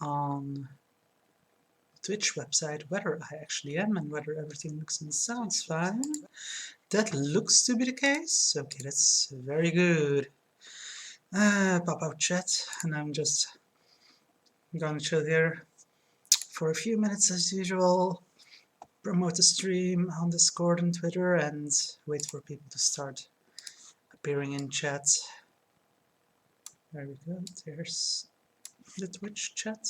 on Twitch website whether I actually am and whether everything looks and sounds fine. That looks to be the case. Okay, that's very good. Pop out chat, and I'm just gonna chill here for a few minutes as usual, promote the stream on Discord and Twitter, and wait for people to start appearing in chat. There we go, there's the Twitch chat.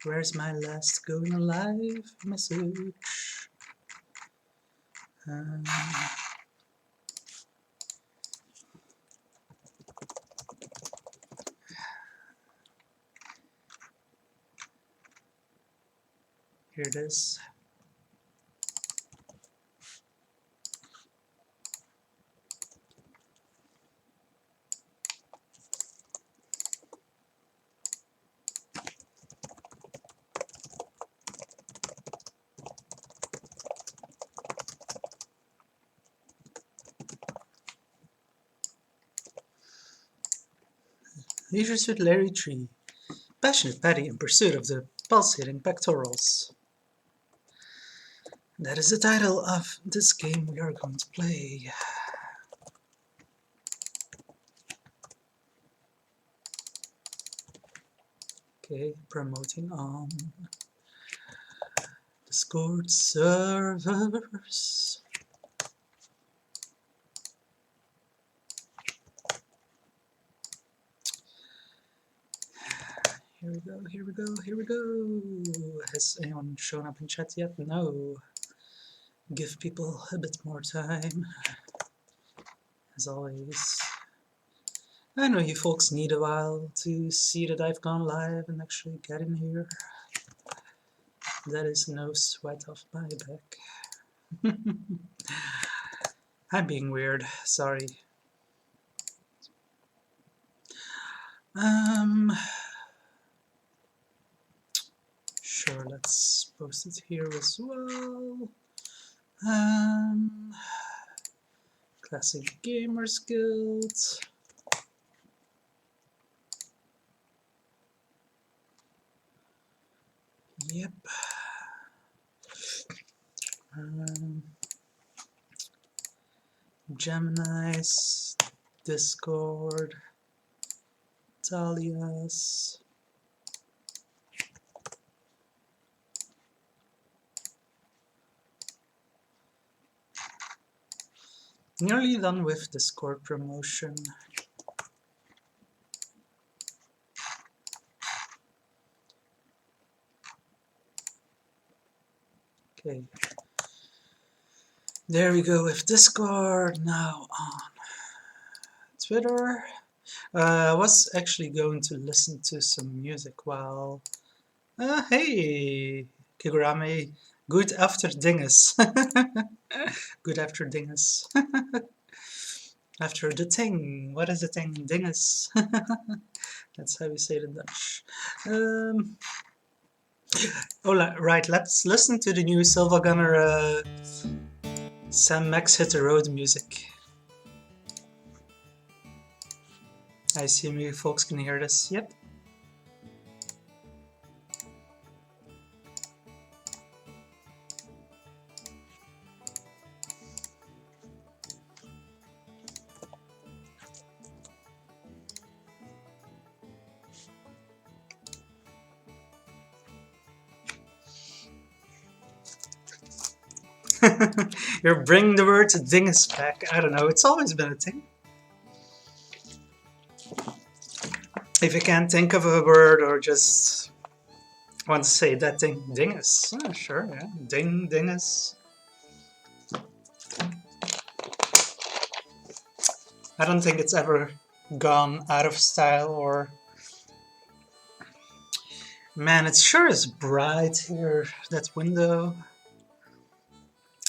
Where's my last going live message? Here it is. Leisures with Larry Tree. Passionate Patty in pursuit of the pulsating pectorals. That is the title of this game we are going to play. Okay, promoting on Discord servers. Here we go, here we go, here we go. Has anyone shown up in chat yet? No. Give people a bit more time. As always. I know you folks need a while to see that I've gone live and actually get in here. That is no sweat off my back. I'm being weird, sorry. Sure, let's post it here as well. Classic Gamers Guild. Yep. Gemini's, Discord, Talia's. Nearly done with Discord promotion. Okay. There we go with Discord. Now on Twitter. I was actually going to listen to some music while... hey, Kigurame. Good after dinges. Good after dinges. After the thing. What is the thing? Dinges. That's how we say it in Dutch. Oh, right. Let's listen to the new Silva Gunner Sam Max Hit the Road music. I assume you folks can hear this. Yep. You're bringing the word dingus back. I don't know, it's always been a thing. If you can't think of a word or just want to say that thing, dingus. Oh, sure, yeah. Dingus. I don't think it's ever gone out of style or... Man, it sure is bright here, that window.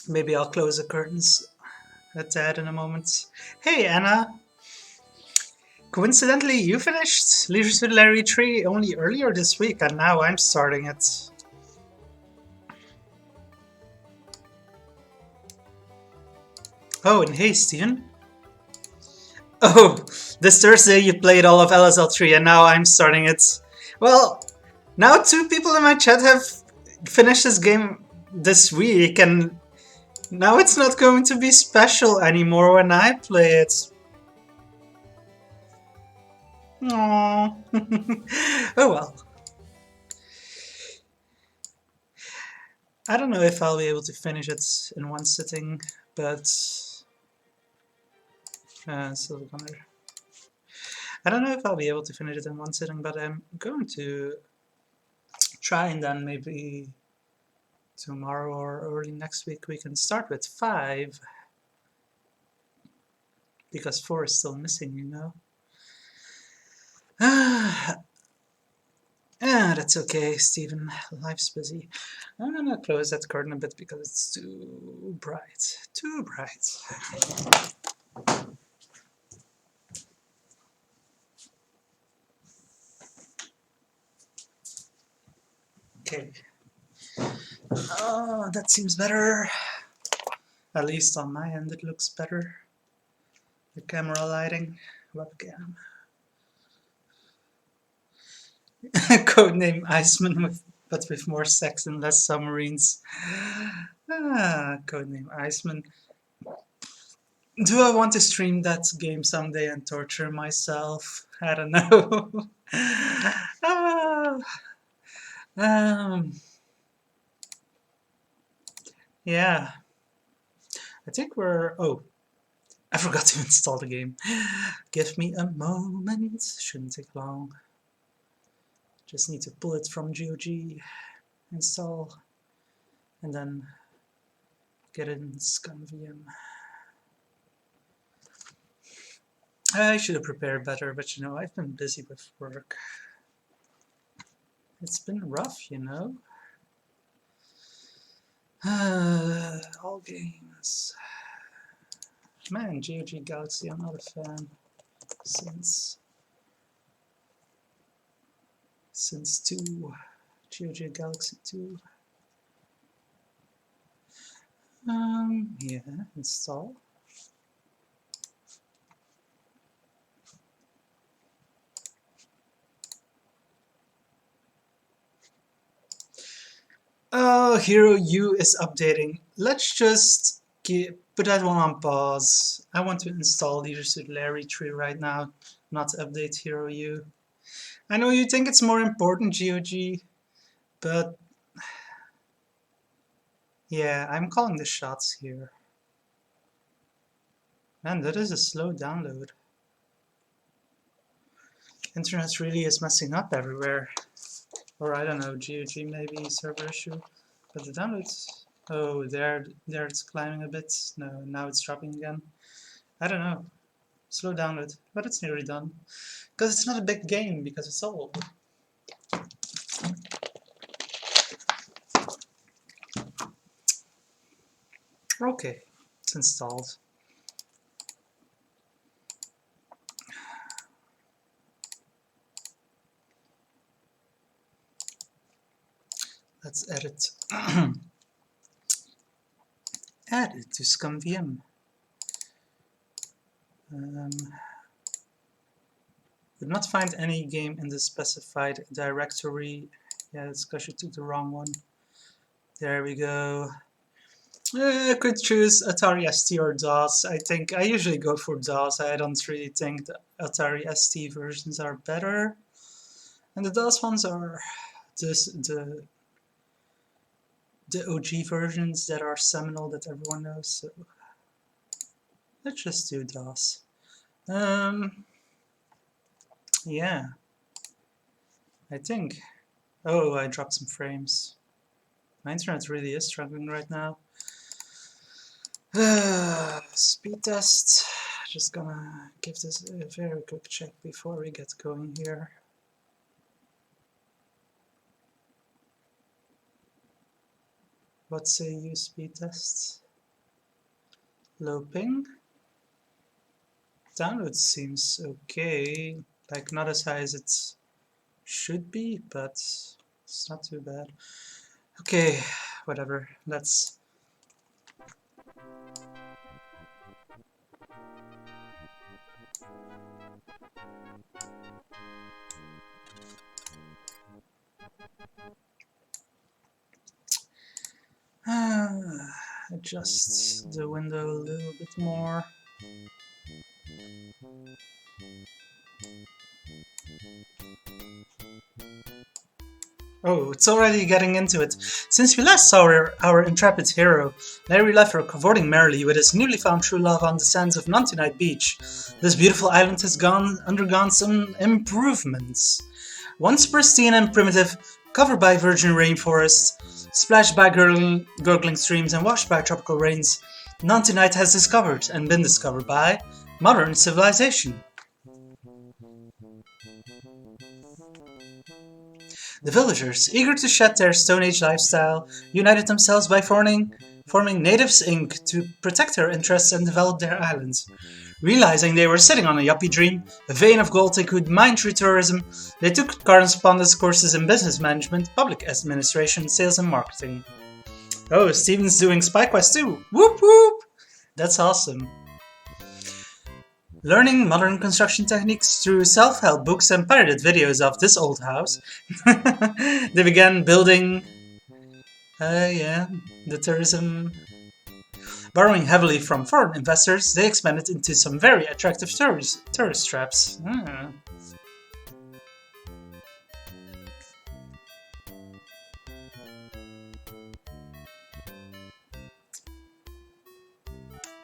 Maybe I'll close the curtains at that in a moment. Hey, Anna! Coincidentally, you finished Leisures with Larry 3 only earlier this week, and now I'm starting it. Oh, and hey, Steven. Oh, this Thursday you played all of LSL 3 and now I'm starting it. Well, now two people in my chat have finished this game this week and now it's not going to be special anymore when I play it. Aww. Oh well. I don't know if I'll be able to finish it in one sitting, but Silver Gunner. I don't know if I'll be able to finish it in one sitting, but I'm going to try, and then maybe tomorrow or early next week we can start with 5, because 4 is still missing, you know. That's okay, Stephen. Life's busy. I'm gonna close that curtain a bit because it's too bright. Too bright. Okay. Oh, that seems better. At least on my end it looks better. The camera lighting, webcam. Codename Iceman, but with more sex and less submarines. Codename Iceman. Do I want to stream that game someday and torture myself? I don't know. Ah, um, yeah, I think we're. Oh, I forgot to install the game. Give me a moment. Shouldn't take long. Just need to pull it from GOG, install, and then get it in ScanVM. I should have prepared better, but you know, I've been busy with work. It's been rough, you know. All games. Man, GOG Galaxy, I'm not a fan since 2. GOG Galaxy 2. Yeah, install. Oh, Hero U is updating. Let's just put that one on pause. I want to install Leisure Suit Larry 3 right now, not update Hero U. I know you think it's more important, GOG, but yeah, I'm calling the shots here. Man, that is a slow download. Internet really is messing up everywhere. Or I don't know, GOG maybe server issue. But the downloads, oh, there it's climbing a bit. No, now it's dropping again. I don't know. Slow download, but it's nearly done. Because it's not a big game, because it's old. Okay, it's installed. Let's edit. Add it to ScumVM. Did not find any game in the specified directory. Yeah, it's because you took the wrong one. There we go. I could choose Atari ST or DOS. I think I usually go for DOS. I don't really think the Atari ST versions are better. And the DOS ones are just the OG versions that are seminal that everyone knows. So let's just do DOS. Yeah, I think. Oh, I dropped some frames. My internet really is struggling right now. Speed test. Just gonna give this a very quick check before we get going here. What say you, speed tests? Low ping. Download seems okay. Like not as high as it should be, but it's not too bad. Okay, whatever. Let's. adjust the window a little bit more. Oh, it's already getting into it. Since we last saw our intrepid hero, Larry Leffer cavorting merrily with his newly found true love on the sands of Night Beach, this beautiful island has undergone some improvements. Once pristine and primitive, covered by virgin rainforests, splashed by gurgling streams and washed by tropical rains, Night has discovered and been discovered by modern civilization. The villagers, eager to shed their Stone Age lifestyle, united themselves by forming Natives Inc. to protect their interests and develop their islands. Realizing they were sitting on a yuppie dream, a vein of gold they could mine through tourism, they took correspondence courses in business management, public administration, sales and marketing. Oh, Steven's doing SpyQuest too! Whoop whoop! That's awesome. Learning modern construction techniques through self-help books and pirated videos of this old house, they began building the tourism. Borrowing heavily from foreign investors, they expanded into some very attractive tourist traps.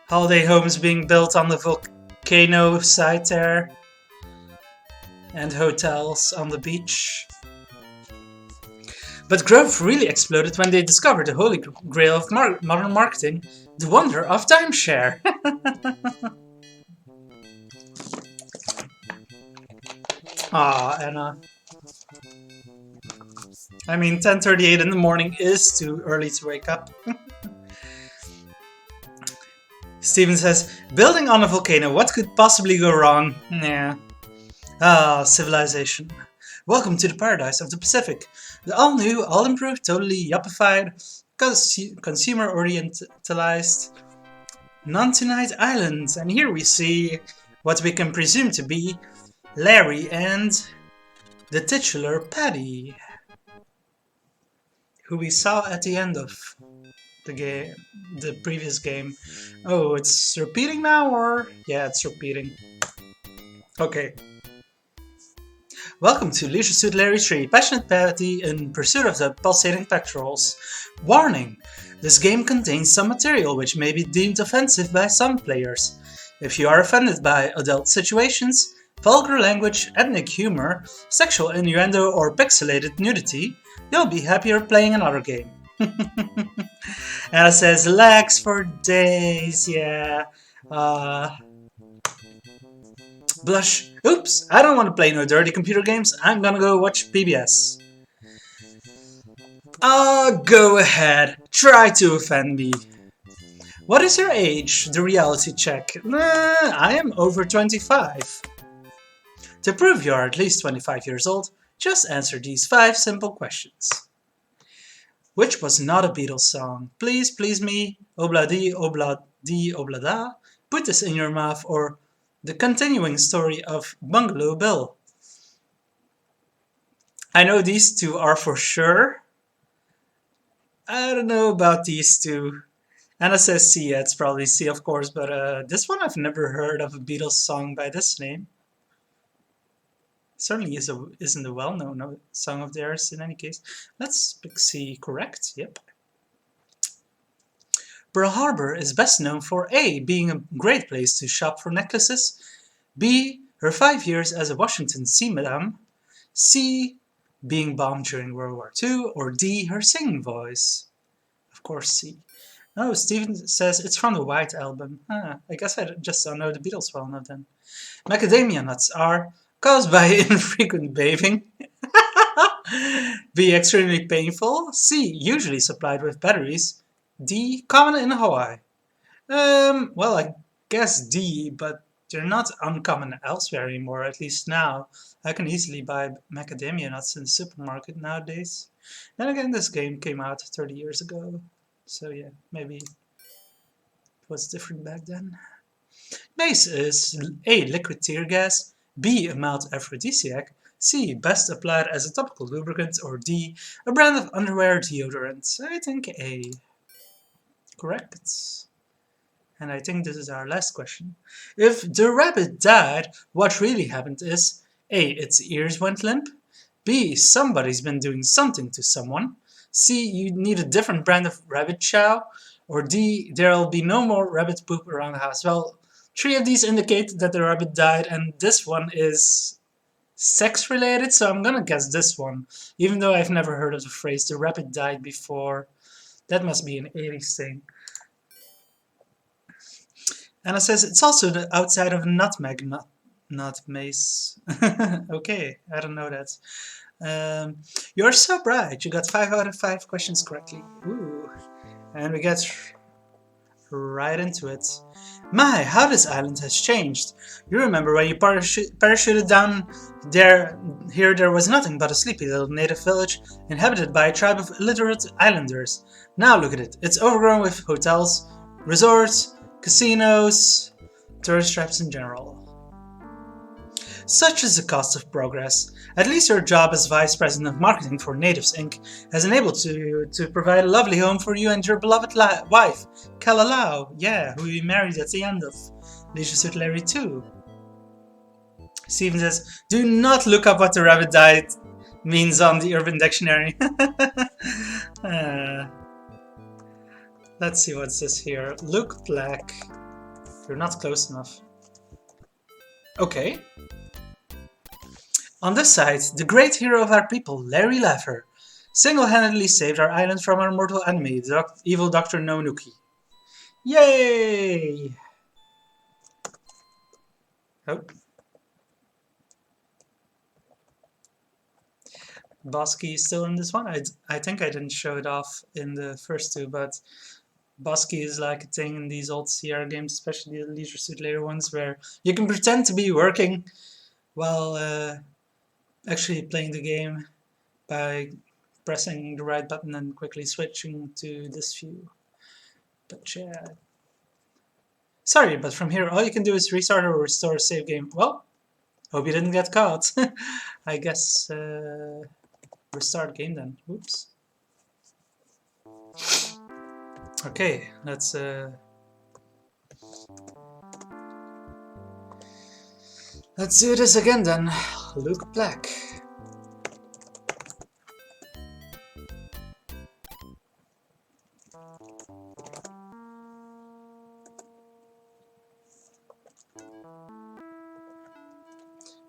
Holiday homes being built on the volcano site there, and hotels on the beach. But growth really exploded when they discovered the holy grail of modern marketing, the wonder of timeshare. Ah, Anna. I mean, 10:38 in the morning is too early to wake up. Steven says, building on a volcano, what could possibly go wrong? Yeah. Ah, civilization. Welcome to the paradise of the Pacific. The all-new, all-improved, totally yuppified, consumer-orientalized Night Island. And here we see what we can presume to be Larry and the titular Paddy, who we saw at the end of the previous game. Oh, it's repeating now, or? Yeah, it's repeating. Okay. Welcome to Leisure Suit Larry 3, Passionate Paddy in pursuit of the pulsating pectorals. Warning! This game contains some material which may be deemed offensive by some players. If you are offended by adult situations, vulgar language, ethnic humor, sexual innuendo, or pixelated nudity, you'll be happier playing another game. Anna says, lags for days, yeah. Blush. Oops, I don't want to play no dirty computer games. I'm gonna go watch PBS. Go ahead. Try to offend me. What is your age? The reality check. I am over 25. To prove you are at least 25 years old, just answer these 5 simple questions. Which was not a Beatles song? Please, please me, obladi, obladi, oblada, put this in your mouth, or the continuing story of Bungalow Bill. I know these two are for sure. I don't know about these two. Anna says C, yeah, it's probably C of course, but this one I've never heard of a Beatles song by this name. Certainly isn't a well-known song of theirs in any case. Let's pick C, correct, yep. Pearl Harbor is best known for A, being a great place to shop for necklaces, B, her 5 years as a Washington sea madam, C, being bombed during World War II, or D, her singing voice. Of course C. Oh, Steven says it's from the White Album. I guess I just don't know the Beatles well enough then. Macadamia nuts are caused by infrequent bathing, B, extremely painful, C, usually supplied with batteries, D, common in Hawaii. Well, I guess D, but they're not uncommon elsewhere anymore, at least now. I can easily buy macadamia nuts in the supermarket nowadays. Then again, this game came out 30 years ago, so yeah, maybe it was different back then. Mace is A, liquid tear gas, B, a mild aphrodisiac, C, best applied as a topical lubricant, or D, a brand of underwear deodorant. I think A. Correct. And I think this is our last question. If the rabbit died, what really happened is A. Its ears went limp. B. Somebody's been doing something to someone. C. You need a different brand of rabbit chow. Or D. There'll be no more rabbit poop around the house. Well, three of these indicate that the rabbit died, and this one is sex related, so I'm gonna guess this one. Even though I've never heard of the phrase the rabbit died before. That must be an 80s thing. And it says it's also the outside of a nutmeg, not mace. Okay, I don't know that. You're so bright. You got 5 out of 5 questions correctly. Ooh. And we get right into it. My, how this island has changed. You remember when you parachuted down there? Here there was nothing but a sleepy little native village inhabited by a tribe of illiterate islanders. Now look at it. It's overgrown with hotels, resorts, casinos, tourist traps in general. Such is the cost of progress. At least your job as Vice President of Marketing for Natives Inc. has enabled you to provide a lovely home for you and your beloved wife, Kalalau, yeah, who you married at the end of Leisure Suit Larry 2. Steven says, do not look up what the rabbit died means on the Urban Dictionary. Let's see what's this here. Look black. You're not close enough. Okay. On this side, the great hero of our people, Larry Laffer, single-handedly saved our island from our mortal enemy, the evil Dr. Nonuki. Yay! Oh. Bosky is still in this one. I think I didn't show it off in the first two, but Bosky is like a thing in these old Sierra games, especially the Leisure Suit Larry ones, where you can pretend to be working while actually playing the game by pressing the right button and quickly switching to this view. But yeah. Sorry, but from here all you can do is restart or restore a save game. Well, hope you didn't get caught. I guess restart game then. Oops. Okay, let's do this again then. Luke Black.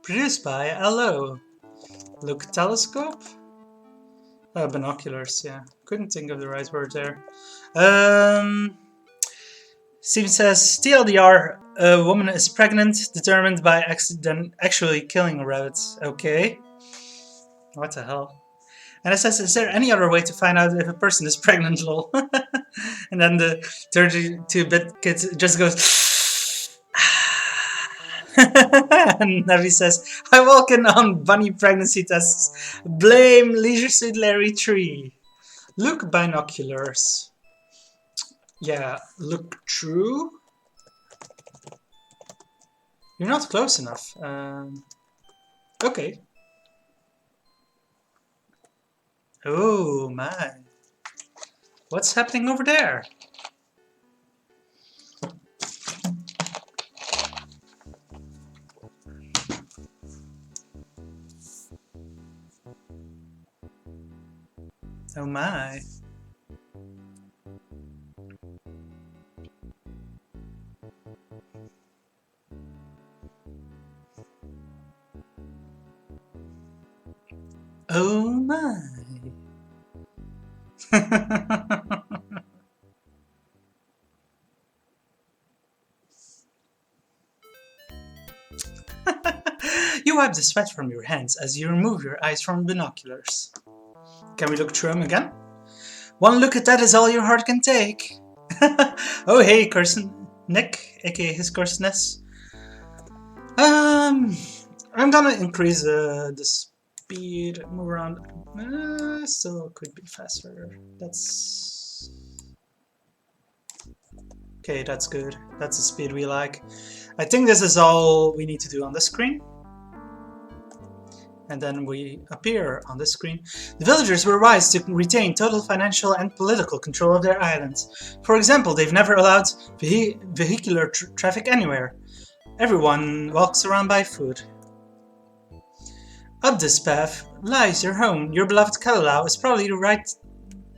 Produced by LO. Look telescope? Binoculars, yeah. Couldn't think of the right word there. Steven says, TLDR, a woman is pregnant, determined by accident actually killing a rabbit. Okay. What the hell? And it says, is there any other way to find out if a person is pregnant, lol? And then the 32-bit kid just goes... And Navi says, I walk in on bunny pregnancy tests. Blame Leisure Suit Larry 3. Look binoculars. Yeah, look true. You're not close enough. Okay. Oh my. What's happening over there? Oh my. Oh my. You wipe the sweat from your hands as you remove your eyes from binoculars. Can we look through them again? One look at that is all your heart can take. Oh hey, Carson Nick, aka his Carsonness. I'm gonna increase the speed, move around. Still could be faster. That's okay. That's good. That's the speed we like. I think this is all we need to do on the screen. And then we appear on the screen. The villagers were wise to retain total financial and political control of their islands. For example, they've never allowed vehicular traffic anywhere. Everyone walks around by foot. Up this path lies your home. Your beloved Kalalau is probably right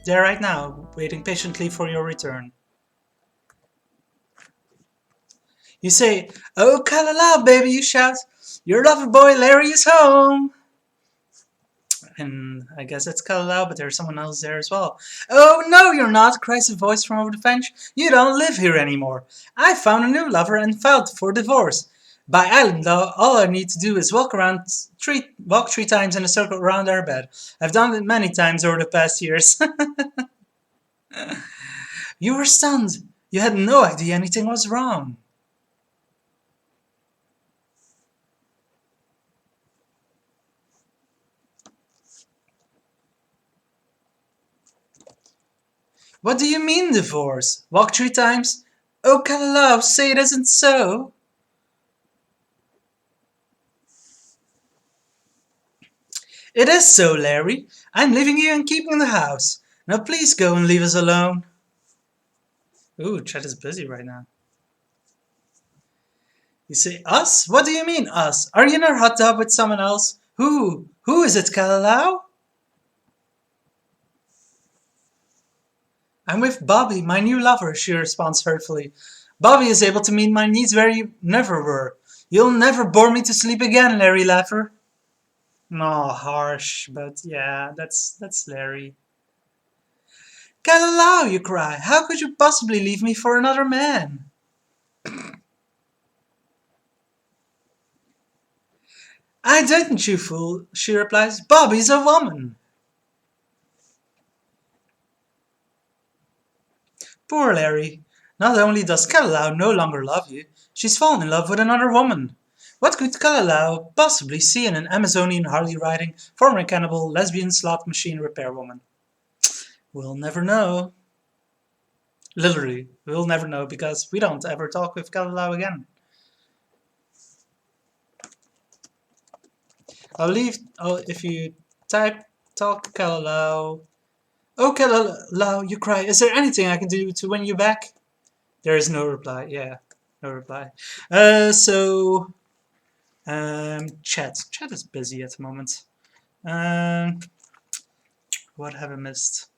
there right now, waiting patiently for your return. You say, "Oh, Kalalau, baby," you shout. "Your lover boy Larry is home." And I guess it's Kalalau, but there's someone else there as well. "Oh, no, you're not," cries a voice from over the fence. "You don't live here anymore. I found a new lover and filed for divorce. By island law, all I need to do is walk three times in a circle around our bed. I've done it many times over the past years." You were stunned. You had no idea anything was wrong. "What do you mean divorce? Walk three times? Oh, Kalalau, say it isn't so." "It is so, Larry. I'm leaving you and keeping the house. Now please go and leave us alone." Ooh, Chet is busy right now. You say, "Us? What do you mean, us? Are you in a hot tub with someone else? Who? Who is it, Kalalau?" "I'm with Bobby, my new lover," she responds hurtfully. "Bobby is able to meet my needs where you never were. You'll never bore me to sleep again, Larry Laffer." No, harsh, but yeah, that's Larry. "Kalalau," you cry. "How could you possibly leave me for another man?" "I didn't, you fool," she replies. "Bobby's a woman." Poor Larry. Not only does Kalalau no longer love you, she's fallen in love with another woman. What could Kalalau possibly see in an Amazonian Harley-riding, former cannibal, lesbian slot machine repairwoman? We'll never know. Literally, we'll never know because we don't ever talk with Kalalau again. If you type talk Kalalau. "Oh, Kalalau," you cry. "Is there anything I can do to win you back?" There is no reply. Yeah, no reply. Chat. Chat is busy at the moment. Um, what have I missed?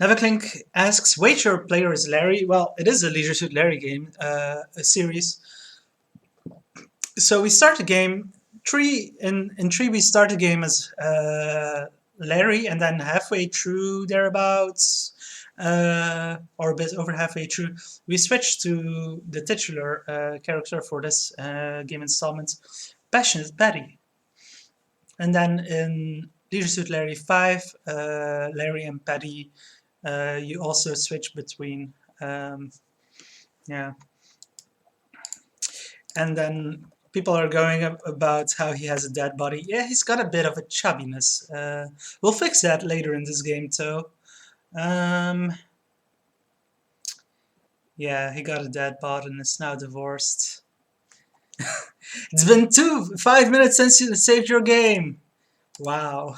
Neverclink asks, "Wait, your player is Larry?" Well, it is a Leisure Suit Larry game, a series. So we start the game. In three, we start the game as Larry, and then halfway through thereabouts, or a bit over halfway through, we switch to the titular character for this game installment, Passionate Patty. And then in Leisure Suit Larry 5, Larry and Patty, you also switch between. Yeah. And then people are going about how he has a dead body. Yeah, he's got a bit of a chubbiness. We'll fix that later in this game, too. Yeah, he got a dead bod and is now divorced. It's been 5 minutes since you saved your game. Wow.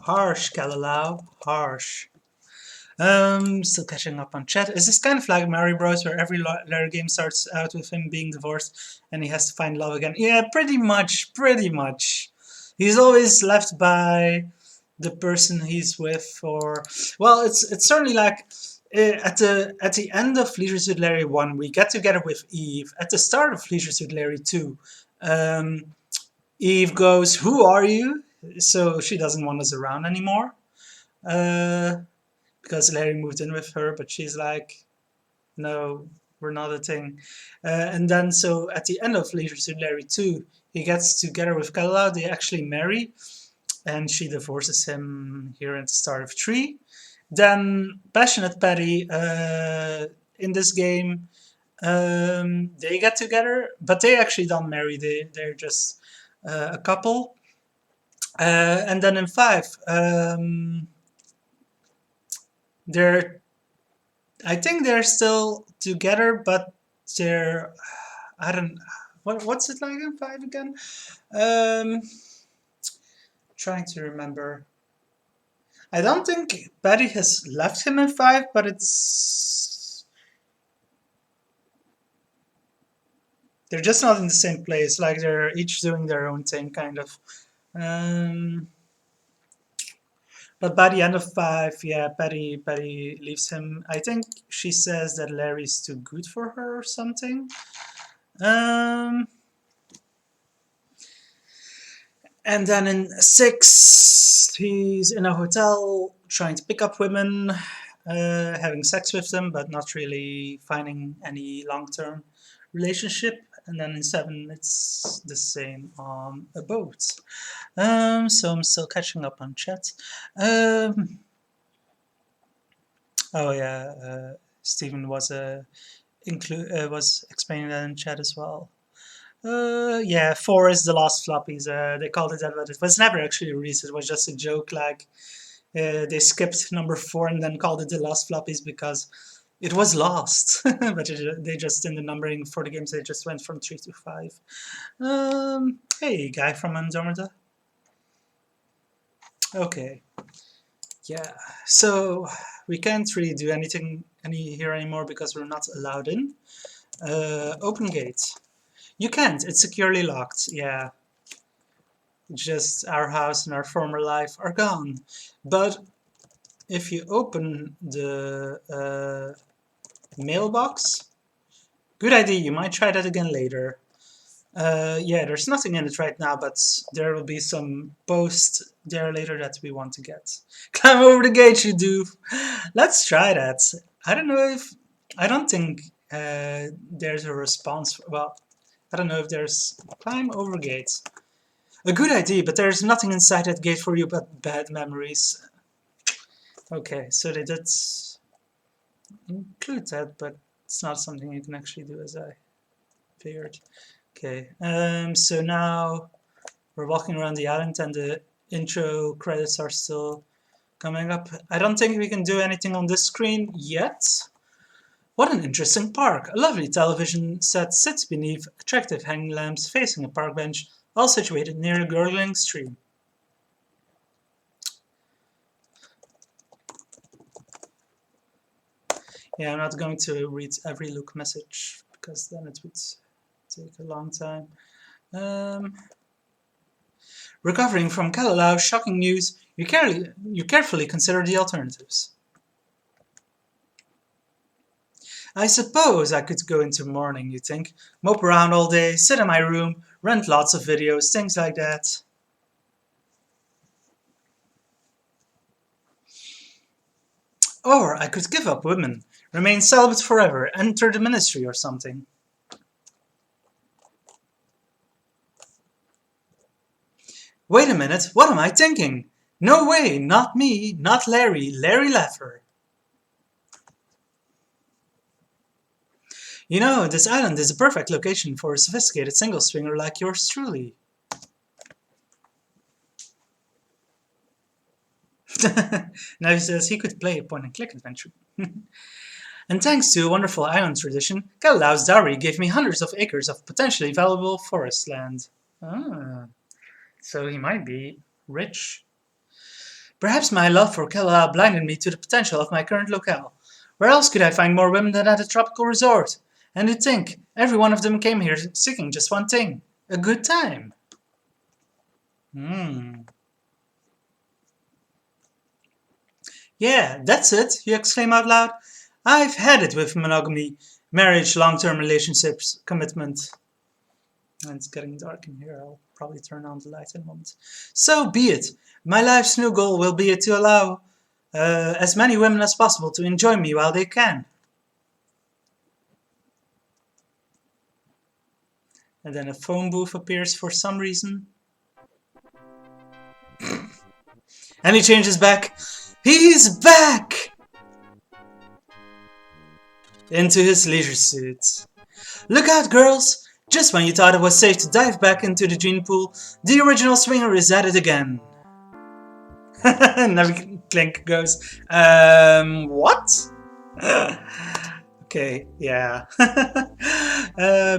Harsh, Kalalau. Harsh. Still catching up on chat. Is this kind of like Mario Bros, where every Larry game starts out with him being divorced and he has to find love again? Yeah, pretty much, pretty much. He's always left by the person he's with, or well, it's certainly like at the end of Leisure Suit Larry 1, we get together with Eve. At the start of Leisure Suit Larry 2, Eve goes, "Who are you?" So she doesn't want us around anymore. Because Larry moved in with her, but she's like, "No, we're not a thing." And then, so at the end of Leisure Suit Larry 2, he gets together with Kalalau, they actually marry, and she divorces him here at the start of 3. Then, Passionate Patty, in this game, they get together, but they actually don't marry, they're just a couple. And then in 5, they're I think they're still together, but they're I don't what's it like in 5 again? Um, trying to remember. I don't think Betty has left him in 5, but they're just not in the same place. Like they're each doing their own thing, kind of. Um, but by the end of 5, yeah, Betty leaves him. I think she says that Larry's too good for her or something. Um, and then in 6, he's in a hotel trying to pick up women, having sex with them, but not really finding any long-term relationship. And then in 7, it's the same on a boat. So I'm still catching up on chat. Um, oh yeah, Stephen was explaining that in chat as well. Yeah, 4 is the lost floppies. They called it that, but it was never actually released. It was just a joke. Like they skipped number 4 and then called it the lost floppies because it was lost. But they just in the numbering for the games they just went from 3 to 5. Hey, guy from Andromeda. Okay, yeah. So we can't really do anything here anymore because we're not allowed in. Open gate. You can't. It's securely locked. Yeah. Just our house and our former life are gone. But if you open the mailbox, good idea, you might try that again later. Yeah, there's nothing in it right now, but there will be some post there later that we want to get. Climb over the gate, you do. Let's try that. I don't know if... I don't think there's a response. Well, I don't know if there's... Climb over gates. A good idea, but there's nothing inside that gate for you but bad memories. Okay, so they did include that, but it's not something you can actually do as I figured. Okay, so now we're walking around the island and the intro credits are still coming up. I don't think we can do anything on this screen yet. What an interesting park! A lovely television set sits beneath attractive hanging lamps facing a park bench, all situated near a gurgling stream. Yeah, I'm not going to read every Luke message because then it would take a long time. Recovering from Kalalau's shocking news, you carefully consider the alternatives. I suppose I could go into mourning, you think. Mope around all day, sit in my room, rent lots of videos, things like that. Or I could give up women, remain celibate forever, enter the ministry or something. Wait a minute, what am I thinking? No way, not me, not Larry Laffer. You know, this island is a perfect location for a sophisticated single swinger like yours truly. Now he says he could play a point-and-click adventure. And thanks to a wonderful island tradition, Kalalau's dowry gave me hundreds of acres of potentially valuable forest land. Ah, so he might be rich. Perhaps my love for Kalalau blinded me to the potential of my current locale. Where else could I find more women than at a tropical resort? And you'd think every one of them came here seeking just one thing: a good time. Yeah, that's it, you exclaim out loud. I've had it with monogamy, marriage, long-term relationships, commitment. And it's getting dark in here. I'll probably turn on the light in a moment. So be it. My life's new goal will be to allow as many women as possible to enjoy me while they can. And then a phone booth appears for some reason. And he changes back. He's back! Into his leisure suit. Look out, girls! Just when you thought it was safe to dive back into the gene pool, the original swinger is at it again. And now Clink goes, what? Okay, yeah.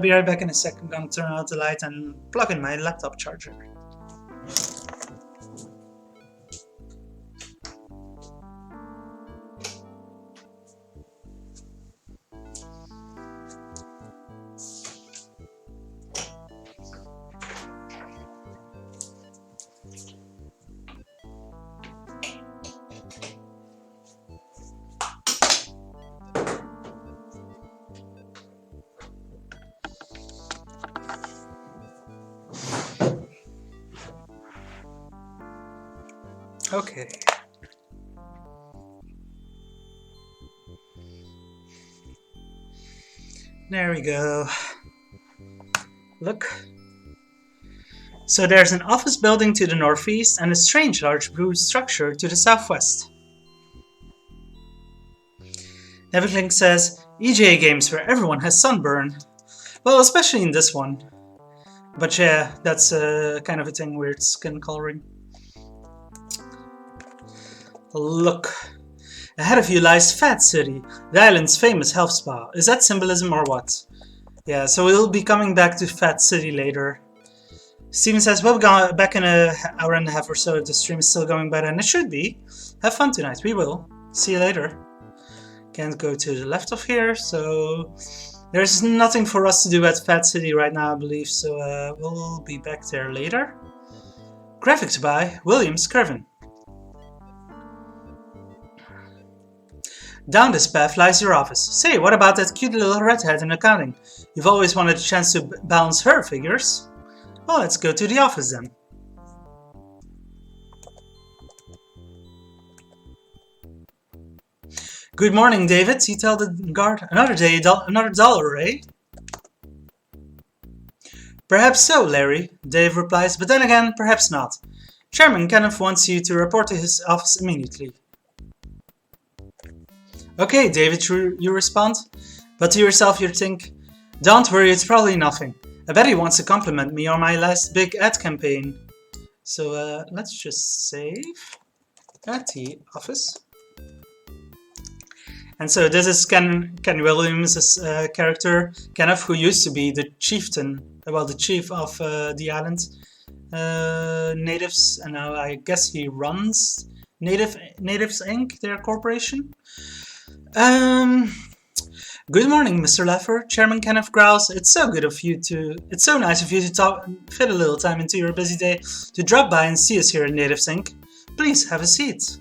Be right back in a second. I'm gonna turn out the light and plug in my laptop charger. Okay. There we go. Look. So there's an office building to the northeast and a strange large blue structure to the southwest. Everything says EJA games where everyone has sunburn. Well, especially in this one. But yeah, that's kind of a thing, weird skin coloring. Look. Ahead of you lies Fat City, the island's famous health spa. Is that symbolism or what? Yeah, so we'll be coming back to Fat City later. Steven says, we'll be back in an hour and a half or so if the stream is still going better, and it should be. Have fun tonight, we will. See you later. Can't go to the left of here, so there's nothing for us to do at Fat City right now, I believe, so we'll be back there later. Graphics by Williams Kervin. Down this path lies your office. Say, what about that cute little redhead in accounting? You've always wanted a chance to balance her figures. Well, let's go to the office then. Good morning, David, you tell the guard. Another day, another dollar, eh? Perhaps so, Larry, Dave replies, but then again, perhaps not. Chairman Kenneth wants you to report to his office immediately. Okay, David, you respond. But to yourself you think, don't worry, it's probably nothing. I bet he wants to compliment me on my last big ad campaign. So let's just save at the office. And so this is Ken Williams' character, Kenneth, who used to be the chieftain, well, the chief of the island natives, and now I guess he runs Natives Inc., their corporation. Good morning, Mr. Leffer. Chairman Kenneth growls. It's so nice of you to fit a little time into your busy day to drop by and see us here at Natives Inc. Please have a seat.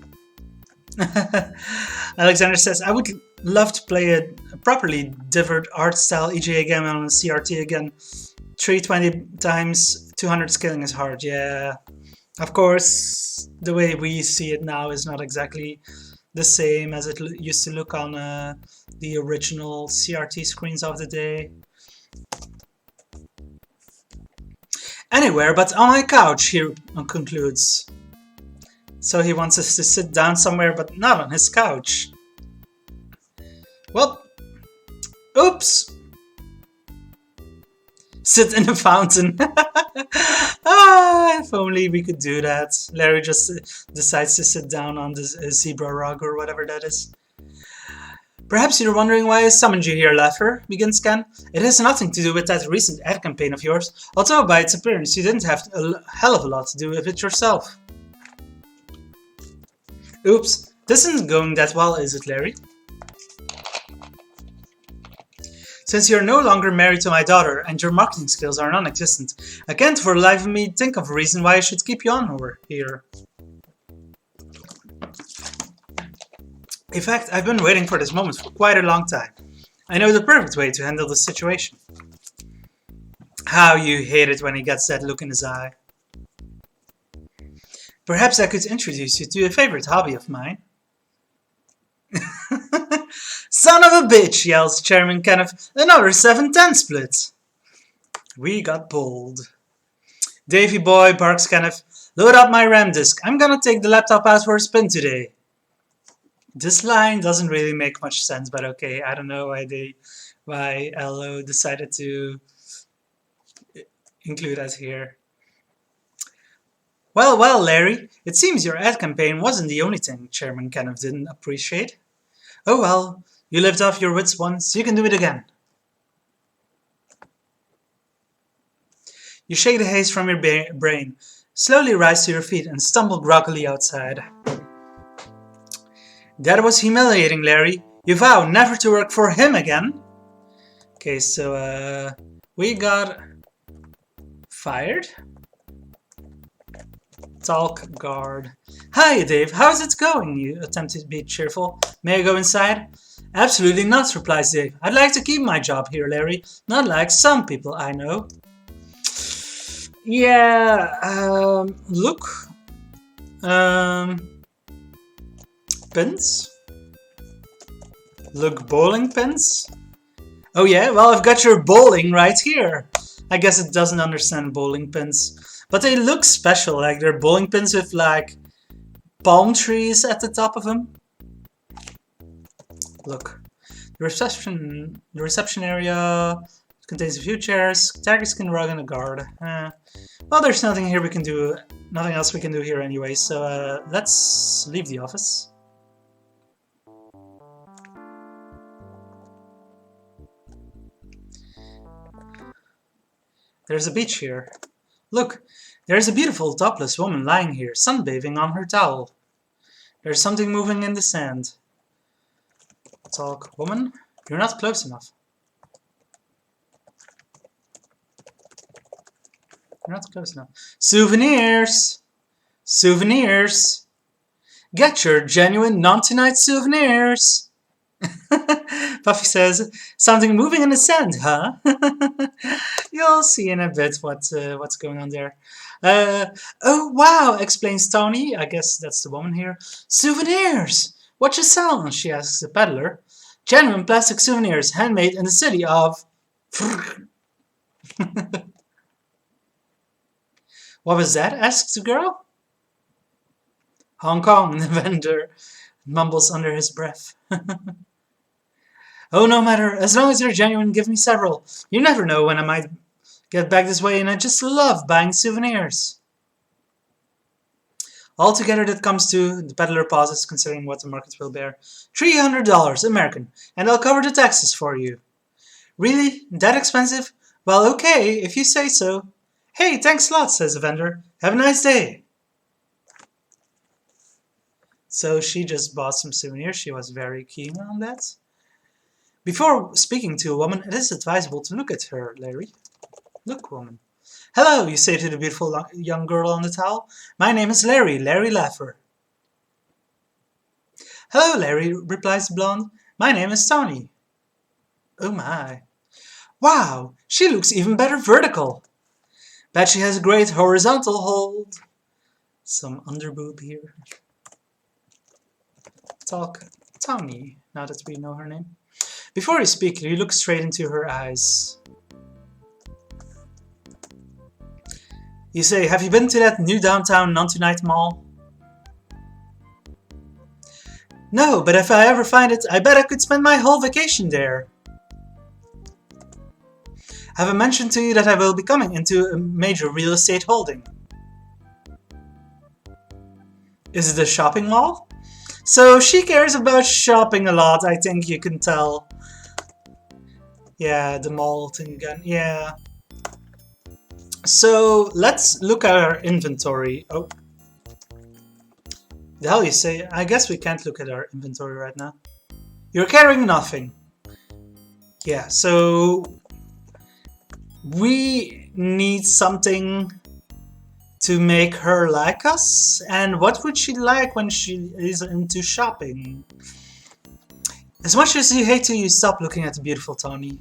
Alexander says, I would love to play a properly differed art style EJA game on a CRT again. 320 times 200 scaling is hard, yeah. Of course, the way we see it now is not exactly the same as it used to look on the original CRT screens of the day. Anywhere but on my couch, he concludes. So he wants us to sit down somewhere, but not on his couch. Well, oops! Sit in a fountain. If only we could do that. Larry just decides to sit down on the zebra rug or whatever that is. Perhaps you're wondering why I summoned you here, Leffer, begins Ken. It has nothing to do with that recent ad campaign of yours, although by its appearance you didn't have a hell of a lot to do with it yourself. Oops, this isn't going that well, is it, Larry? Since you're no longer married to my daughter and your marketing skills are non-existent, I can't for the life of me think of a reason why I should keep you on here. In fact, I've been waiting for this moment for quite a long time. I know the perfect way to handle this situation. How you hate it when he gets that look in his eye. Perhaps I could introduce you to a favorite hobby of mine. Son of a bitch, yells Chairman Kenneth. Another 7-10 split. We got pulled. Davy boy, barks Kenneth. Load up my RAM disk. I'm gonna take the laptop out for a spin today. This line doesn't really make much sense, but okay, I don't know why LO decided to include us here. Well, Larry, it seems your ad campaign wasn't the only thing Chairman Kenneth didn't appreciate. Oh well, You lived off your wits once, you can do it again. You shake the haze from your brain, slowly rise to your feet and stumble groggily outside. That was humiliating, Larry. You vow never to work for him again. Okay, so we got fired. Talk guard. Hi, Dave. How's it going? You attempt to be cheerful. May I go inside? Absolutely not, replies Dave. I'd like to keep my job here, Larry. Not like some people I know. Yeah, look. Pins? Look, bowling pins? Oh yeah, well I've got your bowling right here. I guess it doesn't understand bowling pins. But they look special, like they're bowling pins with like palm trees at the top of them. Look, the reception area contains a few chairs, tiger skin rug, and a guard. Well, there's nothing here we can do, nothing else we can do here anyway. So let's leave the office. There's a beach here. Look, there's a beautiful topless woman lying here, sunbathing on her towel. There's something moving in the sand. Talk, woman, you're not close enough. You're not close enough. Souvenirs! Souvenirs! Get your genuine non-tonight souvenirs! Puffy says, something moving in the sand, huh? You'll see in a bit what's going on there. Oh, wow, explains Tony. I guess that's the woman here. Souvenirs! What you sell? She asks the peddler. Genuine plastic souvenirs, handmade in the city of... What was that? Asks the girl. Hong Kong, the vendor mumbles under his breath. Oh, no matter, as long as they're genuine, give me several. You never know when I might get back this way, and I just love buying souvenirs. Altogether, that comes to, the peddler pauses, considering what the market will bear, $300 American, and I'll cover the taxes for you. Really? That expensive? Well, okay, if you say so. Hey, thanks a lot, says the vendor. Have a nice day. So she just bought some souvenirs. She was very keen on that. Before speaking to a woman, it is advisable to look at her, Larry. Look, woman. Hello, you say to the beautiful young girl on the towel. My name is Larry, Larry Laffer. Hello, Larry, replies the blonde. My name is Tony. Oh my. Wow, she looks even better vertical. Bet she has a great horizontal hold. Some underboob here. Talk Tony, now that we know her name. Before you speak, you look straight into her eyes. You say, have you been to that new downtown non-tonight mall? No, but if I ever find it, I bet I could spend my whole vacation there. Have I mentioned to you that I will be coming into a major real estate holding? Is it a shopping mall? So she cares about shopping a lot, I think you can tell. Yeah, the mall thing again, yeah. So let's look at our inventory. Oh. The hell you say? I guess we can't look at our inventory right now. You're carrying nothing. Yeah, so we need something to make her like us. And what would she like when she is into shopping? As much as you hate to, you stop looking at the beautiful Tony.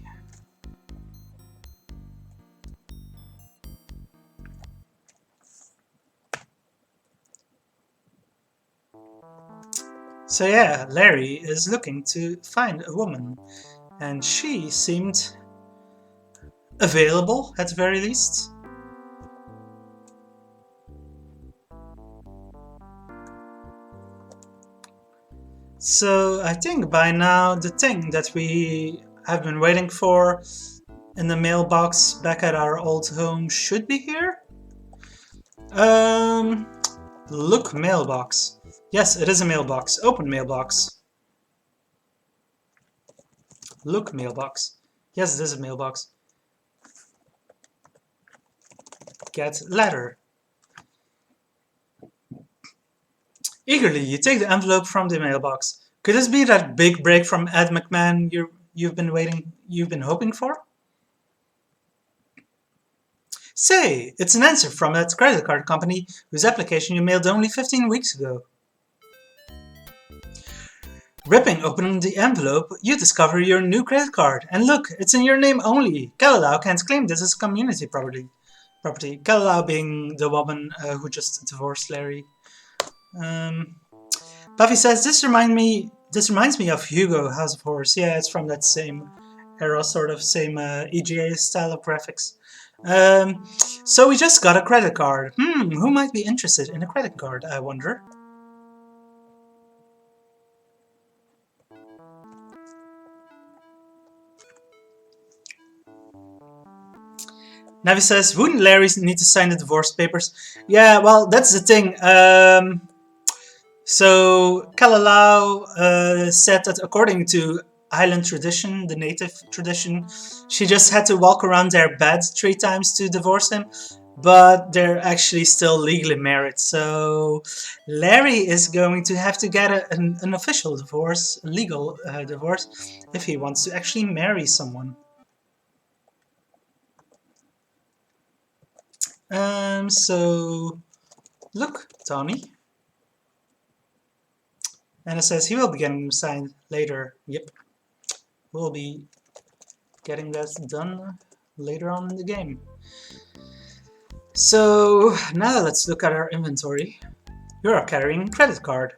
So yeah, Larry is looking to find a woman, and she seemed available at the very least. So I think by now the thing that we have been waiting for in the mailbox back at our old home should be here. Look, mailbox. Yes, it is a mailbox. Open mailbox. Look, mailbox. Yes, this is a mailbox. Get letter. Eagerly, you take the envelope from the mailbox. Could this be that big break from Ed McMahon you've been hoping for? Say, it's an answer from that credit card company whose application you mailed only 15 weeks ago. Ripping open the envelope, you discover your new credit card. And look, it's in your name only. Kalalau can't claim this as community property. Kalalau being the woman who just divorced Larry. Buffy says, this reminds me of Hugo, House of Horrors. Yeah, it's from that same era, sort of same EGA style of graphics. So we just got a credit card. Who might be interested in a credit card, I wonder? Navi says, wouldn't Larry need to sign the divorce papers? Yeah, well, that's the thing. So Kalalau said that according to Highland tradition, the native tradition, she just had to walk around their bed 3 times to divorce him, but they're actually still legally married. So Larry is going to have to get an official divorce, a legal divorce, if he wants to actually marry someone. So look, Tony. And it says he will be getting them signed later. Yep. We'll be getting that done later on in the game. So now let's look at our inventory. You're carrying a credit card.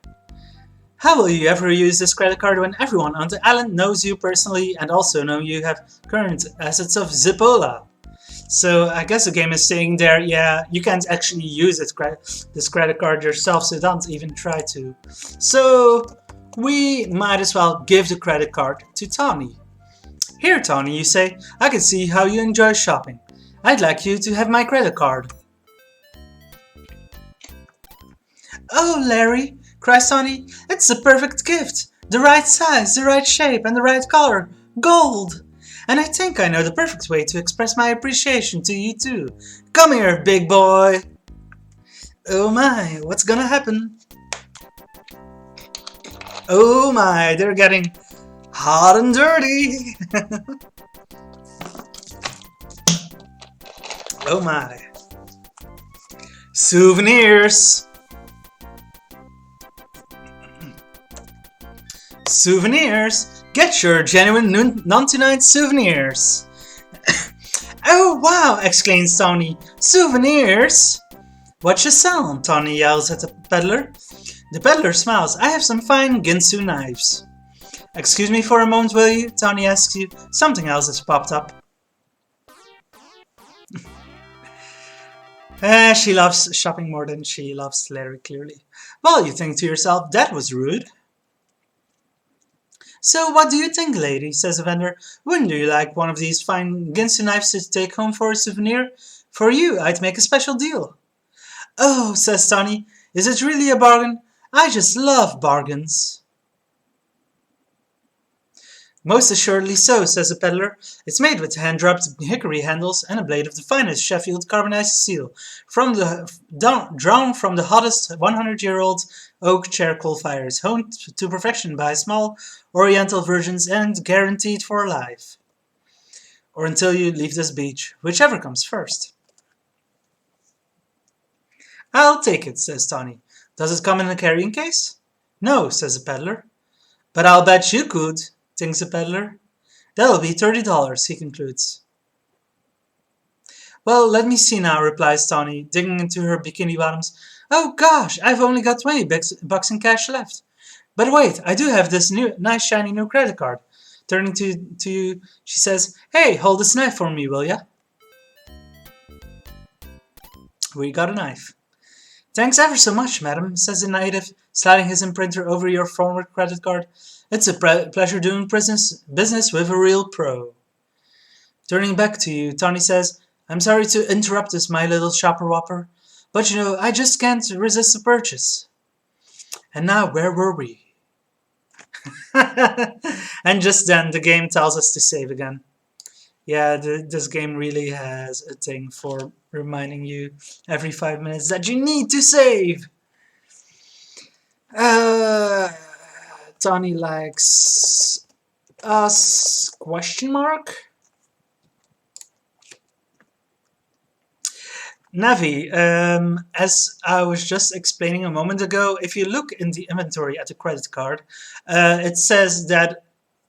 How will you ever use this credit card when everyone on the island knows you personally and also know you have current assets of Zipola? So I guess the game is saying there, yeah, you can't actually use this credit card yourself, so don't even try to. So we might as well give the credit card to Tawny. Here, Tawny, you say, I can see how you enjoy shopping. I'd like you to have my credit card. Oh, Larry, cries Tawny, it's the perfect gift. The right size, the right shape, and the right color. Gold! And I think I know the perfect way to express my appreciation to you too. Come here, big boy! Oh my, what's gonna happen? Oh my, they're getting hot and dirty! Oh my. Souvenirs! Souvenirs! Get your genuine non-tonight souvenirs! Oh wow! Exclaims Tony. Souvenirs! What you sell? Tony yells at the peddler. The peddler smiles. I have some fine Ginsu knives. Excuse me for a moment, will you? Tony asks you. Something else has popped up. She loves shopping more than she loves Larry, clearly. Well, you think to yourself, that was rude. So what do you think, lady? Says the vendor. Wouldn't you like one of these fine Ginsu knives to take home for a souvenir? For you, I'd make a special deal. Oh, says Tony, is it really a bargain? I just love bargains. Most assuredly so, says the peddler. It's made with hand-dropped hickory handles and a blade of the finest Sheffield carbonized steel, drawn from the hottest 100-year-old oak charcoal fires, honed to perfection by small oriental virgins and guaranteed for life. Or until you leave this beach, whichever comes first. I'll take it, says Tony. Does it come in a carrying case? No, says the peddler. But I'll bet you could, thinks the peddler. That'll be $30, he concludes. Well, let me see now, replies Tawny, digging into her bikini bottoms. Oh gosh, I've only got 20 bucks in cash left. But wait, I do have this nice shiny new credit card. Turning to you, she says, hey, hold this knife for me, will ya? We got a knife. Thanks ever so much, madam, says the native, sliding his imprinter over your former credit card. It's a pleasure doing business with a real pro. Turning back to you, Tawny says, I'm sorry to interrupt us, my little shopper whopper, but you know, I just can't resist the purchase. And now, where were we? And just then the game tells us to save again. Yeah, this game really has a thing for reminding you every 5 minutes that you need to save. Uh, Tony likes us? Question mark. Navi, as I was just explaining a moment ago, if you look in the inventory at the credit card, it says that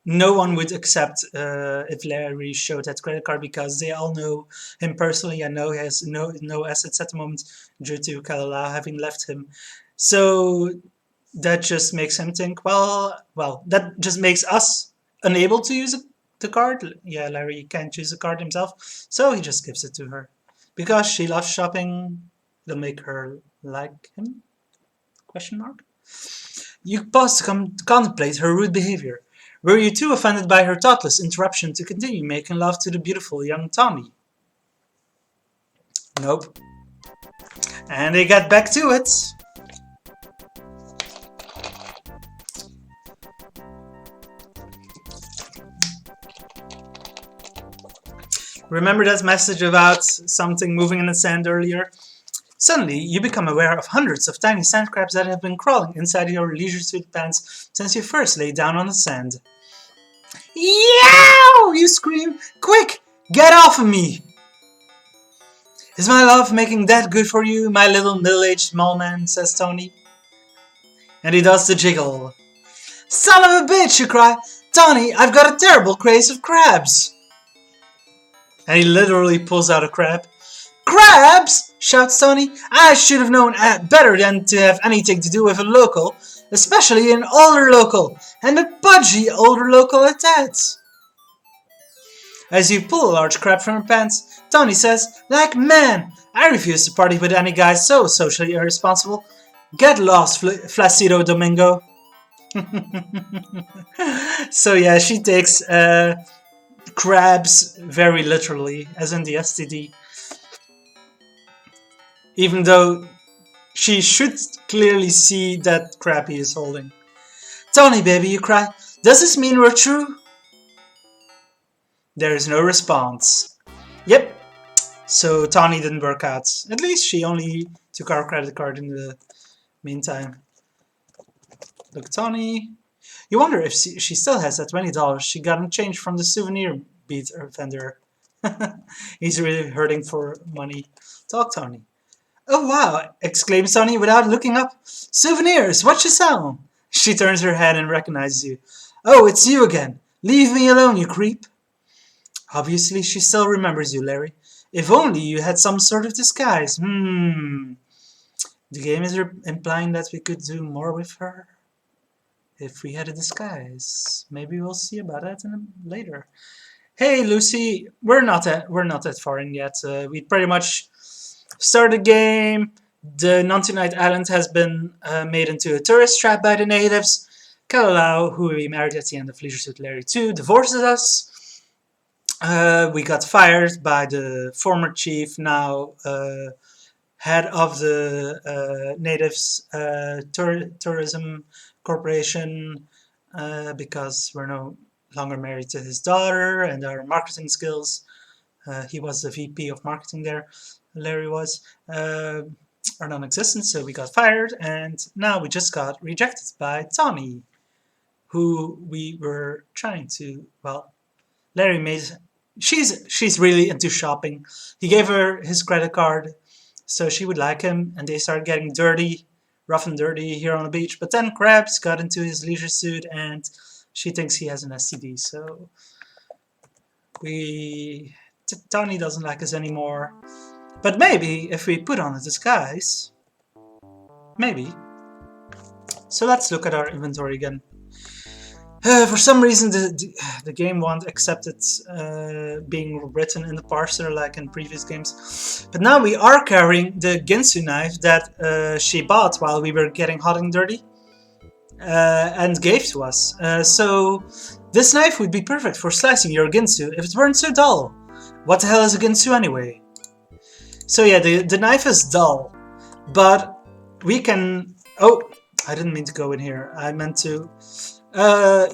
no one would accept if Larry showed that credit card because they all know him personally and know he has no assets at the moment due to Kalala having left him. So that just makes him think, well, that just makes us unable to use the card. Yeah, Larry can't use the card himself, so he just gives it to her. Because she loves shopping, it'll make her like him? Question mark. You pause to contemplate her rude behavior. Were you too offended by her thoughtless interruption to continue making love to the beautiful young Tommy? Nope. And they get back to it. Remember that message about something moving in the sand earlier? Suddenly, you become aware of hundreds of tiny sand crabs that have been crawling inside your leisure suit pants since you first lay down on the sand. Yow! You scream. Quick! Get off of me! Is my love making that good for you, my little middle-aged small man, says Tony. And he does the jiggle. Son of a bitch, you cry. Tony, I've got a terrible craze of crabs. And he literally pulls out a crab. Crabs! Shouts Tony. I should have known better than to have anything to do with a local, especially an older local, and a pudgy older local at that. As you pull a large crab from her pants, Tony says, like, man, I refuse to party with any guy so socially irresponsible. Get lost, Flacido Domingo. So yeah, she takes crabs very literally, as in the STD. Even though she should clearly see that crab he is holding. Tony, baby, you cry. Does this mean we're true? There is no response. Yep. So Tony didn't work out. At least she only took our credit card in the meantime. Look, Tony. You wonder if she still has that $20 she got in change from the souvenir bead vendor. He's really hurting for money. Talk, Tony. Oh wow! Exclaims Tony without looking up. Souvenirs, what you sell? She turns her head and recognizes you. Oh, it's you again. Leave me alone, you creep. Obviously, she still remembers you, Larry. If only you had some sort of disguise. The game is implying that we could do more with her if we had a disguise. Maybe we'll see about that later. Hey, Lucy, we're not that far in yet. We pretty much started the game. The non-tonight island has been made into a tourist trap by the natives. Kalalau, who we married at the end of Leisure Suit Larry 2, divorces us. We got fired by the former chief, now head of the natives tourism corporation, because we're no longer married to his daughter, and our marketing skills, he was the VP of marketing there, Larry was, are non-existent, so we got fired, and now we just got rejected by Tommy, who we were trying to, well, Larry made, she's really into shopping. He gave her his credit card so she would like him, and they started getting dirty, rough and dirty here on the beach, but then Krabs got into his leisure suit and she thinks he has an STD, so Tony doesn't like us anymore. But maybe if we put on a disguise, maybe. So let's look at our inventory again. For some reason the game won't accept it being written in the parser like in previous games. But now we are carrying the Ginsu knife that she bought while we were getting hot and dirty and gave to us. So this knife would be perfect for slicing your Ginsu if it weren't so dull. What the hell is a Ginsu anyway? So yeah, the knife is dull, but we can... Oh, I didn't mean to go in here. I meant to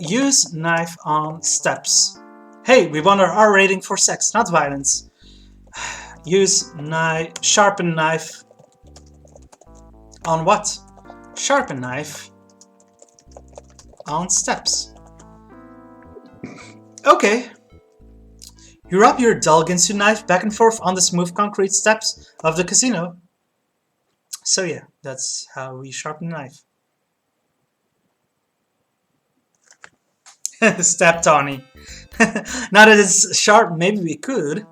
Use knife on steps. Hey, we want our R rating for sex, not violence. Use knife, sharpen knife on what? Sharpen knife on steps. Okay. You rub your dull Ginsu knife back and forth on the smooth concrete steps of the casino. So yeah, that's how we sharpen a knife. Stab Tawny. Now that it's sharp, maybe we could.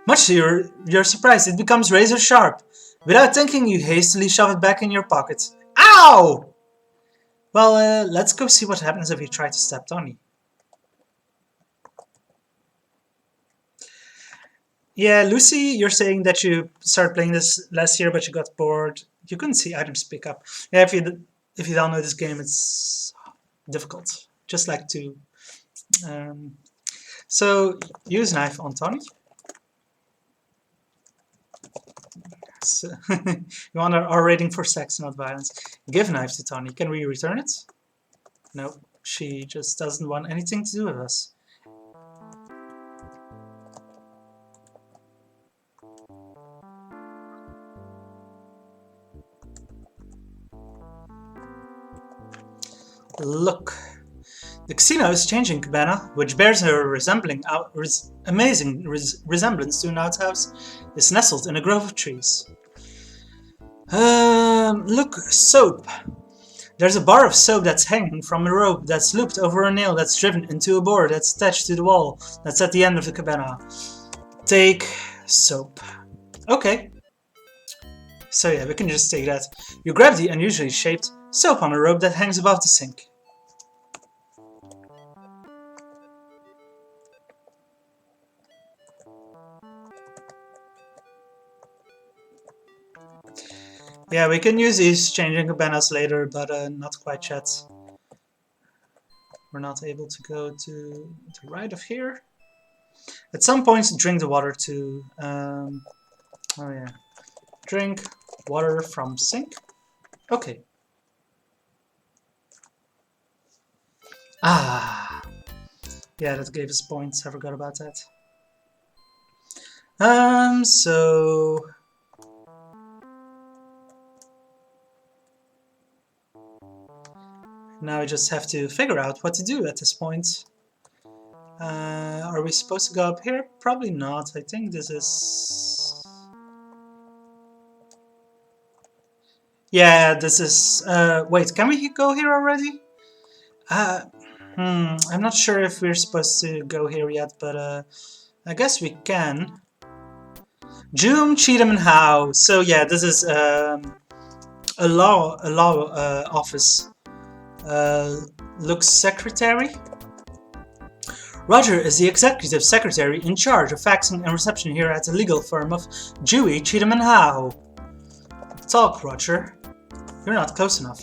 Much to your surprise, it becomes razor sharp. Without thinking, you hastily shove it back in your pocket. Ow! Well, let's go see what happens if we try to stab Tawny. Yeah, Lucy, you're saying that you started playing this last year, but you got bored. You couldn't see items pick up. Yeah, if you don't know this game, it's difficult. Just like to. Um, so use knife on Tawny. So you want our rating for sex, not violence. Give knife to Tawny. Can we return it? No, she just doesn't want anything to do with us. Look. The casino is changing cabana, which bears a amazing resemblance to an outhouse, is nestled in a grove of trees. Look, soap. There's a bar of soap that's hanging from a rope that's looped over a nail that's driven into a board that's attached to the wall that's at the end of the cabana. Take soap. Okay. So yeah, we can just take that. You grab the unusually shaped soap on a rope that hangs above the sink. Yeah, we can use these changing cabanas later, but not quite yet. We're not able to go to the right of here. At some point, drink the water to... oh yeah. Drink water from sink. Okay. Ah. Yeah, that gave us points. I forgot about that. So... Now we just have to figure out what to do at this point. Are we supposed to go up here? Probably not. I think this is... Yeah, this is... wait, can we go here already? I'm not sure if we're supposed to go here yet, but I guess we can. Joom, Cheatham and Howe. So yeah, this is a law office. Luke's secretary. Roger is the executive secretary in charge of faxing and reception here at the legal firm of Dewey, Cheatham and Howe. Talk, Roger. You're not close enough.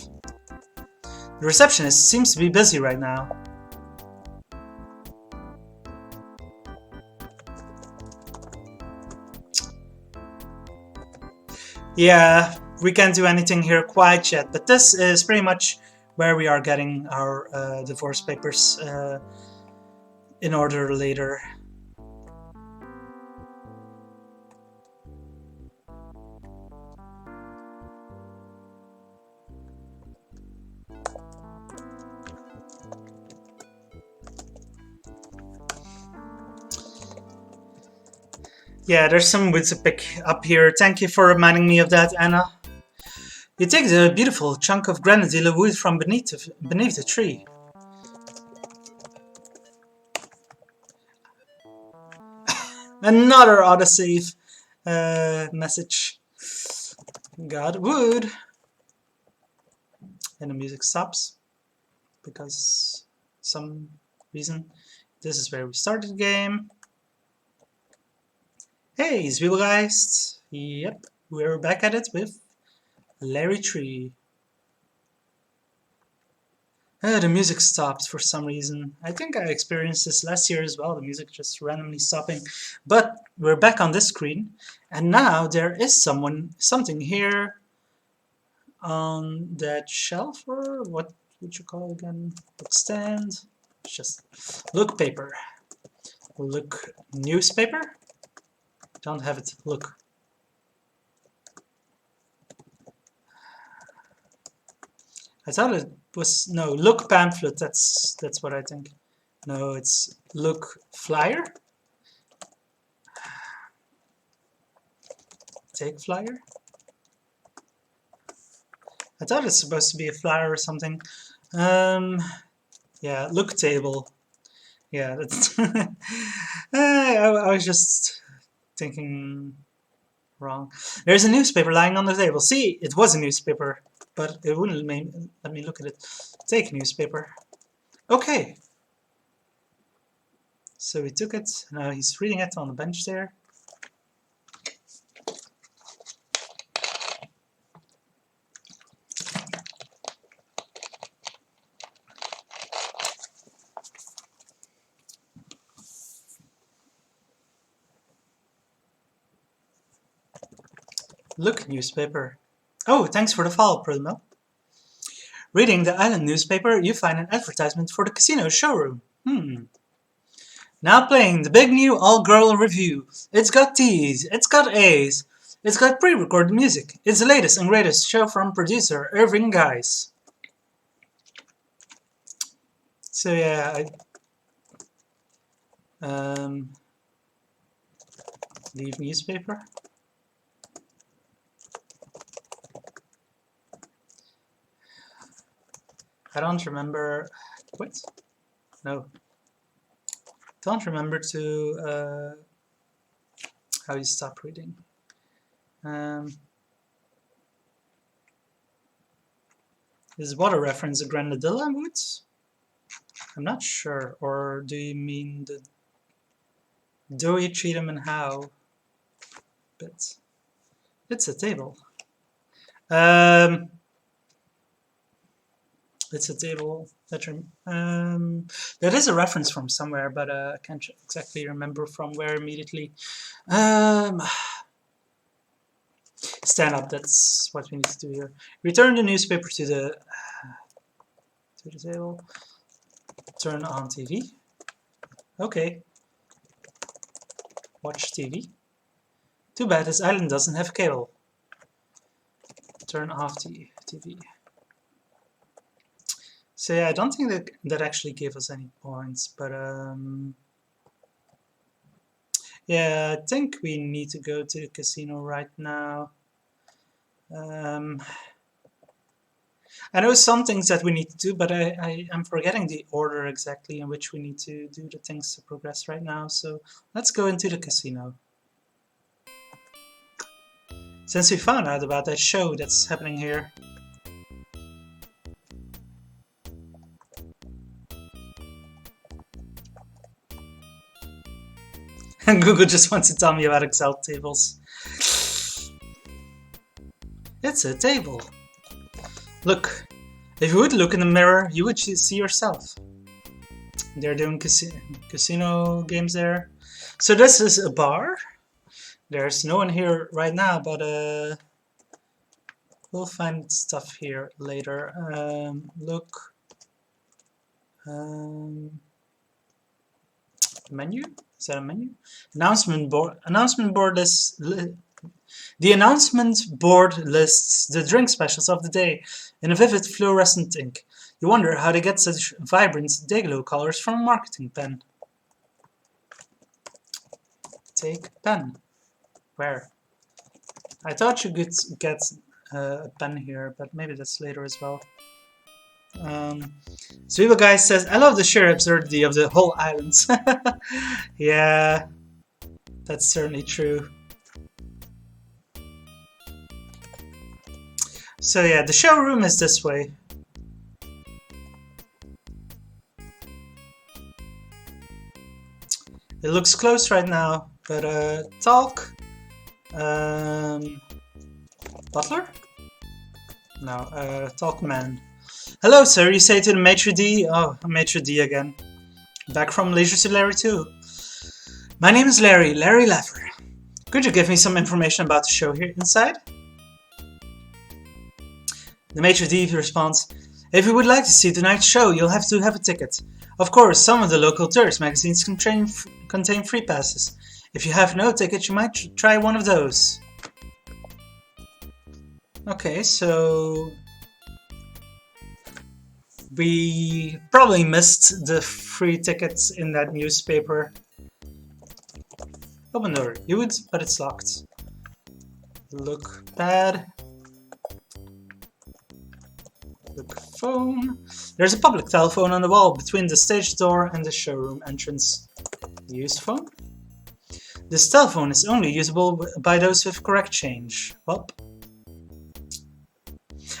The receptionist seems to be busy right now. Yeah, we can't do anything here quite yet, but this is pretty much where we are getting our divorce papers in order later. Yeah, there's some wood to pick up here. Thank you for reminding me of that, Anna. You take the beautiful chunk of grenadilla wood from beneath the tree. Another autosave message. Got wood. And the music stops. Because some reason. This is where we started the game. Hey, Zwiebelgeist! Yep, we're back at it with Larry Tree. The music stopped for some reason. I think I experienced this last year as well, the music just randomly stopping. But we're back on this screen, and now there is something here on that shelf, or what would you call again? Look stand. It's just look paper. Look newspaper. Don't have it. Look. I thought it was no look pamphlet. That's what I think. No, it's look flyer. Take flyer. I thought it's supposed to be a flyer or something. Yeah, look table. Yeah, that's. I was just thinking wrong. There's a newspaper lying on the table. See, it was a newspaper, but it wouldn't let me look at it. Take newspaper. Okay. So he took it. Now he's reading it on the bench there. Look, newspaper. Oh, thanks for the follow, Prudmel. Reading the island newspaper, you find an advertisement for the casino showroom. Now playing the big new all-girl review. It's got T's, it's got A's, it's got pre-recorded music. It's the latest and greatest show from producer Irving Guys. So yeah, leave newspaper. I don't remember. What? No. Don't remember to how you stop reading. Is water reference a Grenadilla woods? I'm not sure. Or do you mean the do you treat them and how? But it's a table. It's a table that is a reference from somewhere, but I can't exactly remember from where immediately. Stand up, that's what we need to do here. Return the newspaper to the table. Turn on TV. Okay. Watch TV. Too bad this island doesn't have cable. Turn off the TV. So yeah, I don't think that actually gave us any points, but yeah, I think we need to go to the casino right now. I know some things that we need to do, but I'm forgetting the order exactly in which we need to do the things to progress right now, so let's go into the casino. Since we found out about that show that's happening here. Google just wants to tell me about Excel tables. It's a table. Look, if you would look in the mirror, you would see yourself. They're doing casino games there. So this is a bar. There's no one here right now, but we'll find stuff here later. Look. Menu? Is that a menu? Announcement board. The announcement board lists the drink specials of the day in a vivid fluorescent ink. You wonder how they get such vibrant Dayglow colors from a marketing pen. Take pen. Where? I thought you could get a pen here, but maybe that's later as well. Sweeble Guy says, I love the sheer absurdity of the whole island. Yeah, that's certainly true. So yeah, the showroom is this way. It looks closed right now, but talk. Butler? No, talk man. Hello, sir, you say to the maitre d'. Oh, maitre d' again. Back from Leisure Suit Larry 2. My name is Larry Laffer. Could you give me some information about the show here inside? The maitre d' responds, If you would like to see tonight's show, you'll have to have a ticket. Of course, some of the local tourist magazines contain free passes. If you have no ticket, you might try one of those. Okay, so we probably missed the free tickets in that newspaper. Open door. You would, but it's locked. Look bad. Look phone. There's a public telephone on the wall between the stage door and the showroom entrance. Use phone. This telephone is only usable by those with correct change. Well,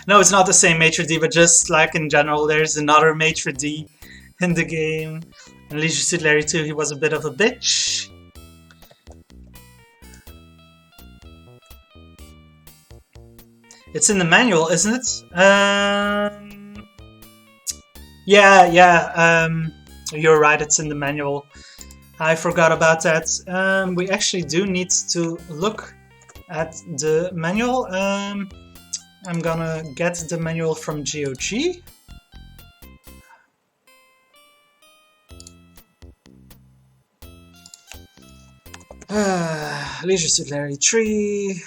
no, it's not the same maitre d', but just like in general, there's another maitre d' in the game. And Leisure Suit Larry too, he was a bit of a bitch. It's in the manual, isn't it? Yeah, you're right, it's in the manual. I forgot about that. We actually do need to look at the manual. I'm gonna get the manual from GOG. Leisure Suit Larry 3,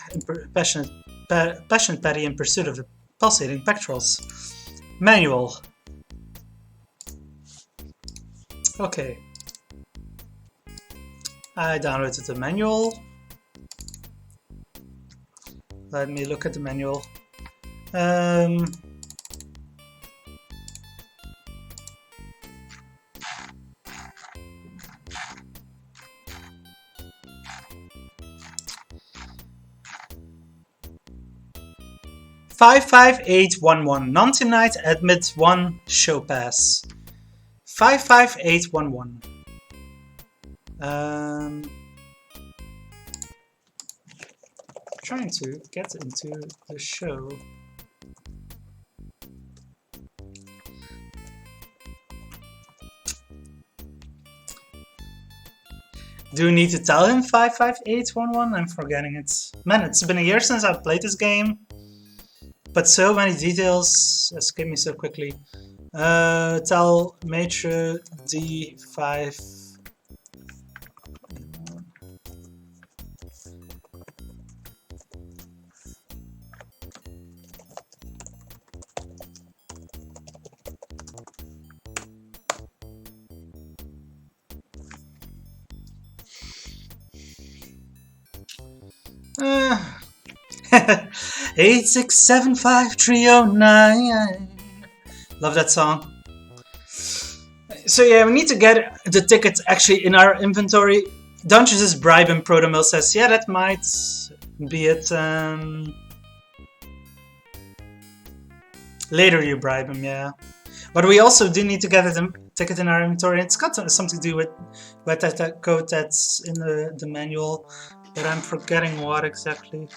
Passionate Patty in Pursuit of the Pulsating Pectorals. Manual. Okay. I downloaded the manual. Let me look at the manual. 55811. Non-tonight admit 1 show pass. 55811. Trying to get into the show. Do we need to tell him 55811? I'm forgetting it. Man, it's been a year since I've played this game. But so many details escape me so quickly. Tell Maitre D5. Uh, 8675309. Love that song. So yeah, we need to get the tickets actually in our inventory. Don't you just bribe him? Protomil says, yeah, that might be it. Later you bribe him, yeah. But we also do need to get a ticket in our inventory. It's got something to do with that code that's in the manual, but I'm forgetting what exactly.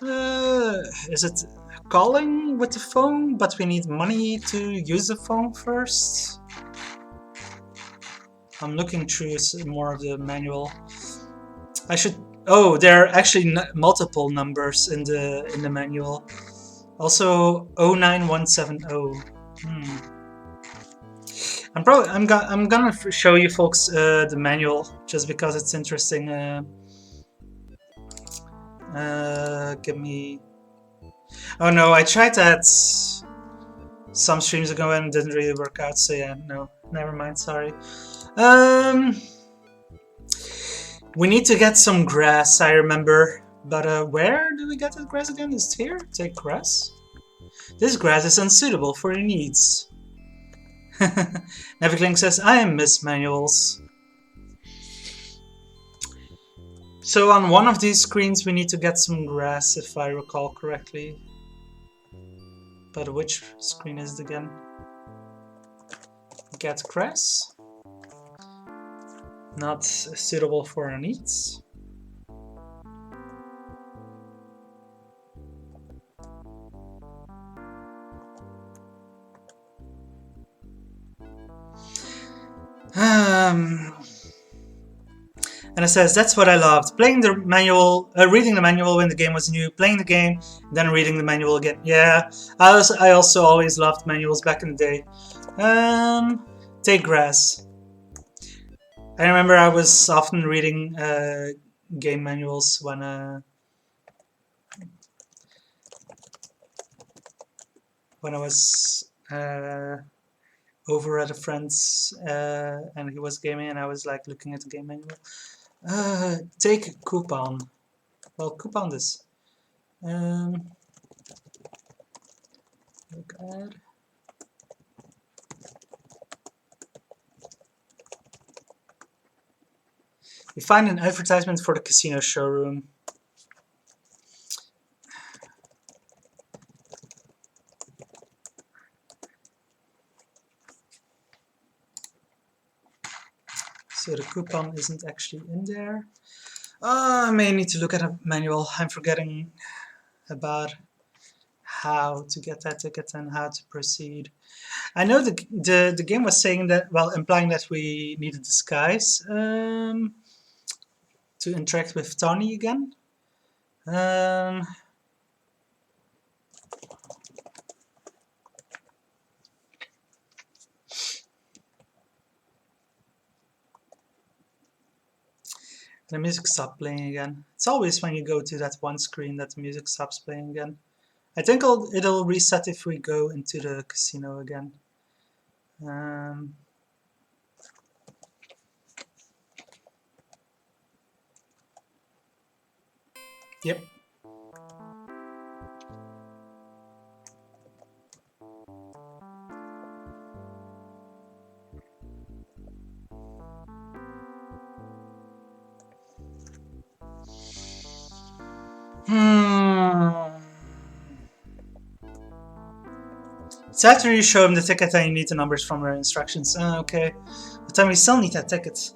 Is it calling with the phone, but we need money to use the phone first? I'm looking through more of the manual. I should. Oh, there are actually multiple numbers in the manual. Also 09170. I'm gonna show you folks the manual just because it's interesting. Give me. Oh no, I tried that some streams ago and it didn't really work out. So yeah, no, never mind. Sorry. We need to get some grass. I remember, but where do we get the grass again? Is it here? Take grass. This grass is unsuitable for your needs. Naviclink says, I miss manuals. So on one of these screens we need to get some grass, if I recall correctly. But which screen is it again? Get grass. Not suitable for our needs. And And it says, that's what I loved. Playing the manual, reading the manual when the game was new, playing the game, then reading the manual again. Yeah, I also always loved manuals back in the day. Take grass. I remember I was often reading game manuals when I was over at a friend's and he was gaming and I was like looking at the game manual. Take coupon. Well, coupon this. Look at. We find an advertisement for the casino showroom. So the coupon isn't actually in there. I may need to look at a manual. I'm forgetting about how to get that ticket and how to proceed. I know the game was saying that, well, implying that we need a disguise to interact with Tony again. The music stopped playing again. It's always when you go to that one screen that the music stops playing again. I think it'll reset if we go into the casino again. Yep. It's after you show him the ticket and you need the numbers from their instructions. Okay. But then we still need that ticket.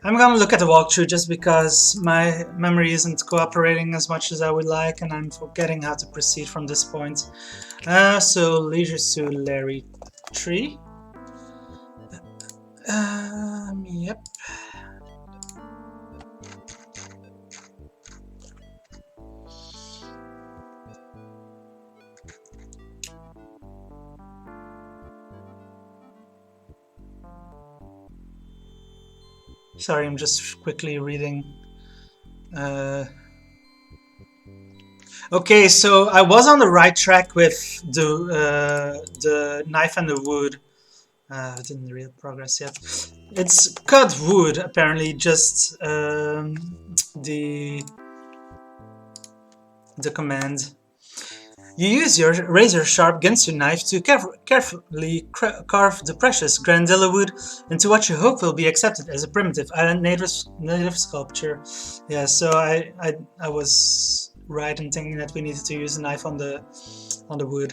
I'm gonna look at the walkthrough just because my memory isn't cooperating as much as I would like and I'm forgetting how to proceed from this point. So Leisure Suit Larry 3. Yep. Sorry, I'm just quickly reading. Okay, so I was on the right track with the knife and the wood. I didn't read progress yet. It's cut wood, apparently, just the command. You use your razor-sharp Ginsu knife to carefully carve the precious Grandilla wood into what you hope will be accepted as a primitive island native sculpture. Yeah, so I was right in thinking that we needed to use a knife on the wood.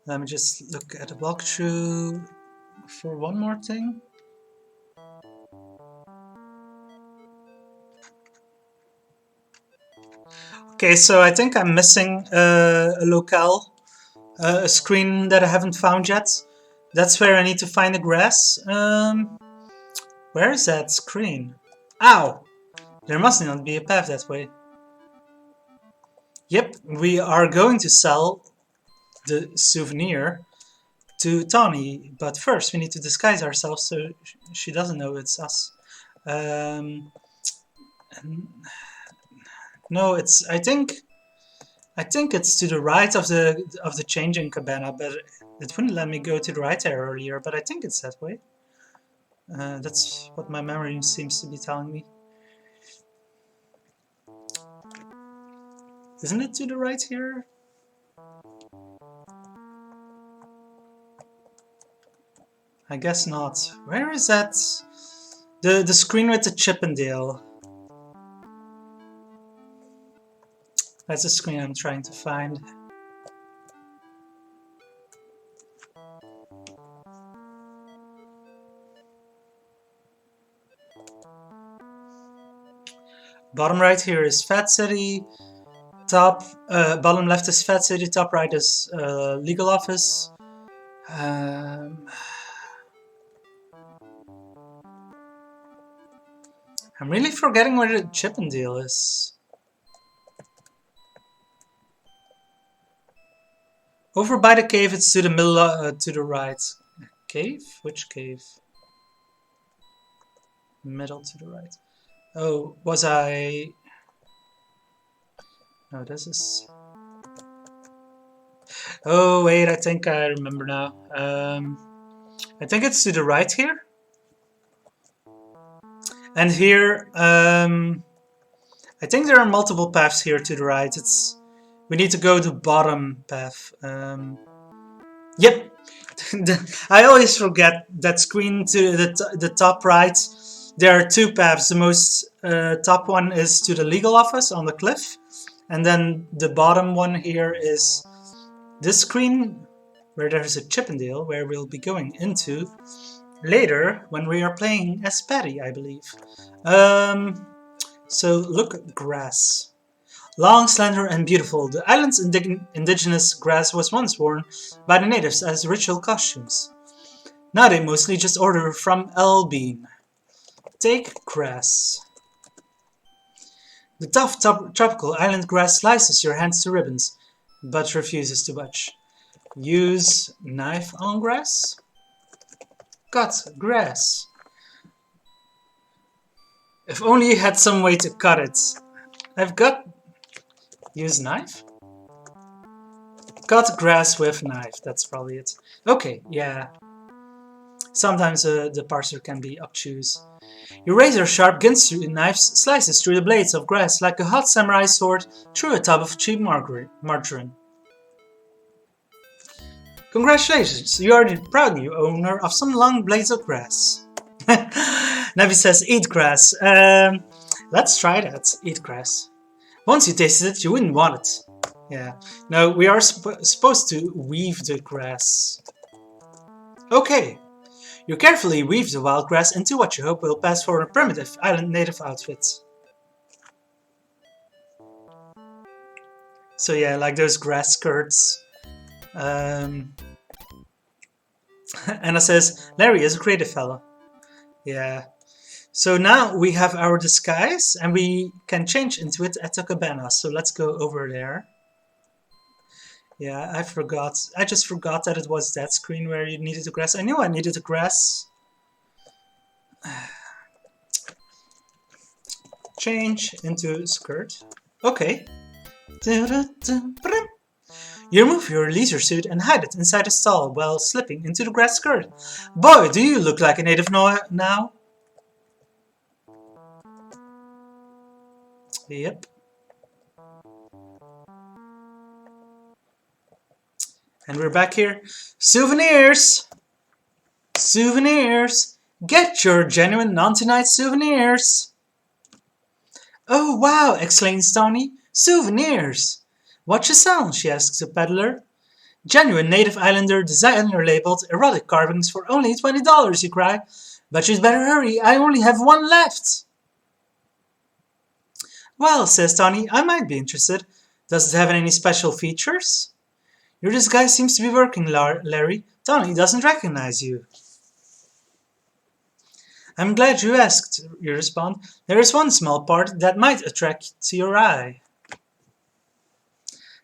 Let me just look at the walkthrough for one more thing. Okay, so I think I'm missing a locale, a screen that I haven't found yet. That's where I need to find the grass. Where is that screen? Ow! There must not be a path that way. Yep, we are going to sell the souvenir to Tawny, but first we need to disguise ourselves so she doesn't know it's us. No, it's I think it's to the right of the changing cabana, but it wouldn't let me go to the right there earlier. But I think it's that way. That's what my memory seems to be telling me. Isn't it to the right here? I guess not. Where is that? The screen with the Chippendale. That's the screen I'm trying to find. Bottom right here is Fat City. Bottom left is Fat City. Top right is legal office. I'm really forgetting where the Chippendale is. Over by the cave, it's to the middle, to the right. Cave? Which cave? Middle to the right. Oh, was I... No, this is... Oh, wait, I think I remember now. I think it's to the right here. And here, I think there are multiple paths here to the right. We need to go to bottom path. Yep. I always forget that screen to the top right. There are two paths. The most top one is to the legal office on the cliff. And then the bottom one here is this screen where there's a Chippendale where we'll be going into later when we are playing as Patty, I believe. So look, grass. Long, slender, and beautiful, the island's indigenous grass was once worn by the natives as ritual costumes. Now they mostly just order from L Bean. Take grass. The tough tropical island grass slices your hands to ribbons, but refuses to budge. Use knife on grass. Cut grass. If only you had some way to cut it. I've got... Use knife? Cut grass with knife, that's probably it. Okay, yeah. Sometimes the parser can be obtuse. Your razor-sharp ginsu knife slices through the blades of grass like a hot samurai sword through a tub of cheap margarine. Congratulations, you are the proud new owner of some long blades of grass. Navi says, eat grass. Let's try that, eat grass. Once you tasted it, you wouldn't want it. Yeah. No, we are supposed to weave the grass. Okay. You carefully weave the wild grass into what you hope will pass for a primitive island native outfit. So yeah, like those grass skirts. Anna says, Larry is a creative fella. Yeah. So now we have our disguise and we can change into it at the cabana. So let's go over there. Yeah, I forgot. I just forgot that it was that screen where you needed the grass. I knew I needed the grass. Change into skirt. Okay. You remove your leisure suit and hide it inside a stall while slipping into the grass skirt. Boy, do you look like a native now? Yep. And we're back here. Souvenirs! Souvenirs! Get your genuine non-tonight souvenirs! Oh wow, exclaims Tony. Souvenirs! What you sell? She asks the peddler. Genuine native islander designer labeled erotic carvings for only $20, you cry. But you'd better hurry, I only have one left. Well, says Tony, I might be interested. Does it have any special features? Your disguise seems to be working, Larry. Tony doesn't recognize you. I'm glad you asked, you respond. There is one small part that might attract your eye.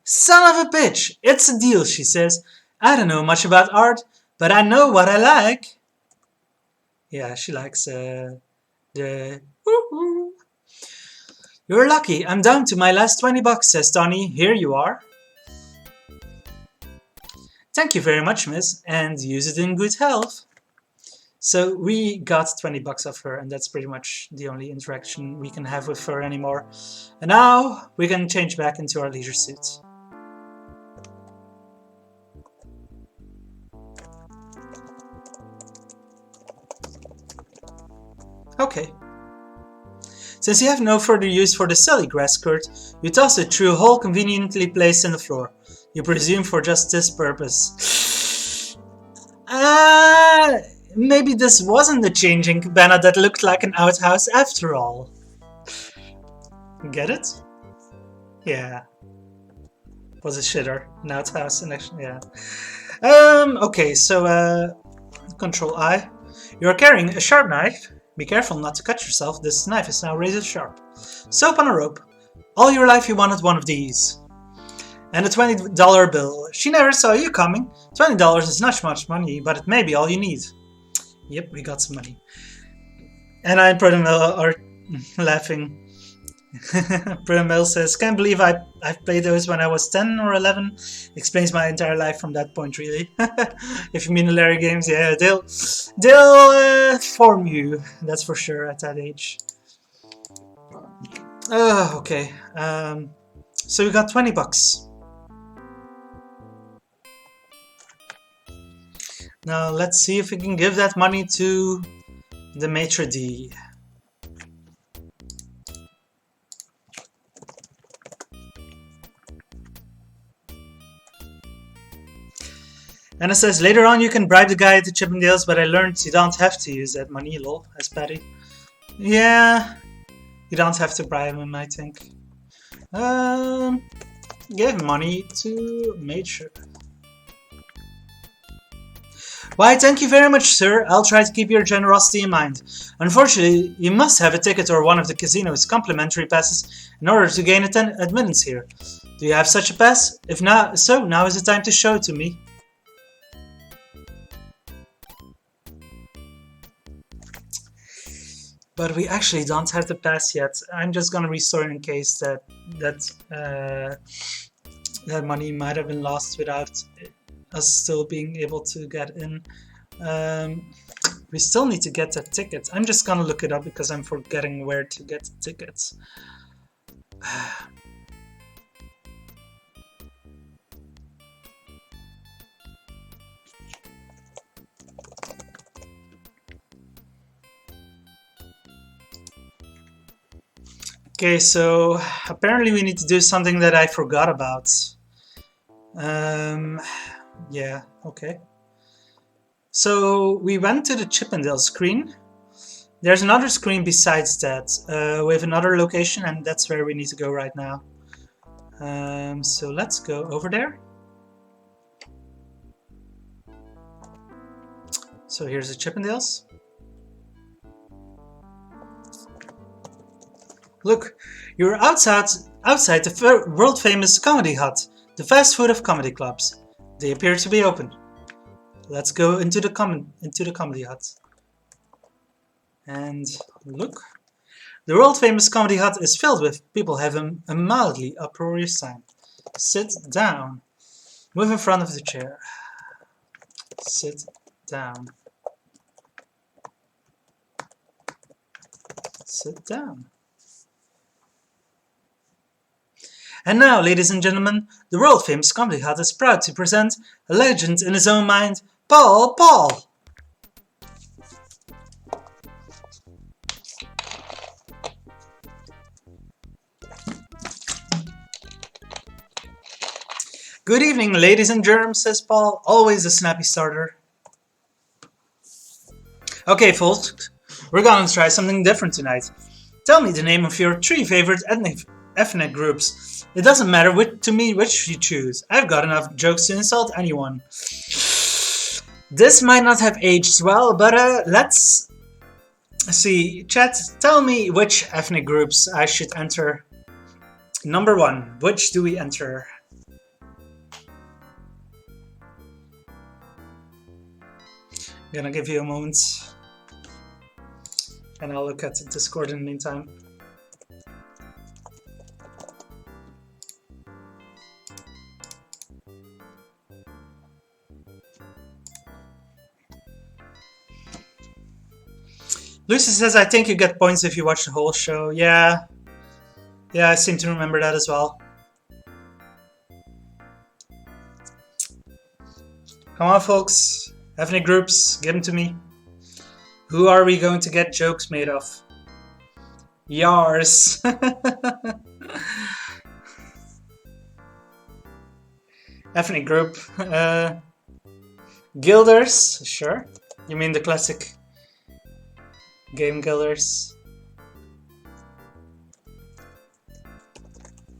Son of a bitch! It's a deal, she says. I don't know much about art, but I know what I like. Yeah, she likes the... Woo-hoo. You're lucky. I'm down to my last $20, says Tony. Here you are. Thank you very much, miss, and use it in good health. So we got $20 off her, and that's pretty much the only interaction we can have with her anymore. And now we can change back into our leisure suits. Okay. Since you have no further use for the silly grass skirt, you toss it through a hole conveniently placed in the floor. You presume for just this purpose. Maybe this wasn't the changing cabana that looked like an outhouse after all. Get it? Yeah. Was a shitter. Now it's house and actually, yeah. Okay, so, Control I. You're carrying a sharp knife. Be careful not to cut yourself. This knife is now razor sharp. Soap on a rope. All your life you wanted one of these. And a $20 bill. She never saw you coming. $20 is not much money, but it may be all you need. Yep, we got some money. And I and Prodamil are laughing. Prodamil says, can't believe I've played those when I was 10 or 11. Explains my entire life from that point, really. If you mean the Larry games, yeah, they'll form you, that's for sure, at that age. Okay. So we got 20 bucks. Now let's see if we can give that money to the maitre d'. And it says, later on you can bribe the guy at the Chippendales, but I learned you don't have to use that money, lol, as Patty. Yeah, you don't have to bribe him, I think. Give money to Maitre. Why, thank you very much, sir. I'll try to keep your generosity in mind. Unfortunately, you must have a ticket or one of the casino's complimentary passes in order to gain admittance here. Do you have such a pass? If not, so now is the time to show it to me. But we actually don't have the pass yet. I'm just gonna restore it in case that money might have been lost without us still being able to get in. We still need to get that ticket. I'm just gonna look it up because I'm forgetting where to get the tickets. Okay, so apparently we need to do something that I forgot about. Yeah, okay. So we went to the Chippendale screen. There's another screen besides that. We have another location, and that's where we need to go right now. So let's go over there. So here's the Chippendales. Look, you're outside the world-famous Comedy Hut, the fast food of comedy clubs. They appear to be open. Let's go into the Comedy Hut. And look, the world-famous Comedy Hut is filled with people having a mildly uproarious time. Sit down. Move in front of the chair. Sit down. Sit down. And now, ladies and gentlemen, the world-famous Comedy Hut is proud to present a legend in his own mind, Paul. Good evening, ladies and germs, says Paul, always a snappy starter. Okay, folks, we're gonna try something different tonight. Tell me the name of your 3 favorite ethnic groups. It doesn't matter to me which you choose. I've got enough jokes to insult anyone. This might not have aged well, but let's see. Chat, tell me which ethnic groups I should enter. Number 1, which do we enter? I'm gonna give you a moment. And I'll look at the Discord in the meantime. Lucy says, I think you get points if you watch the whole show. Yeah, I seem to remember that as well. Come on, folks. Ethnic groups, give them to me. Who are we going to get jokes made of? Yars. Ethnic group. Guilders, sure. You mean the classic game guilders.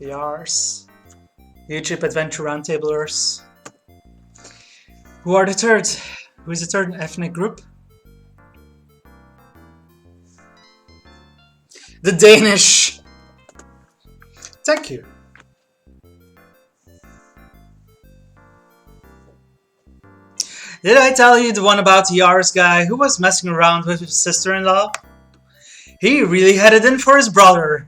Yars. YouTube Adventure Roundtablers. Who are the third? Who is the third ethnic group? The Danish! Thank you. Did I tell you the one about the Ars guy who was messing around with his sister-in-law? He really had it in for his brother.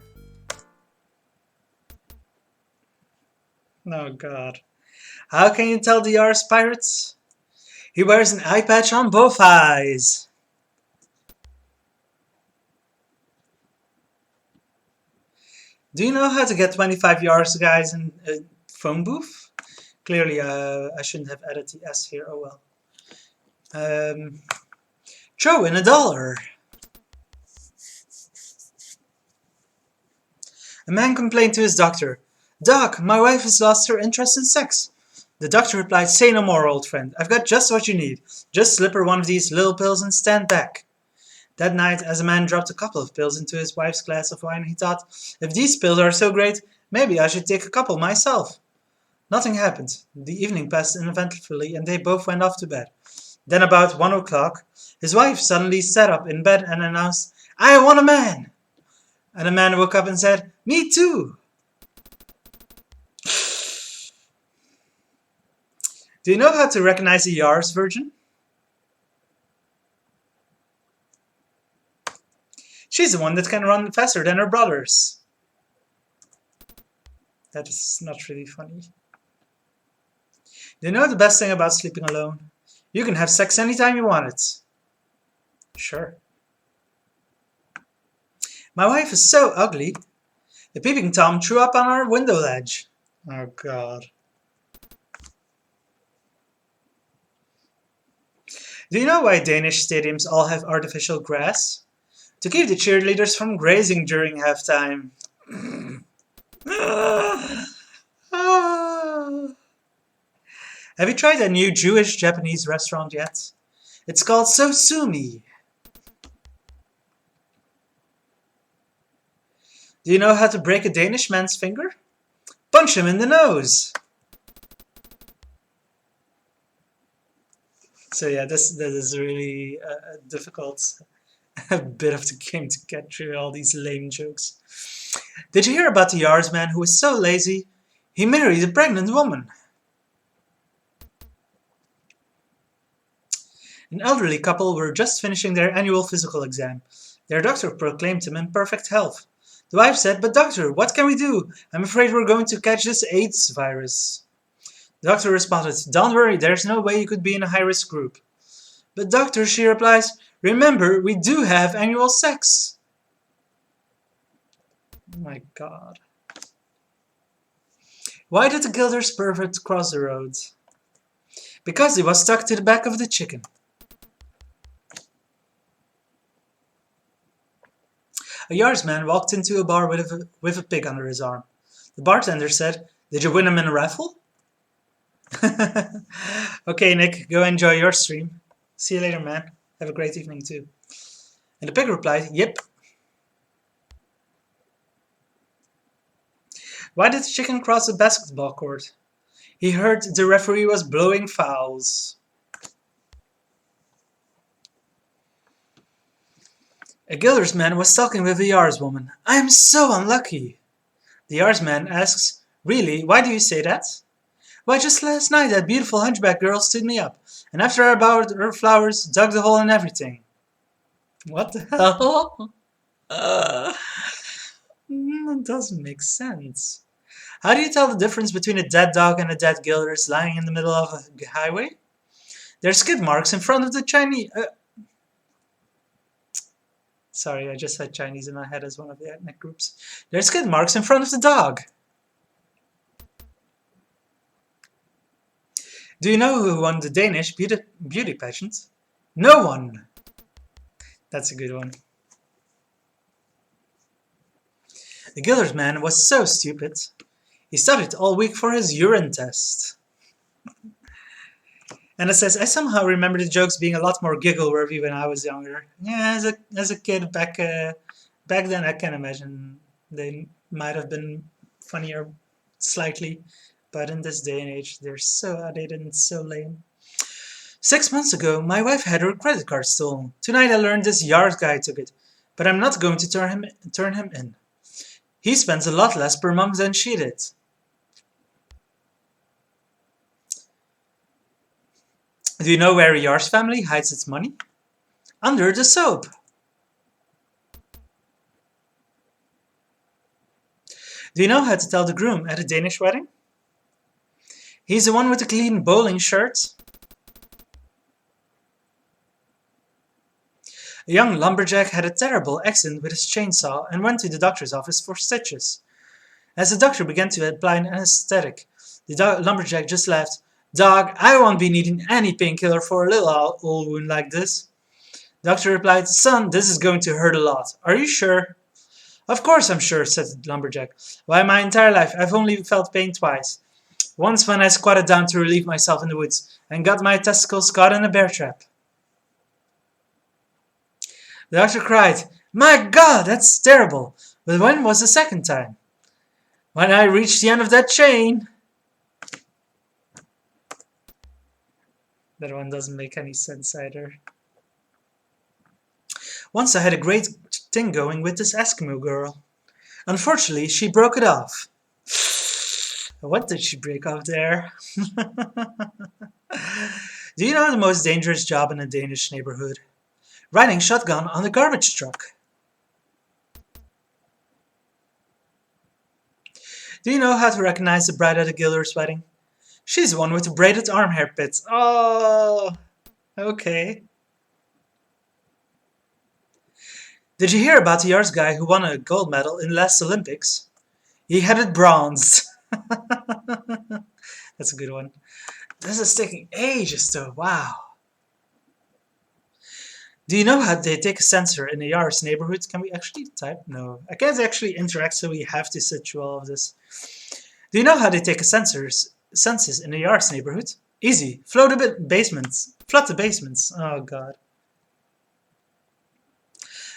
Oh god. How can you tell the Ars pirates? He wears an eye patch on both eyes. Do you know how to get 25 Yars guys in a phone booth? Clearly, I shouldn't have added the S here. Oh well. Throw in $1. A man complained to his doctor. Doc, my wife has lost her interest in sex. The doctor replied, say no more, old friend. I've got just what you need. Just slip her one of these little pills and stand back. That night, as a man dropped a couple of pills into his wife's glass of wine, he thought, if these pills are so great, maybe I should take a couple myself. Nothing happened. The evening passed uneventfully and they both went off to bed. Then about 1 o'clock, his wife suddenly sat up in bed and announced, I want a man! And the man woke up and said, me too! Do you know how to recognize a Yars virgin? She's the one that can run faster than her brothers. That is not really funny. Do you know the best thing about sleeping alone? You can have sex anytime you want it. Sure. My wife is so ugly. The peeping Tom threw up on our window ledge. Oh god. Do you know why Danish stadiums all have artificial grass? To keep the cheerleaders from grazing during halftime. Have you tried that new Jewish-Japanese restaurant yet? It's called Sosumi. Do you know how to break a Danish man's finger? Punch him in the nose. So yeah, that is really difficult bit of the game to get through all these lame jokes. Did you hear about the Yars man who was so lazy he married a pregnant woman? An elderly couple were just finishing their annual physical exam. Their doctor proclaimed him in perfect health. The wife said, but doctor, what can we do? I'm afraid we're going to catch this AIDS virus. The doctor responded, don't worry, there's no way you could be in a high-risk group. But doctor, she replies, remember, we do have annual sex. Oh my god. Why did the Gilders pervert cross the road? Because he was stuck to the back of the chicken. A Yarsman walked into a bar with a pig under his arm. The bartender said, did you win him in a raffle? Okay, Nick, go enjoy your stream. See you later, man. Have a great evening too. And the pig replied, yep. Why did the chicken cross the basketball court? He heard the referee was blowing fouls. A Gilders man was talking with a Yars woman. I am so unlucky. The Yars man asks, really, why do you say that? Why, just last night that beautiful hunchback girl stood me up, and after I bought her flowers, dug the hole and everything. What the hell? That doesn't make sense. How do you tell the difference between a dead dog and a dead Gilders lying in the middle of a highway? There's skid marks in front of the Chinese... Sorry, I just had Chinese in my head as one of the ethnic groups. There's skid marks in front of the dog. Do you know who won the Danish beauty pageant? No one! That's a good one. The Gilders man was so stupid. He studied all week for his urine test. And it says, I somehow remember the jokes being a lot more giggle-worthy when I was younger. Yeah, as a kid back then, I can imagine they might have been funnier slightly. But in this day and age, they're so outdated and so lame. 6 months ago, my wife had her credit card stolen. Tonight I learned this yard guy took it. But I'm not going to turn him in. He spends a lot less per month than she did. Do you know where Yar's family hides its money? Under the soap. Do you know how to tell the groom at a Danish wedding? He's the one with the clean bowling shirt. A young lumberjack had a terrible accident with his chainsaw and went to the doctor's office for stitches. As the doctor began to apply an anesthetic, the lumberjack just laughed. Dog, I won't be needing any painkiller for a little old wound like this. The doctor replied, Son, this is going to hurt a lot. Are you sure? Of course I'm sure, said the lumberjack. Why, my entire life I've only felt pain twice. Once when I squatted down to relieve myself in the woods and got my testicles caught in a bear trap. The doctor cried, My God, that's terrible. But when was the second time? When I reached the end of that chain. That one doesn't make any sense either. Once I had a great thing going with this Eskimo girl. Unfortunately, she broke it off. What did she break off there? Do you know the most dangerous job in a Danish neighborhood? Riding shotgun on a garbage truck. Do you know how to recognize the bride at a Giller's wedding? She's the one with the braided arm hair pits. Oh, okay. Did you hear about the Yars guy who won a gold medal in last Olympics? He had it bronze. That's a good one. This is taking ages though, wow. Do you know how they take a sensor in the Yars neighborhood? Can we actually type? No, I can't actually interact, so we have to sit through all of this. Do you know how they take a census in the Yars neighborhood? Easy. Flood the basements. Oh god.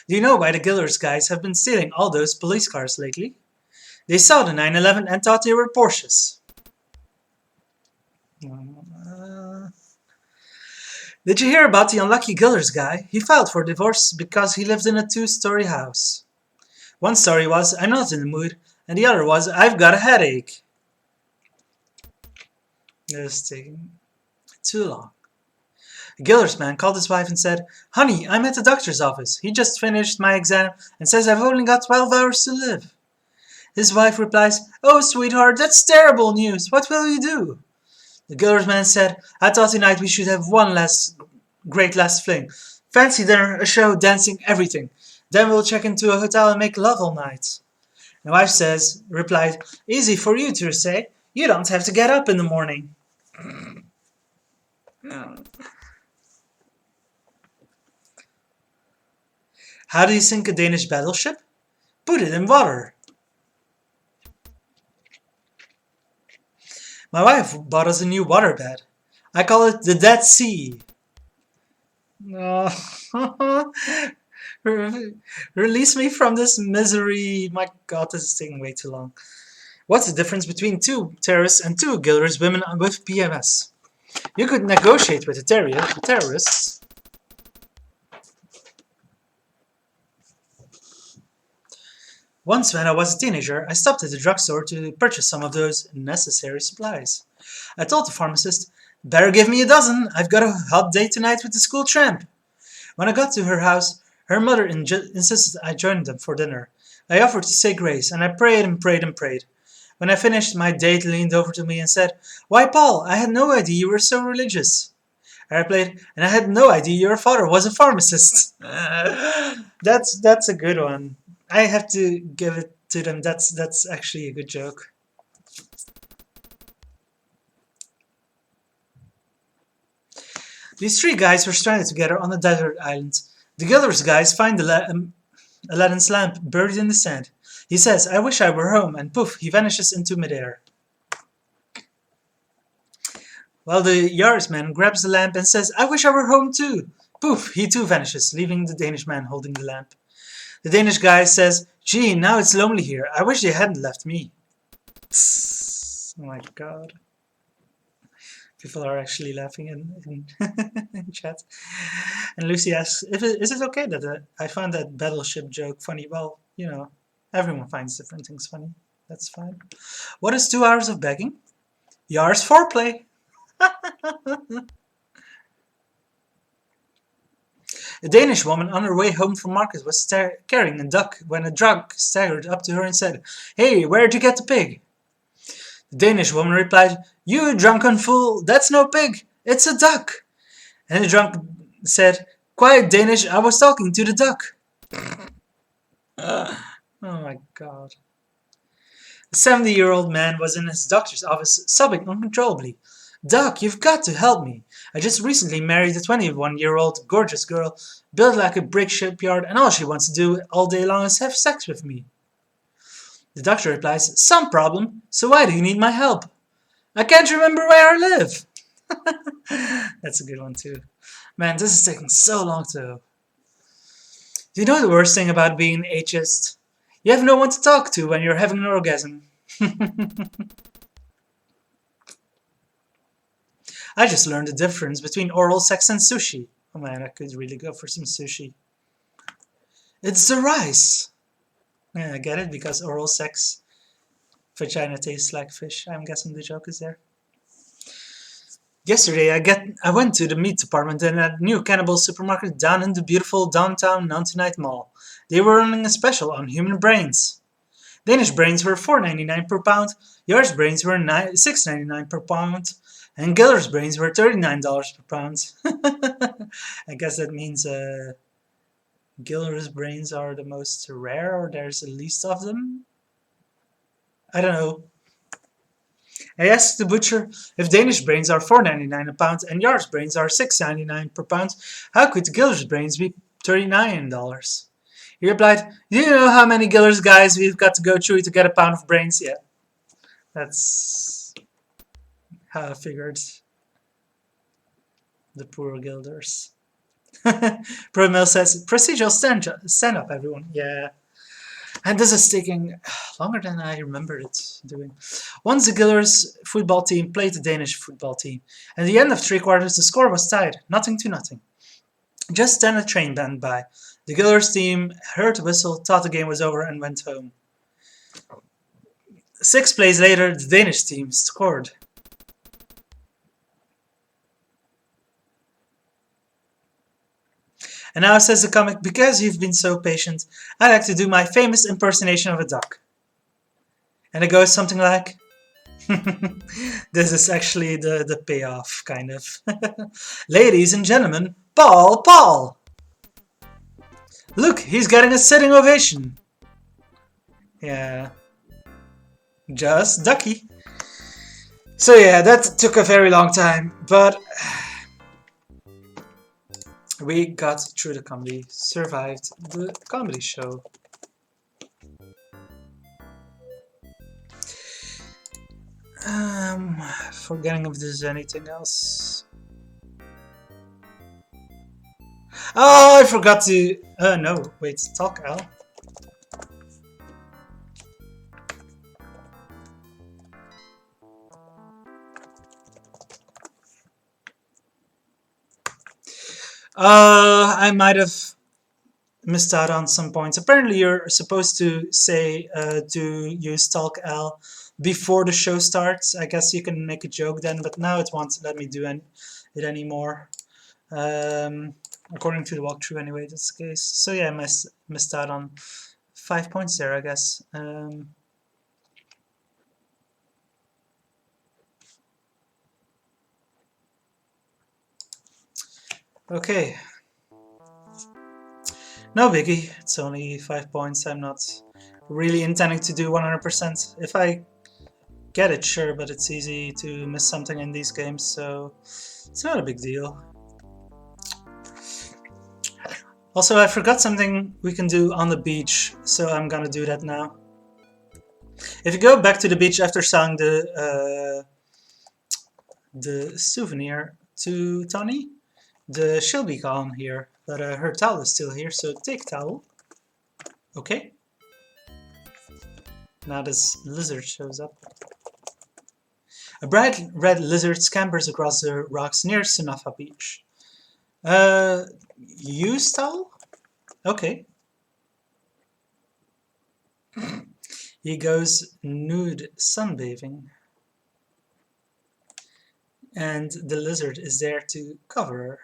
Do you know why the Gillers guys have been stealing all those police cars lately? They saw the 911 and thought they were Porsches. Did you hear about the unlucky Gillers guy? He filed for divorce because he lived in a 2-story house. One story was, I'm not in the mood, and the other was, I've got a headache. This is taking too long. A Gillers man called his wife and said, Honey, I'm at the doctor's office. He just finished my exam and says I've only got 12 hours to live. His wife replies, Oh, sweetheart, that's terrible news. What will you do? The Gillers man said, I thought tonight we should have one great last fling. Fancy dinner, a show, dancing, everything. Then we'll check into a hotel and make love all night. The wife replied, Easy for you to say. You don't have to get up in the morning. How do you sink a Danish battleship? Put it in water. My wife bought us a new waterbed. I call it the Dead Sea. Oh. Release me from this misery. My god, this is taking way too long. What's the difference between 2 terrorists and 2 Gillers women with PMS? You could negotiate with the terrorists. Once when I was a teenager, I stopped at the drugstore to purchase some of those necessary supplies. I told the pharmacist, Better give me a dozen, I've got a hot date tonight with the school tramp. When I got to her house, her mother insisted I join them for dinner. I offered to say grace, and I prayed and prayed and prayed. When I finished, my date leaned over to me and said, Why, Paul, I had no idea you were so religious. I replied, and I had no idea your father was a pharmacist. That's a good one. I have to give it to them. That's actually a good joke. These 3 guys were stranded together on a desert island. The Gillers guys find Aladdin's lamp buried in the sand. He says, I wish I were home, and poof, he vanishes into midair. Well, the Yarsman grabs the lamp and says, I wish I were home too. Poof, he too vanishes, leaving the Danish man holding the lamp. The Danish guy says, Gee, now it's lonely here. I wish they hadn't left me. Oh my god. People are actually laughing in chat. And Lucy asks, is it okay that I found that battleship joke funny? Well, you know, everyone finds different things funny. That's fine. What is 2 hours of begging? Yars foreplay. A Danish woman on her way home from market was carrying a duck when a drunk staggered up to her and said, "Hey, where'd you get the pig?" The Danish woman replied, "You drunken fool, that's no pig, it's a duck." And the drunk said, "Quiet, Danish, I was talking to the duck." Oh my god. A 70-year-old man was in his doctor's office sobbing uncontrollably. "Doc, you've got to help me. I just recently married a 21-year-old gorgeous girl, built like a brick shipyard, and all she wants to do all day long is have sex with me." The doctor replies, "Some problem, so why do you need my help?" "I can't remember where I live." That's a good one too. Man, this is taking so long to... Do you know the worst thing about being ageist? You have no one to talk to when you're having an orgasm. I just learned the difference between oral sex and sushi. Oh man, I could really go for some sushi. It's the rice. Yeah, I get it, because oral sex, vagina tastes like fish. I'm guessing the joke is there. Yesterday, I went to the meat department in a new cannibal supermarket down in the beautiful downtown Mountainite Mall. They were running a special on human brains. Danish brains were $4.99 per pound, yours brains were $6.99 per pound, and Giller's brains were $39 per pound. I guess that means Giller's brains are the most rare, or there's the least of them? I don't know. I asked the butcher, if Danish brains are $4.99 a pound and Yar's brains are $6.99 per pound, how could Giller's brains be $39? He replied, "Do you know how many Giller's guys we've got to go through to get a pound of brains?" Yeah, that's how I figured. The poor Gilders. Promil says, "Procedural stand up, everyone." Yeah. And this is taking longer than I remembered it doing. Once the Gillers football team played the Danish football team. At the end of 3/4, the score was tied, 0-0. Just then a train went by. The Gillers team heard the whistle, thought the game was over, and went home. 6 plays later, the Danish team scored. And now says the comic, "Because you've been so patient, I like to do my famous impersonation of a duck." And it goes something like... This is actually the payoff, kind of. "Ladies and gentlemen, Paul! Look, he's getting a sitting ovation." Yeah. Just ducky. So yeah, that took a very long time, but we got through the comedy, survived the comedy show. Forgetting if there's anything else. Oh, I forgot to... no, wait, talk, Al. I might have missed out on some points. Apparently you're supposed to say to use talk L before the show starts. I guess you can make a joke then, but now it won't let me do it anymore. According to the walkthrough anyway, that's the case. So yeah, I missed out on 5 points there, I guess. Okay. No biggie, it's only 5 points. I'm not really intending to do 100%. If I get it, sure, but it's easy to miss something in these games, so it's not a big deal. Also, I forgot something we can do on the beach, so I'm gonna do that now. If you go back to the beach after selling the souvenir to Tony, she'll be gone here, but her towel is still here, so take towel. Okay. Now this lizard shows up. A bright red lizard scampers across the rocks near Sunafa Beach. You style? Okay. He goes nude sunbathing. And the lizard is there to cover her.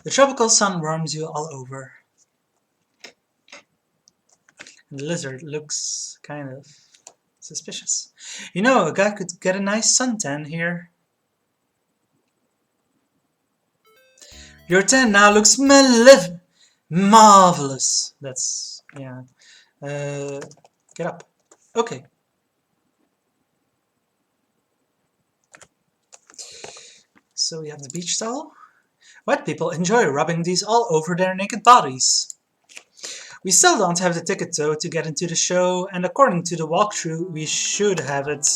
The tropical sun warms you all over. And the lizard looks kind of suspicious. You know, a guy could get a nice suntan here. Your tan now looks marvelous. That's, yeah. Get up. Okay. So we have the beach towel. White people enjoy rubbing these all over their naked bodies. We still don't have the ticket though to get into the show, and according to the walkthrough we should have it.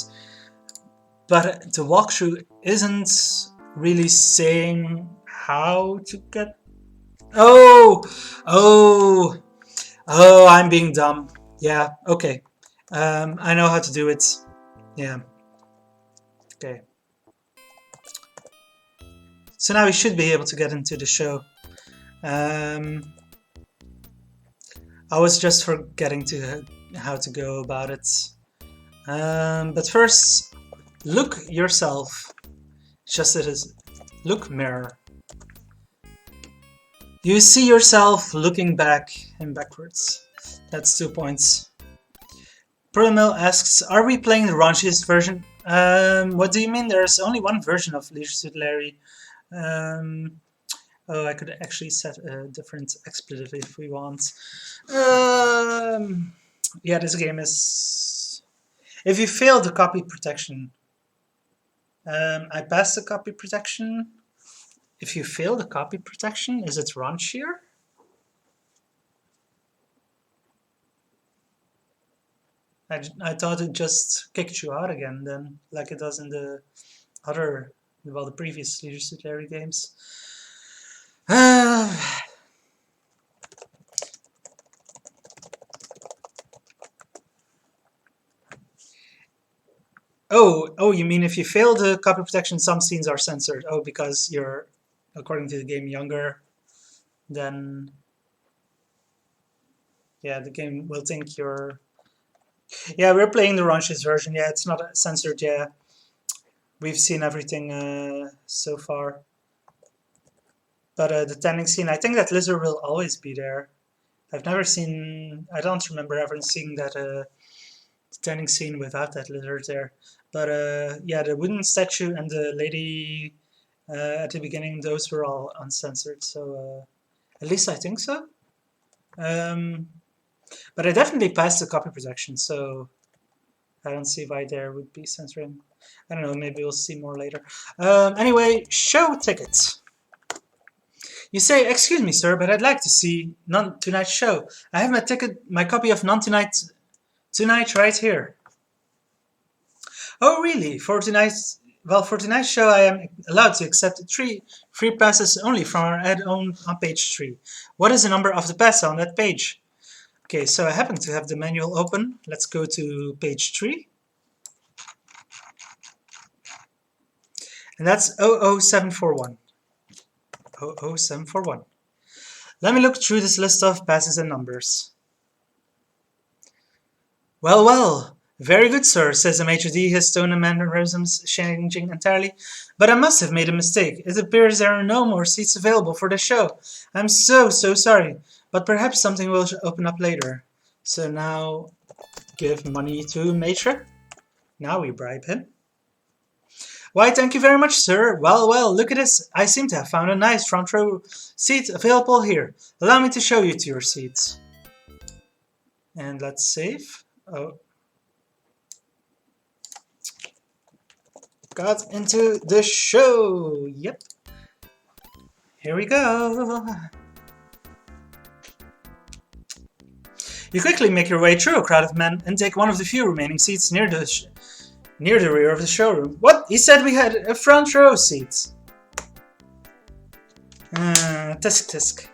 But the walkthrough isn't really saying how to get... Oh! I'm being dumb. Yeah, okay. I know how to do it. Yeah. Okay. So now we should be able to get into the show. I was just forgetting how to go about it. But first, look yourself. Just as it is. Look mirror. You see yourself looking back and backwards. That's 2 points. Promil asks, are we playing the raunchiest version? What do you mean? There's only one version of Leisure Suit Larry. Oh, I could actually set a different expletive if we want. Yeah, this game is... If you fail the copy protection... I passed the copy protection. If you fail the copy protection, is it raunchier? I thought it just kicked you out again then, like it does in the other, well, the previous Leisure Suit Larry games. Oh, you mean if you fail the copy protection, some scenes are censored? Oh, because you're, according to the game, younger, then yeah, the game will think you're... Yeah, we're playing the raunchiest version. Yeah, it's not censored. Yeah, we've seen everything so far. But the tanning scene, I think that lizard will always be there. I've never seen... I don't remember ever seeing that tanning scene without that lizard there. But yeah, the wooden statue and the lady at the beginning, those were all uncensored. So at least I think so. But I definitely passed the copy protection, so I don't see why there would be censoring. I don't know, maybe we'll see more later. Anyway, show tickets. You say, excuse me, sir, but I'd like to see tonight's show. I have my copy of tonight right here. Oh, really? For tonight's show, I am allowed to accept 3 free passes only from our add-on on page 3. What is the number of the pass on that page? Okay, so I happen to have the manual open. Let's go to page 3. And that's 00741. 00741. Let me look through this list of passes and numbers. Well, very good, sir, says the maitre d', his tone and mannerisms changing entirely. But I must have made a mistake. It appears there are no more seats available for the show. I'm so sorry, but perhaps something will open up later. So now, give money to maitre. Now we bribe him. Why, thank you very much, sir. Well, look at this. I seem to have found a nice front row seat available here. Allow me to show you to your seats. And let's save. Oh. Got into the show. Yep. Here we go. You quickly make your way through a crowd of men and take one of the few remaining seats near the rear of the showroom. What? He said we had a front row seat. Tisk.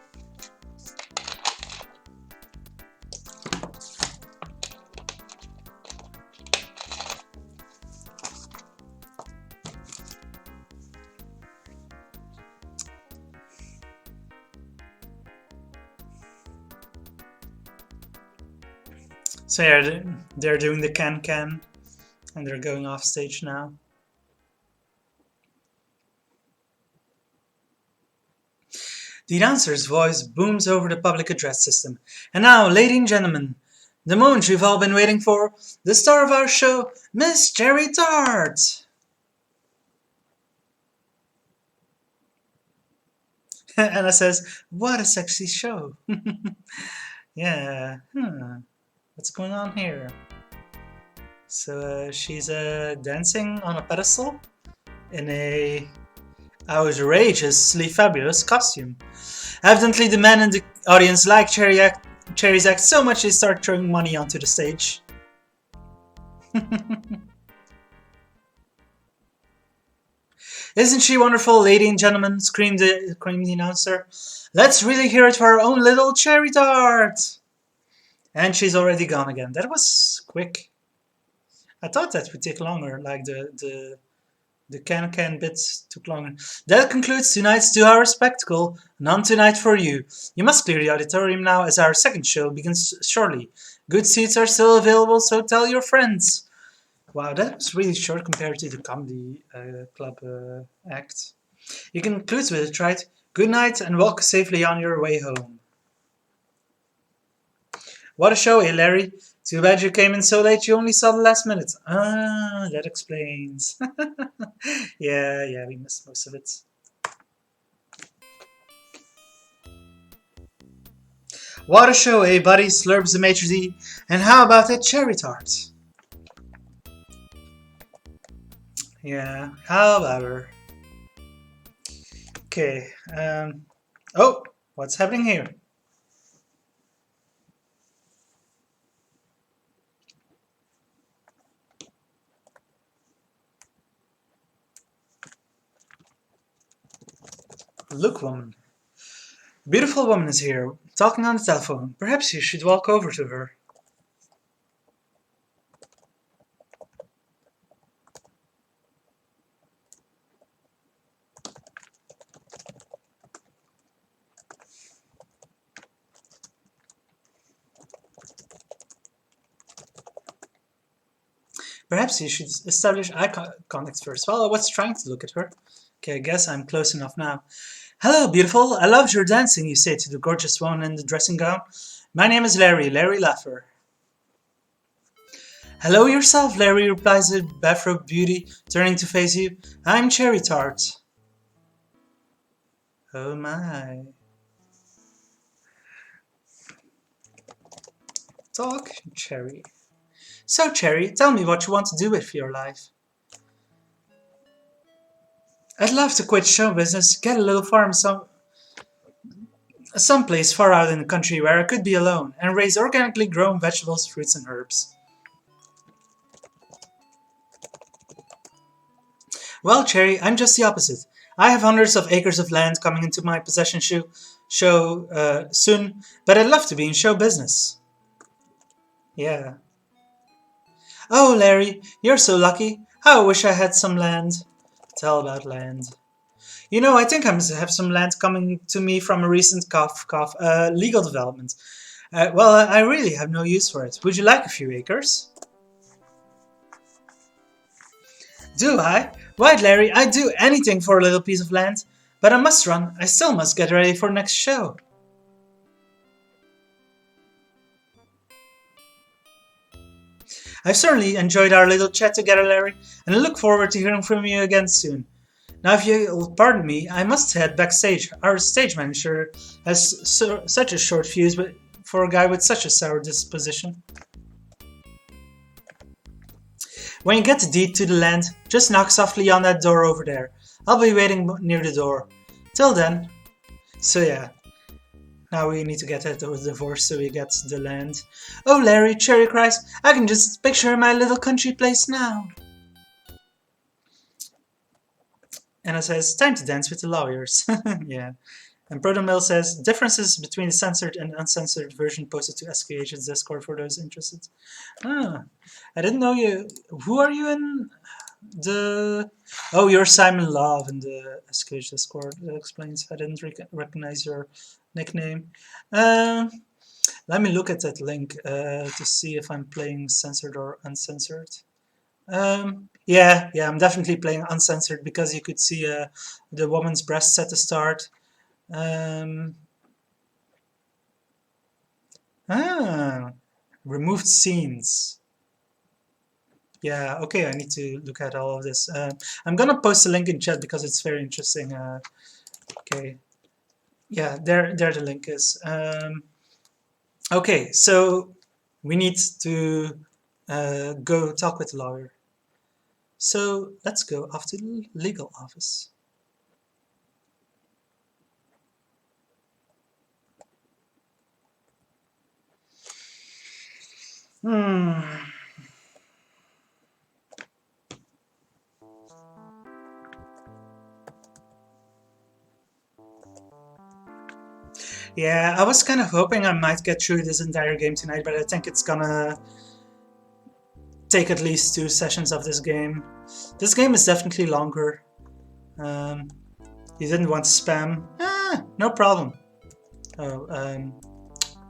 So yeah, they're doing the can, and they're going off stage now. The announcer's voice booms over the public address system. And now, ladies and gentlemen, the moment you've all been waiting for, the star of our show, Miss Cherry Tart. Anna says, "What a sexy show." Yeah, what's going on here? So she's dancing on a pedestal in a outrageously fabulous costume. Evidently, the men in the audience like Cherry's act so much they start throwing money onto the stage. Isn't she wonderful, ladies and gentlemen? Screamed the announcer. Let's really hear it for our own little Cherry Tart! And she's already gone again. That was quick. I thought that would take longer, like the can bits took longer. That concludes tonight's 2-hour spectacle. None tonight for you. You must clear the auditorium now as our second show begins shortly. Good seats are still available, so tell your friends. Wow, that was really short compared to the comedy club act. You can conclude with it, right? Good night and walk safely on your way home. What a show, eh, Larry? Too bad you came in so late you only saw the last minute. Ah, that explains. Yeah, we missed most of it. What a show, eh, buddy? Slurps the maitre d'. And how about that cherry tart? Yeah, how about her? Okay, oh, what's happening here? Look, woman. Beautiful woman is here, talking on the telephone. Perhaps you should walk over to her. Perhaps you should establish eye contact first. Well, I was trying to look at her. Okay, I guess I'm close enough now. Hello, beautiful. I loved your dancing, you say to the gorgeous woman in the dressing gown. My name is Larry Laffer. Hello yourself, Larry, replies the bathrobe beauty, turning to face you. I'm Cherry Tart. Oh my. Talk, Cherry. So, Cherry, tell me what you want to do with your life. I'd love to quit show business, get a little farm someplace far out in the country where I could be alone, and raise organically grown vegetables, fruits, and herbs. Well, Cherry, I'm just the opposite. I have hundreds of acres of land coming into my possession soon, but I'd love to be in show business. Yeah. Oh, Larry, you're so lucky. How I wish I had some land. Tell about land. You know, I think I must have some land coming to me from a recent legal development. Well, I really have no use for it. Would you like a few acres? Do I? Right, Larry, I'd do anything for a little piece of land. But I must run. I still must get ready for next show. I've certainly enjoyed our little chat together, Larry, and I look forward to hearing from you again soon. Now, if you'll pardon me, I must head backstage. Our stage manager has such a short fuse for a guy with such a sour disposition. When you get the deed to the land, just knock softly on that door over there. I'll be waiting near the door. Till then. So yeah, now we need to get that divorce so we get the land. Oh, Larry, Cherry cries, I can just picture my little country place now. Anna says, time to dance with the lawyers. Yeah. And Protomil says, differences between the censored and uncensored version posted to SQH's Discord for those interested. Ah, I didn't know you. Who are you in the... Oh, you're Simon Love in the SQH Discord. That explains. I didn't recognize your nickname. Let me look at that link to see if I'm playing censored or uncensored. Yeah, I'm definitely playing uncensored because you could see the woman's breasts at the start. Um, ah, removed scenes. Yeah, okay, I need to look at all of this. I'm gonna post a link in chat because it's very interesting. Okay, yeah, there the link is. Okay, so we need to go talk with the lawyer. So let's go off to the legal office. Hmm. Yeah, I was kind of hoping I might get through this entire game tonight, but I think it's gonna take at least 2 sessions of this game. This game is definitely longer. Um, you didn't want to spam? No problem. Oh,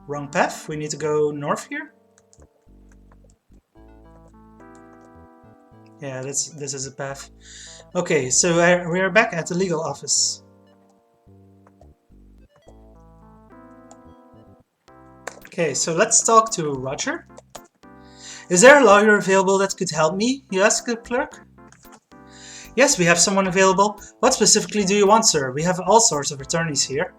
wrong path. We need to go north here. Yeah, this is a path. Okay, so we are back at the legal office. Okay, so let's talk to Roger. Is there a lawyer available that could help me? You ask the clerk. Yes, we have someone available. What specifically do you want, sir? We have all sorts of attorneys here.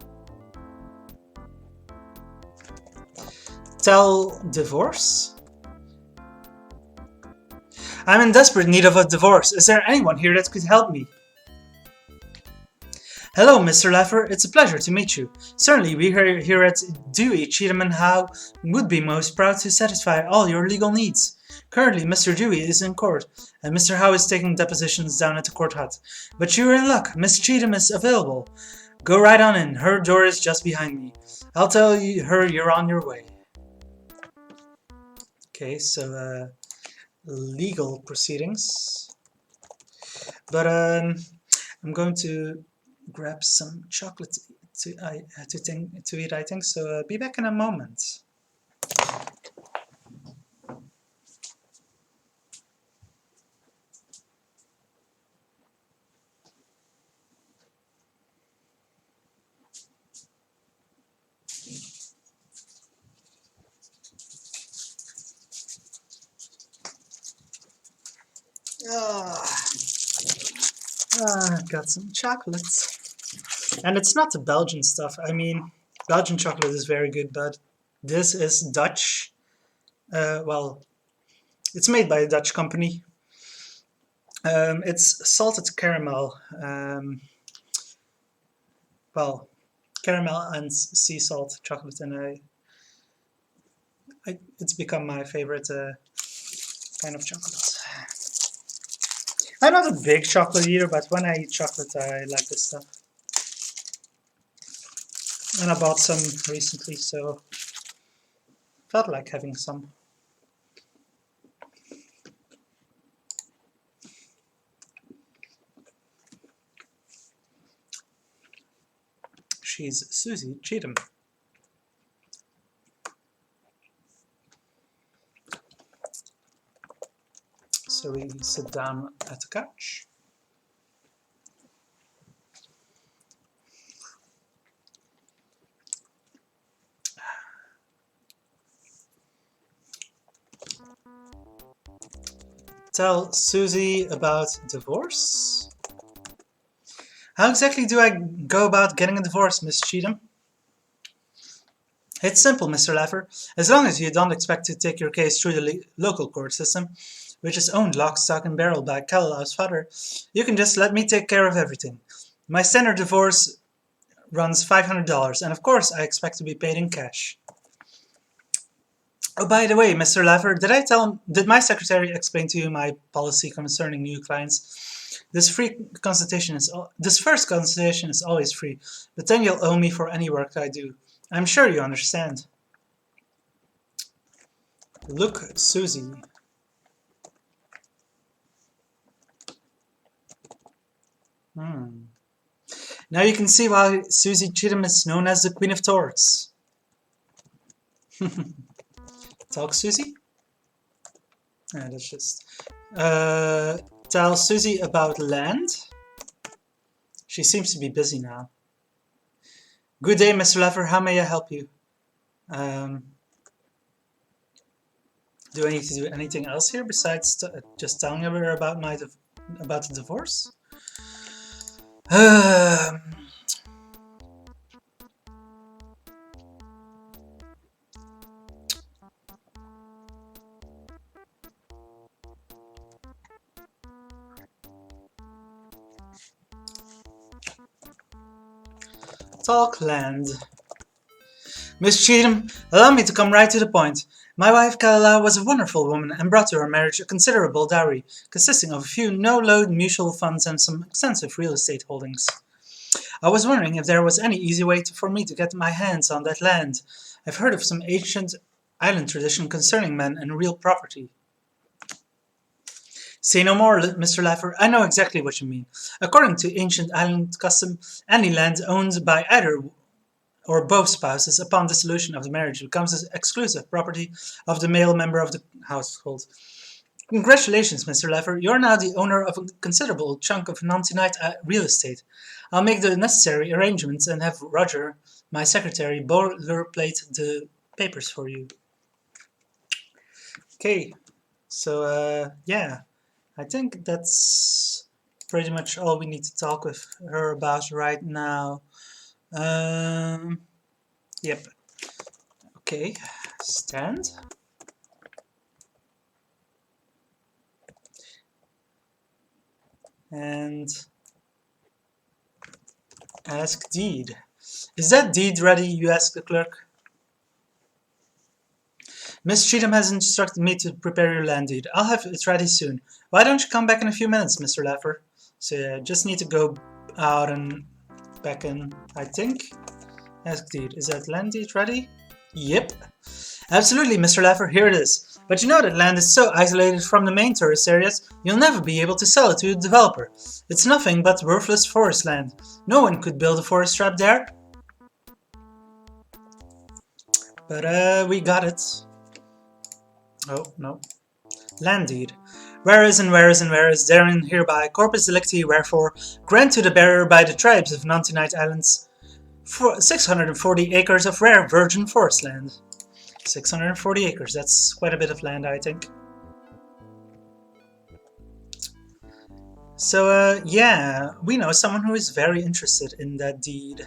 Tell divorce? I'm in desperate need of a divorce. Is there anyone here that could help me? Hello, Mr. Laffer. It's a pleasure to meet you. Certainly, we here at Dewey, Cheatham and Howe would be most proud to satisfy all your legal needs. Currently, Mr. Dewey is in court, and Mr. Howe is taking depositions down at the court hut. But you're in luck. Miss Cheatham is available. Go right on in. Her door is just behind me. I'll tell her you're on your way. Okay, so legal proceedings. But I'm going to grab some chocolate to eat, I think. So be back in a moment. Got some chocolates. And it's not the Belgian stuff. I mean, Belgian chocolate is very good, but this is Dutch. Well, it's made by a Dutch company. It's salted caramel. Well, caramel and sea salt chocolate, and it's become my favorite kind of chocolate. I'm not a big chocolate eater, but when I eat chocolate, I like this stuff. And I bought some recently, so felt like having some. She's Susie Cheatham. So we sit down at the couch. Tell Susie about divorce. How exactly do I go about getting a divorce, Miss Cheatham? It's simple, Mr. Laffer. As long as you don't expect to take your case through the local court system, which is owned lock, stock, and barrel by Callow's father, you can just let me take care of everything. My standard divorce runs $500, and of course I expect to be paid in cash. Oh, by the way, Mr. Laffer, did my secretary explain to you my policy concerning new clients? This first consultation is always free, but then you'll owe me for any work I do. I'm sure you understand. Look, Susie. Now you can see why Susie Cheatham is known as the Queen of Torts. Talk, Susie? That's just... tell Susie about land. She seems to be busy now. Good day, Mr. Lever. How may I help you? Do I need to do anything else here besides just telling her about about the divorce? Talk land. Miss Cheatham, allow me to come right to the point. My wife Kalila was a wonderful woman and brought to her marriage a considerable dowry, consisting of a few no-load mutual funds and some extensive real estate holdings. I was wondering if there was any easy way for me to get my hands on that land. I've heard of some ancient island tradition concerning men and real property. Say no more, Mr. Laffer. I know exactly what you mean. According to ancient island custom, any land owned by either or both spouses upon dissolution of the marriage becomes the exclusive property of the male member of the household. Congratulations, Mr. Laffer. You're now the owner of a considerable chunk of non-tonight real estate. I'll make the necessary arrangements and have Roger, my secretary, boilerplate the papers for you. Okay, so yeah, I think that's pretty much all we need to talk with her about right now. Yep. Okay, stand. And ask deed. Is that deed ready? You ask the clerk. Miss Cheatham has instructed me to prepare your land deed. I'll have it ready soon. Why don't you come back in a few minutes, Mr. Laffer? So yeah, just need to go out and back in, I think. Ask deed. Is that land deed ready? Yep. Absolutely, Mr. Laffer, here it is. But you know that land is so isolated from the main tourist areas, you'll never be able to sell it to a developer. It's nothing but worthless forest land. No one could build a forest trap there. But we got it. Oh, no. Land deed. Whereas and whereas and whereas therein hereby corpus delicti wherefore grant to the bearer by the tribes of Nantinite Islands 640 acres of rare virgin forest land. 640 acres, that's quite a bit of land, I think. So, yeah, we know someone who is very interested in that deed.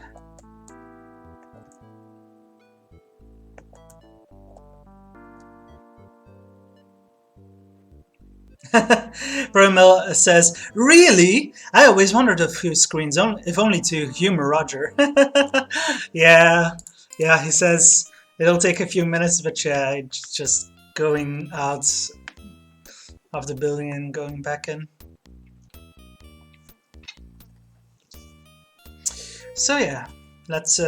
Bromel says, really? I always wondered a few screens, if only to humor Roger. Yeah, he says it'll take a few minutes, but yeah, it's just going out of the building and going back in. So yeah, let's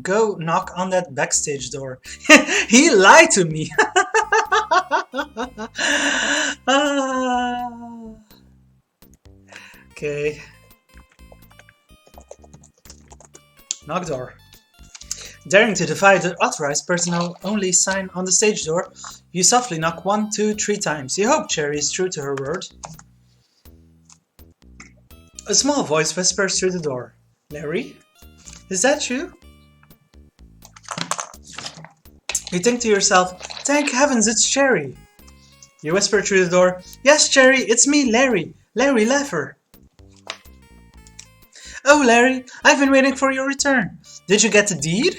go knock on that backstage door. He lied to me! Okay. Knock door. Daring to defy the authorized personnel only sign on the stage door, you softly knock 1, 2, 3 times. You hope Cherry is true to her word. A small voice whispers through the door. Larry? Is that you? You think to yourself, thank heavens it's Cherry. You whisper through the door, yes Cherry, it's me, Larry. Larry Laffer. Oh Larry, I've been waiting for your return. Did you get the deed?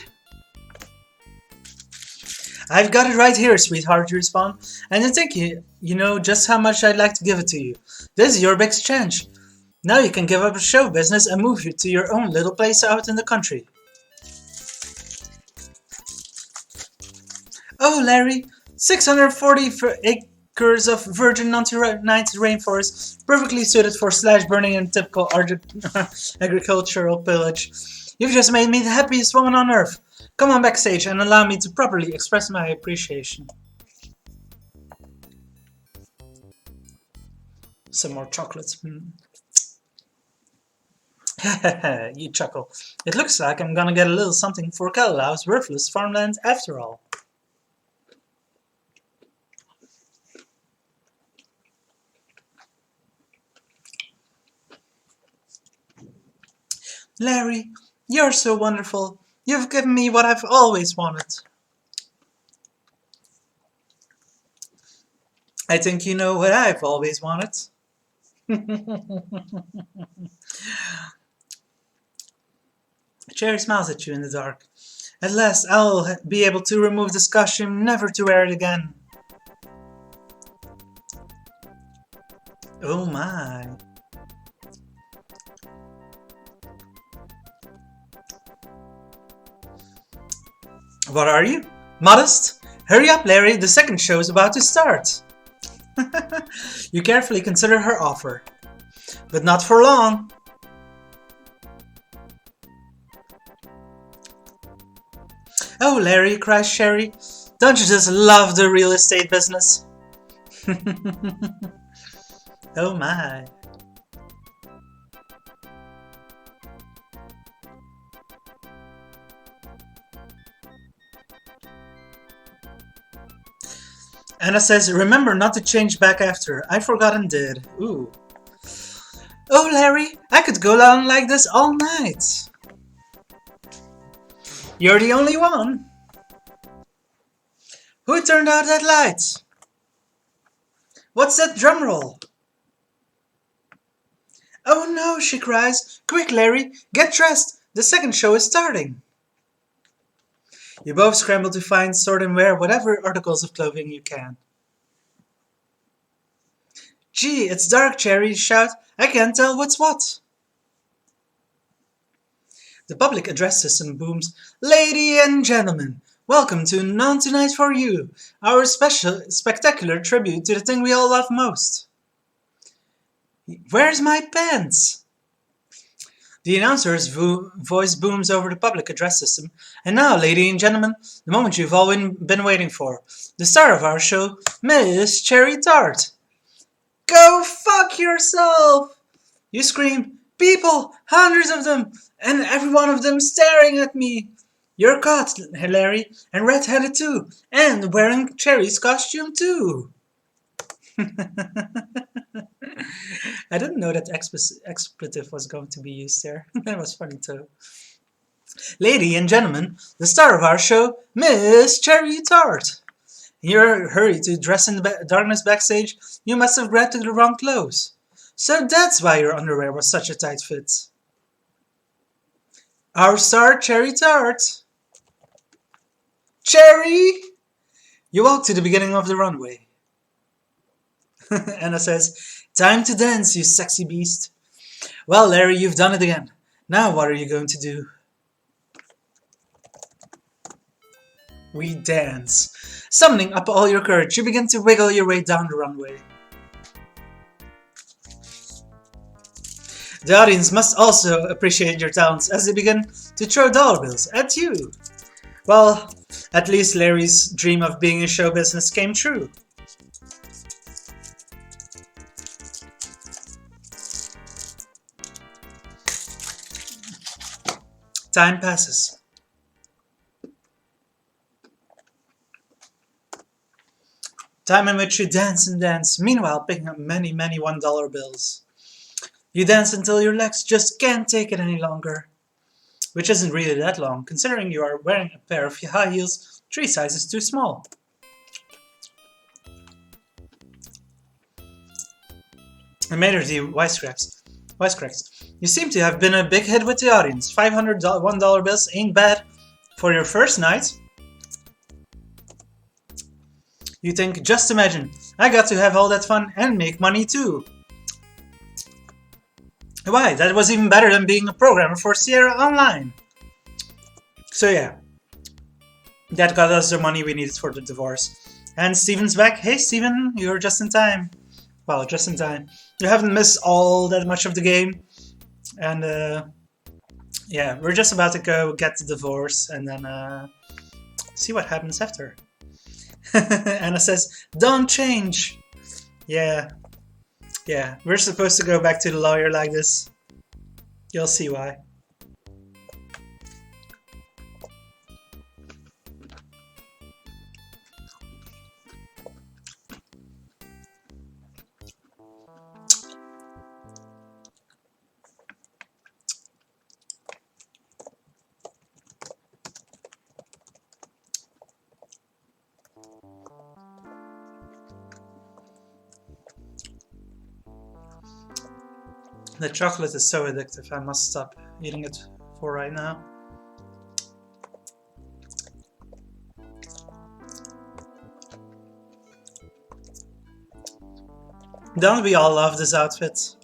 I've got it right here, sweetheart, you respond. And you think you know just how much I'd like to give it to you. This is your big chance. Now you can give up show business and move you to your own little place out in the country. Oh, Larry, 640 acres of virgin non-tonight rainforest, perfectly suited for slash burning and typical agricultural pillage. You've just made me the happiest woman on earth. Come on backstage and allow me to properly express my appreciation. Some more chocolates. You chuckle. It looks like I'm gonna get a little something for Kalilau's worthless farmland after all. Larry, you're so wonderful. You've given me what I've always wanted. I think you know what I've always wanted. Cherry smiles at you in the dark. At last, I'll be able to remove this costume, never to wear it again. Oh my. What are you? Modest? Hurry up, Larry, the second show is about to start. You carefully consider her offer. But not for long. Oh, Larry, cries Sherry. Don't you just love the real estate business? Oh my. Anna says, remember not to change back after. I forgot and did. Ooh. Oh, Larry, I could go on like this all night. You're the only one. Who turned out that light? What's that drum roll? Oh no, she cries. Quick, Larry, get dressed. The second show is starting. You both scramble to find, sort, and wear whatever articles of clothing you can. Gee, it's dark, Cherry, you shout. I can't tell what's what. The public address system booms, Ladies and gentlemen, welcome to None Tonight for You, our spectacular tribute to the thing we all love most. Where's my pants? The announcer's voice booms over the public address system. And now, ladies and gentlemen, the moment you've all been waiting for. The star of our show, Miss Cherry Tart. Go fuck yourself! You scream, people, hundreds of them, and every one of them staring at me. You're caught, Larry, and red-headed too, and wearing Cherry's costume too. I didn't know that expletive was going to be used there. That was funny too. Ladies and gentlemen, the star of our show, Miss Cherry Tart. In your hurry to dress in the darkness backstage, you must have grabbed the wrong clothes. So that's why your underwear was such a tight fit. Our star, Cherry Tart. Cherry! You walk to the beginning of the runway. Anna says, time to dance, you sexy beast. Well, Larry, you've done it again. Now what are you going to do? We dance. Summoning up all your courage, you begin to wiggle your way down the runway. The audience must also appreciate your talents as they begin to throw dollar bills at you. Well, at least Larry's dream of being in show business came true. Time passes. Time in which you dance and dance, meanwhile picking up many, many $1 bills. You dance until your legs just can't take it any longer. Which isn't really that long, considering you are wearing a pair of high heels 3 sizes too small. And Maynard wisecracks. You seem to have been a big hit with the audience. $500 $1 bills ain't bad for your first night. You think, just imagine, I got to have all that fun and make money too. Why, that was even better than being a programmer for Sierra Online. So yeah, that got us the money we needed for the divorce. And Steven's back. Hey Steven, you're just in time. Well, just in time. You haven't missed all that much of the game. And yeah, we're just about to go get the divorce and then see what happens after. Anna says, don't change. Yeah, we're supposed to go back to the lawyer like this. You'll see why. The chocolate is so addictive, I must stop eating it for right now. Don't we all love this outfit?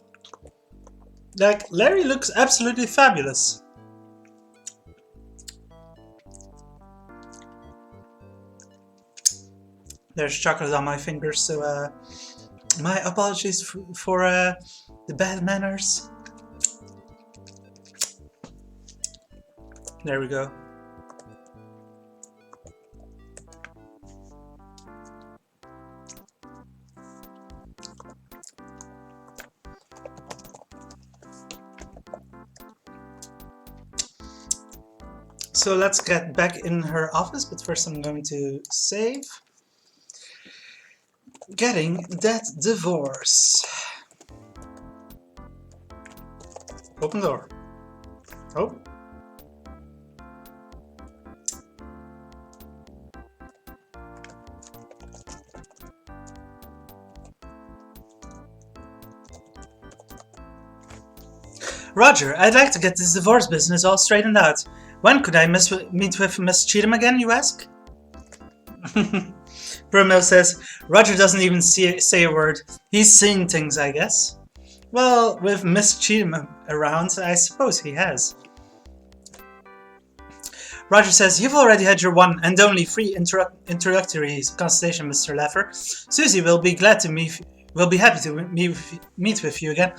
Like, Larry looks absolutely fabulous. There's chocolate on my fingers, so my apologies for the bad manners. There we go. So let's get back in her office, but first I'm going to save. Getting that divorce. Open door. Oh. Roger, I'd like to get this divorce business all straightened out. When could I meet with Miss Cheatham again, you ask? Bruno says, Roger doesn't even say a word. He's seeing things, I guess. Well, with Miss Cheatham around, I suppose he has. Roger says, you've already had your one and only free introductory consultation, Mr. Laffer. Susie will be glad to be happy to meet with you again,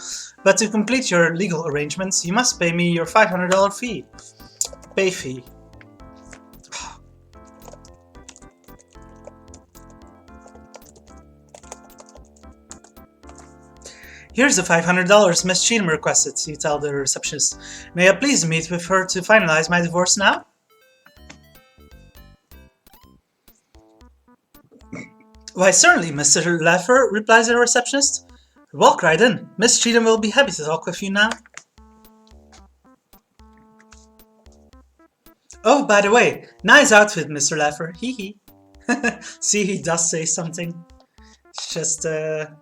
but to complete your legal arrangements, you must pay me your $500 fee. Pay fee. Here's the $500 Miss Cheatham requested, you tell the receptionist. May I please meet with her to finalize my divorce now? Why, certainly, Mr. Laffer, replies the receptionist. Walk right in. Miss Cheatham will be happy to talk with you now. Oh, by the way, nice outfit, Mr. Laffer. Hee hee. See, he does say something. It's just a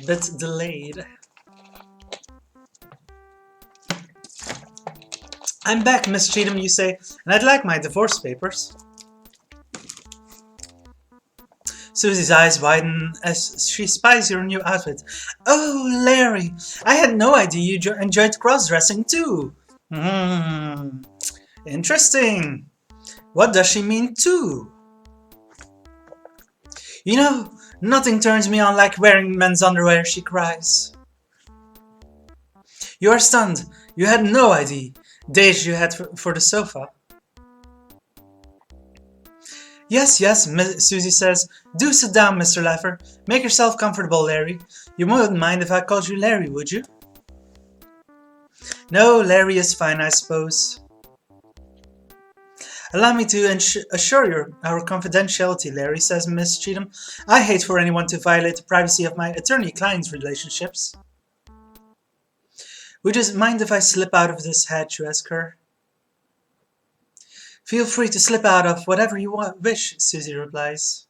bit delayed. I'm back, Miss Cheatham, you say, and I'd like my divorce papers. Susie's eyes widen as she spies your new outfit. Oh, Larry, I had no idea you enjoyed cross-dressing too. Interesting. What does she mean too? You know, nothing turns me on like wearing men's underwear, she cries. You are stunned. You had no idea. Days you had for the sofa. Yes, Susie says. Do sit down, Mr. Laffer. Make yourself comfortable, Larry. You wouldn't mind if I called you Larry, would you? No, Larry is fine, I suppose. Allow me to assure our confidentiality, Larry, says Miss Cheatham. I hate for anyone to violate the privacy of my attorney-client relationships. Would you mind if I slip out of this hat, you ask her? Feel free to slip out of whatever you wish, Susie replies.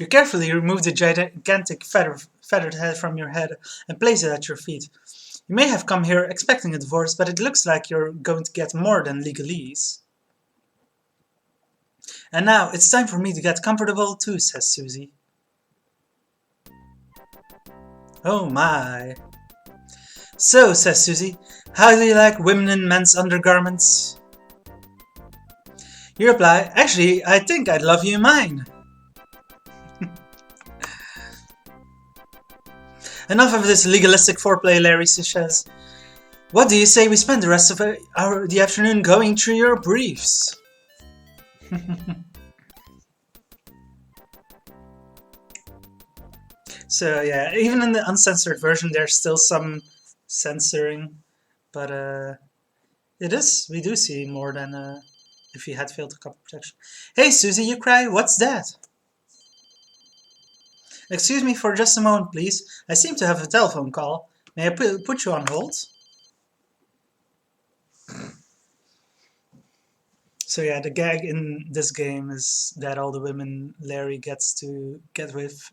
You carefully remove the gigantic feathered head from your head and place it at your feet. You may have come here expecting a divorce, but it looks like you're going to get more than legalese. And now, it's time for me to get comfortable too, says Susie. Oh my. So, says Susie, how do you like women in men's undergarments? You reply, actually, I think I'd love you in mine. Enough of this legalistic foreplay, Larry says. What do you say we spend the rest of the afternoon going through your briefs? So yeah, even in the uncensored version, there's still some censoring, but we do see more than if he had failed to copy protection. Hey Susie, you cry, what's that? Excuse me for just a moment, please. I seem to have a telephone call. May I put you on hold? So yeah, the gag in this game is that all the women Larry gets to get with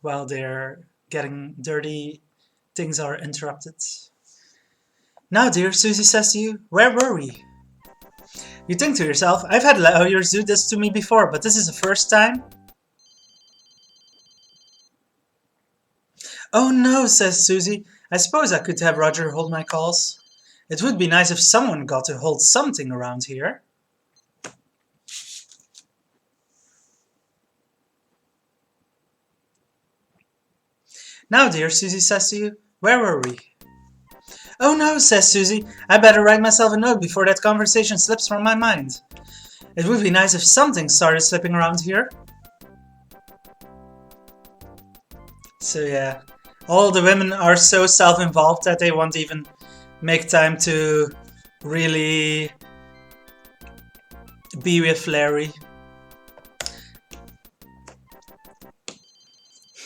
while they're getting dirty, things are interrupted. Now, dear, Susie says to you, where were we? You think to yourself, I've had lawyers do this to me before, but this is the first time. Oh no, says Susie. I suppose I could have Roger hold my calls. It would be nice if someone got to hold something around here. Now, dear, Susie says to you, where were we? Oh no, says Susie. I better write myself a note before that conversation slips from my mind. It would be nice if something started slipping around here. So yeah, all the women are so self-involved that they won't even make time to really be with Larry.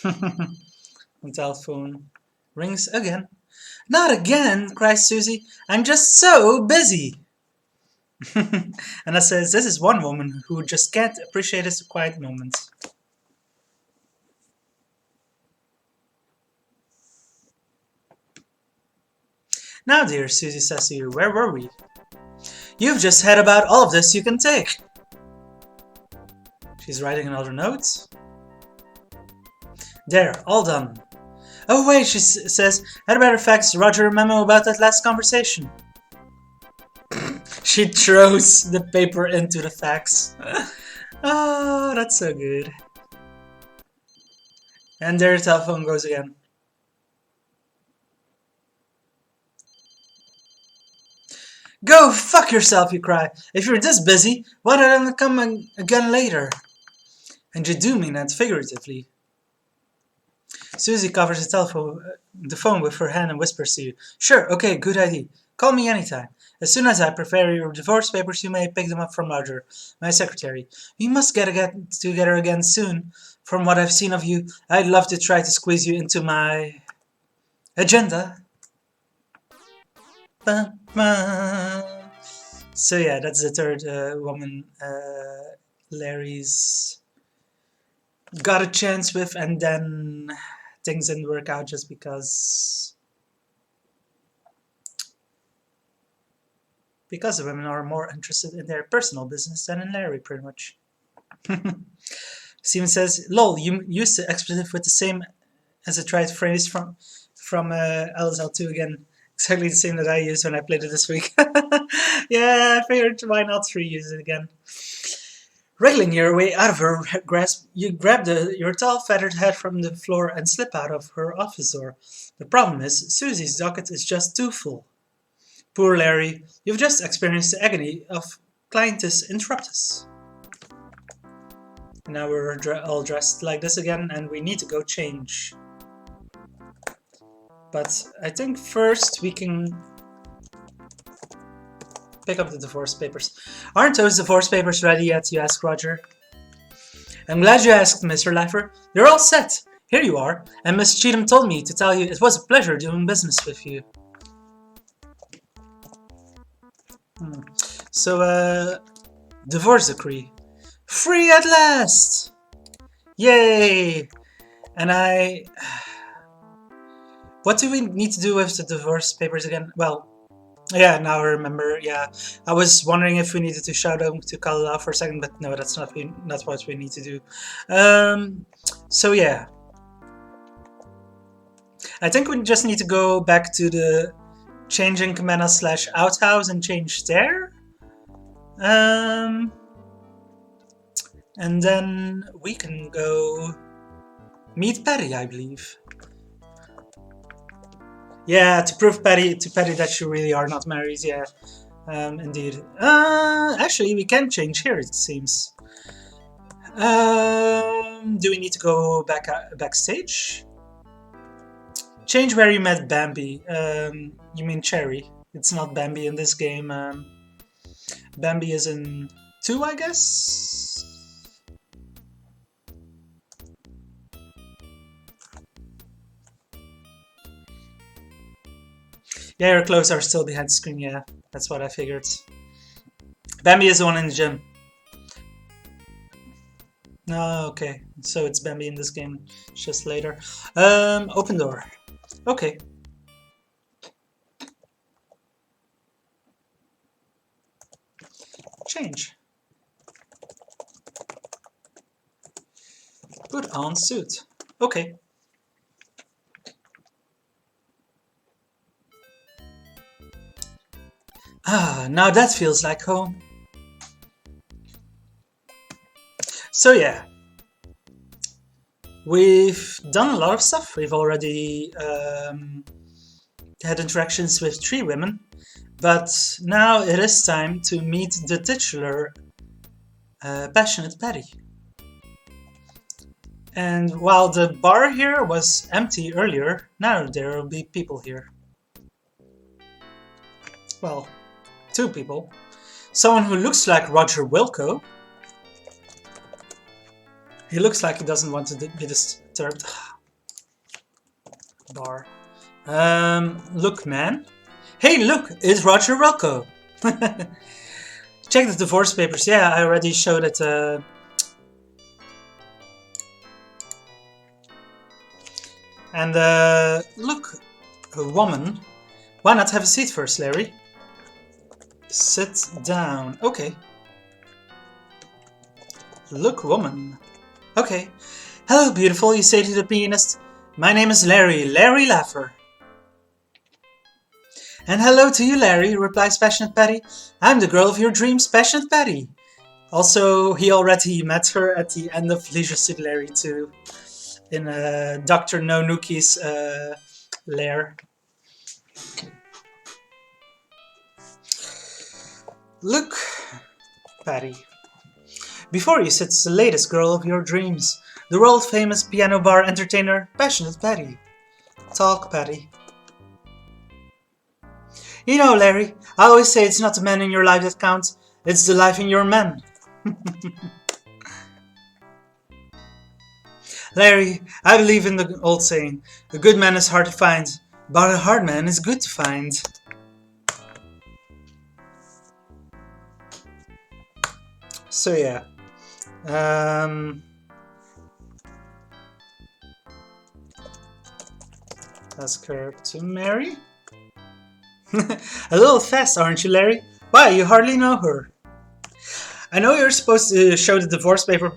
The telephone rings again. Not again, cries Susie. I'm just so busy. Anna says, this is one woman who just can't appreciate his quiet moments. Now, dear, Susie says to you, where were we? You've just had about all of this you can take. She's writing another note. There, all done. Oh wait, she says, had a better fax Roger a memo about that last conversation. She throws the paper into the fax. Oh, that's so good. And their telephone goes again. Go fuck yourself, you cry. If you're this busy, why don't I come again later? And you do mean that figuratively. Susie covers the phone with her hand and whispers to you. Sure, okay, good idea. Call me anytime. As soon as I prepare your divorce papers, you may pick them up from Roger, my secretary. We must get together again soon. From what I've seen of you, I'd love to try to squeeze you into my agenda. So yeah, that's the third woman Larry's got a chance with, and then things didn't work out just because the women are more interested in their personal business than in Larry, pretty much. Steven says, lol, you used the expletive with the same as a tried phrase from LSL 2 again. Exactly the same that I used when I played it this week. Yeah, I figured why not reuse it again. Wriggling your way out of her grasp, you grab your tall feathered head from the floor and slip out of her office door. The problem is, Susie's docket is just too full. Poor Larry, you've just experienced the agony of clientis interruptus. Now we're all dressed like this again, and we need to go change. But I think first we can pick up the divorce papers. Aren't those divorce papers ready yet, you ask Roger. I'm glad you asked, Mr. Laffer. They're all set. Here you are. And Miss Cheatham told me to tell you it was a pleasure doing business with you. So, divorce decree. Free at last! Yay! And what do we need to do with the divorce papers again? Well, yeah, now I remember, yeah. I was wondering if we needed to shout out to Kalila for a second, but no, that's not what we need to do. So yeah. I think we just need to go back to the changing Kamena / outhouse and change there. And then we can go meet Patty, I believe. Yeah, to prove to Patty that you really are not married, yeah. Indeed. Actually, we can change here, it seems. Do we need to go backstage? Change where you met Bambi. You mean Cherry. It's not Bambi in this game. Bambi is in 2, I guess? Yeah, your clothes are still behind the screen, yeah. That's what I figured. Bambi is the one in the gym. Oh, okay. So it's Bambi in this game, just later. Open door. Okay. Change. Put on suit. Okay. Ah, now that feels like home. So yeah, we've done a lot of stuff. We've already had interactions with 3 women, but now it is time to meet the titular passionate Patty. And while the bar here was empty earlier, now there will be people here. Well, 2 people. Someone who looks like Roger Wilco. He looks like he doesn't want to be disturbed. Bar. Look, man. Hey, look, it's Roger Wilco. Check the divorce papers. Yeah, I already showed it. And look, a woman. Why not have a seat first, Larry? Sit down. Okay. Look, woman. Okay. Hello, beautiful, you say to the pianist. My name is Larry, Larry Laffer. And hello to you, Larry, replies Passionate Patty. I'm the girl of your dreams, Passionate Patty. Also, he already met her at the end of Leisure Suit Larry 2 in Dr. Nonuki's lair. Look, Patty. Before you sits the latest girl of your dreams, the world-famous piano bar entertainer, Passionate Patty. Talk, Patty. You know, Larry, I always say it's not the men in your life that count, it's the life in your men. Larry, I believe in the old saying, a good man is hard to find, but a hard man is good to find. So yeah. Ask her to marry? A little fast, aren't you, Larry? Why, you hardly know her. I know you're supposed to show the divorce paper,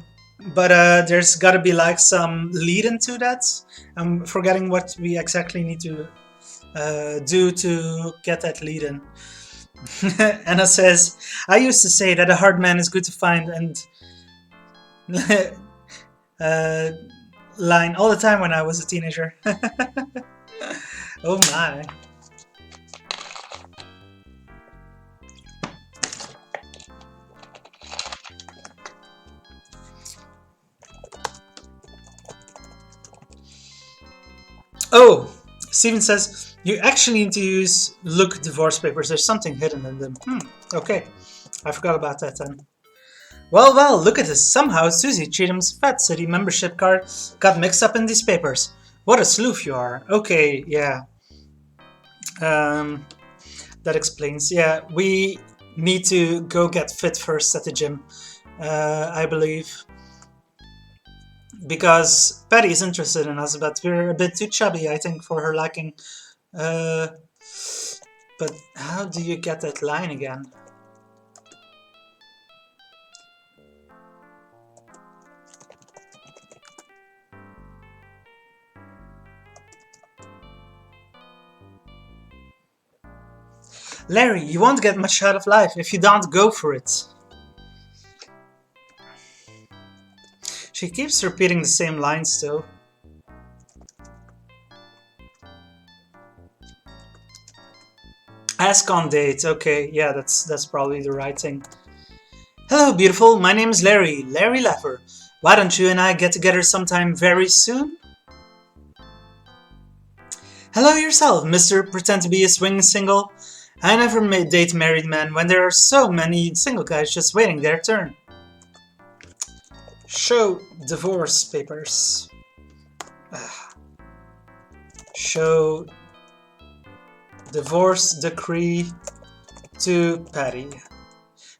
but there's gotta be like some lead into that. I'm forgetting what we exactly need to do to get that lead in. Anna says, I used to say that a hard man is good to find and line all the time when I was a teenager. Oh my. Oh, Steven says, you actually need to use look divorce papers. There's something hidden in them. Okay. I forgot about that then. Well, look at this. Somehow Susie Cheatham's Fat City membership card got mixed up in these papers. What a sleuth you are. Okay, yeah. That explains. Yeah, we need to go get fit first at the gym, I believe. Because Patty is interested in us, but we're a bit too chubby, I think, for her liking. But how do you get that line again? Larry, you won't get much out of life if you don't go for it. She keeps repeating the same lines though. Ask on date. Okay, yeah, that's probably the right thing. Hello, beautiful. My name is Larry, Larry Laffer. Why don't you and I get together sometime very soon? Hello yourself, Mr. Pretend to be a swinging single. I never date married men when there are so many single guys just waiting their turn. Show divorce papers. Show divorce decree to Patty.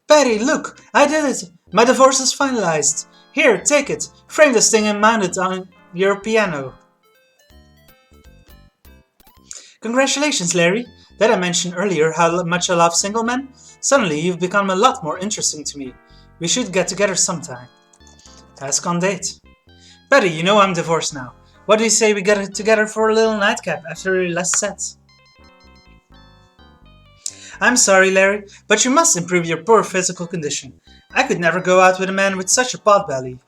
Patty, look! I did it! My divorce is finalized. Here, take it. Frame this thing and mount it on your piano. Congratulations, Larry. Did I mention earlier how much I love single men? Suddenly you've become a lot more interesting to me. We should get together sometime. Ask on date. Betty, you know I'm divorced now. What do you say we get together for a little nightcap after your last set? I'm sorry, Larry, but you must improve your poor physical condition. I could never go out with a man with such a pot belly.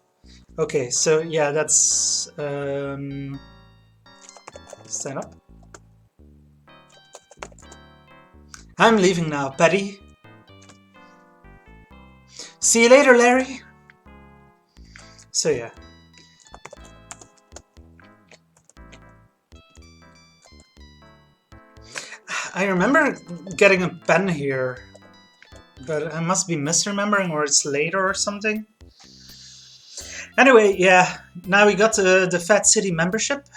Okay, so yeah, that's... stand up. I'm leaving now, Betty. See you later, Larry. So yeah. I remember getting a pen here, but I must be misremembering, or it's later or something. Anyway, yeah, now we got the Fat City membership,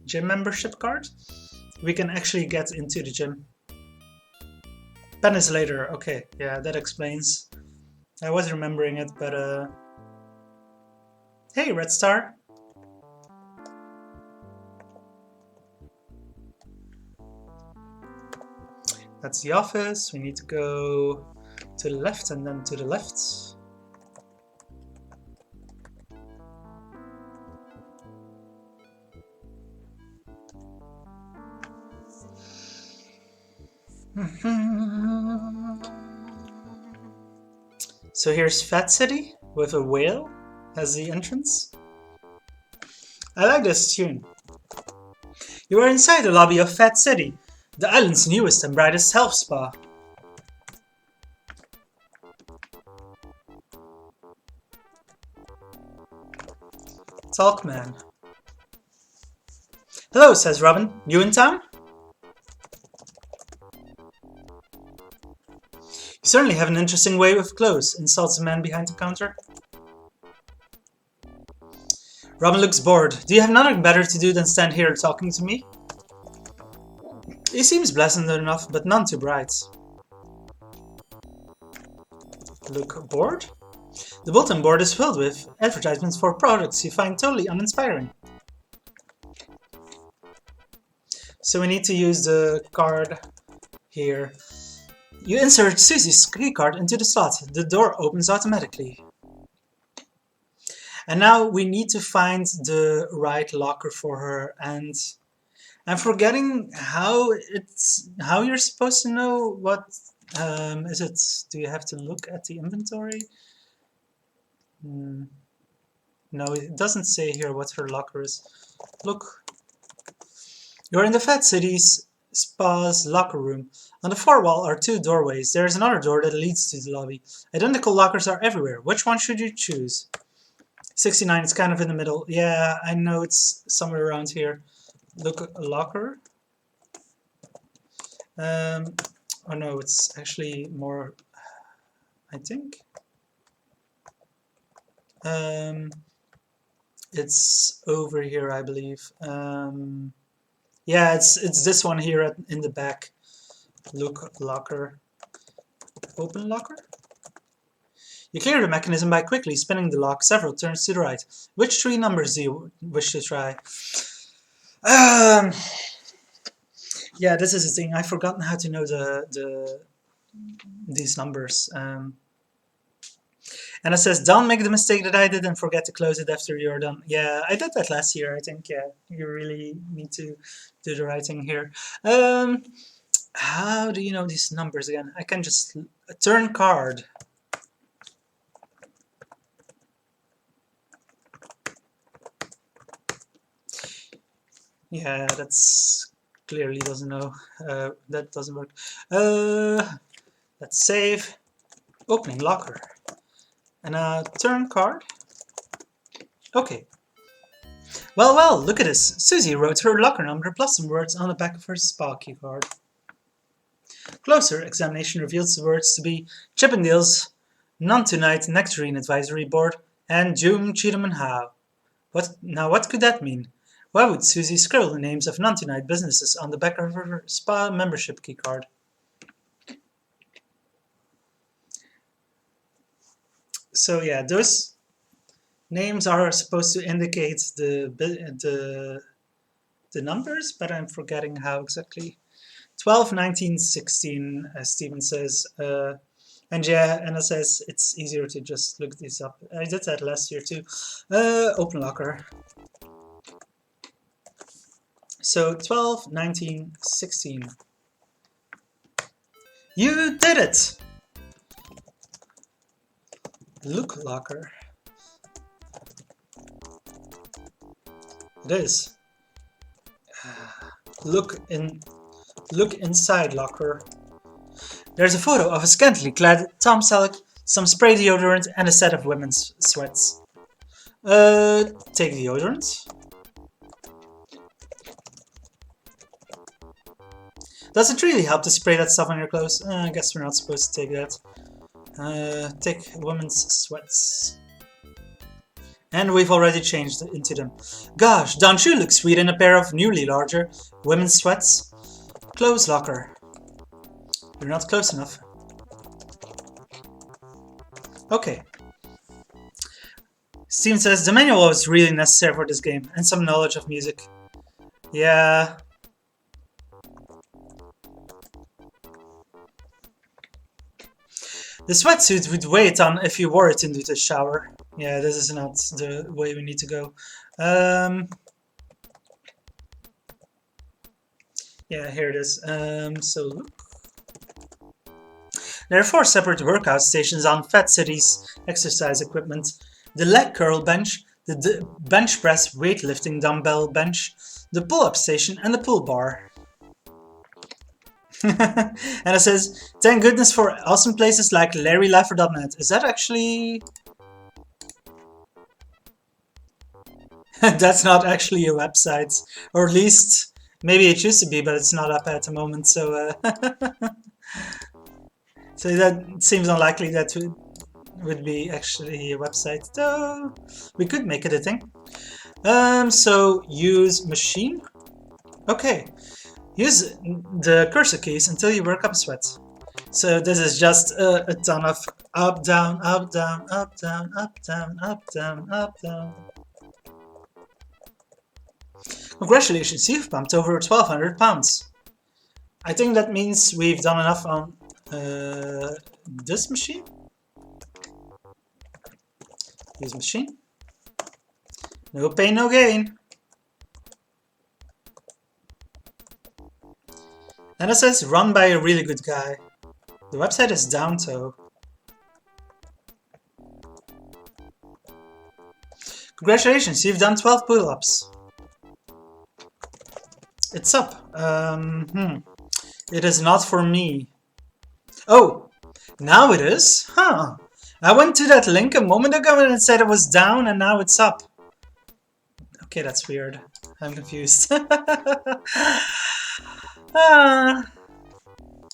gym membership card. We can actually get into the gym. Pen is later, okay, yeah, that explains. I was remembering it, but hey, Red Star. That's the office. We need to go to the left and then to the left. So here's Fat City with a whale as the entrance. I like this tune. You are inside the lobby of Fat City, the island's newest and brightest health spa. Talk man. Hello, says Robin. You in town? You certainly have an interesting way with clothes, insults the man behind the counter. Robin looks bored. Do you have nothing better to do than stand here talking to me? He seems pleasant enough, but none too bright. Look bored? The bulletin board is filled with advertisements for products you find totally uninspiring. So we need to use the card here. You insert Susie's key card into the slot. The door opens automatically. And now we need to find the right locker for her, and I'm forgetting how you're supposed to know what is it? Do you have to look at the inventory? No, it doesn't say here what her locker is. Look. You're in the Fat City's spa's locker room. On the far wall are two doorways. There is another door that leads to the lobby. Identical lockers are everywhere. Which one should you choose? 69, it's kind of in the middle. Yeah, I know it's somewhere around here. Look, a locker. Oh no, it's actually more, I think. It's over here, I believe. Yeah, it's this one here in the back. Look, locker. Open locker. You clear the mechanism by quickly spinning the lock several turns to the right. Which three numbers do you wish to try? Yeah, this is the thing. I've forgotten how to know these numbers. And it says, don't make the mistake that I did and forget to close it after you're done. Yeah, I did that last year, I think. Yeah, you really need to do the right thing here. How do you know these numbers again? I can just turn card. Yeah, that's clearly doesn't know. That doesn't work. Let's save. Opening locker. And turn card. Okay. Well, look at this. Susie wrote her locker number plus some words on the back of her spa key card. Closer examination reveals the words to be Chippendales, None Tonight, Nectarine Advisory Board, and June, Cheatham and Howe. What could that mean? Why would Susie scribble the names of non-tonight businesses on the back of her spa membership key card? So yeah, those Names are supposed to indicate the numbers, but I'm forgetting how exactly. 12, 19, 16, as Steven says. And yeah, Anna says it's easier to just look these up. I did that last year too. Open locker. So 12, 19, 16. You did it! Look locker. It is. Look inside locker. There's a photo of a scantily clad Tom Selleck, some spray deodorant, and a set of women's sweats. Take deodorant. Does it really help to spray that stuff on your clothes? I guess we're not supposed to take that. Take women's sweats. And we've already changed into them. Gosh, don't you look sweet in a pair of newly larger women's sweats? Clothes locker. You're not close enough. Okay. Steven says the manual was really necessary for this game, and some knowledge of music. Yeah. The sweatsuit would weigh a ton if you wore it into the shower. Yeah, this is not the way we need to go. Yeah, here it is. So look. There are 4 separate workout stations on Fat City's exercise equipment. The leg curl bench, the bench press weightlifting dumbbell bench, the pull-up station, and the pull bar. And it says, thank goodness for awesome places like LarryLaffer.net. Is that actually... That's not actually a website. Or at least, maybe it used to be, but it's not up at the moment, so... So that seems unlikely that would be actually a website, though we could make it a thing. So use machine. Okay. Use the cursor keys until you work up a sweat. So this is just a ton of up, down, up, down, up, down, up, down, up, down, up, down. Congratulations, you've pumped over 1,200 pounds. I think that means we've done enough on this machine. Use machine. No pain, no gain. And it says run by a really good guy. The website is down though. Congratulations, you've done 12 pull-ups. It's up. It is not for me. Oh, now it is? Huh. I went to that link a moment ago and it said it was down and now it's up. Okay, that's weird. I'm confused.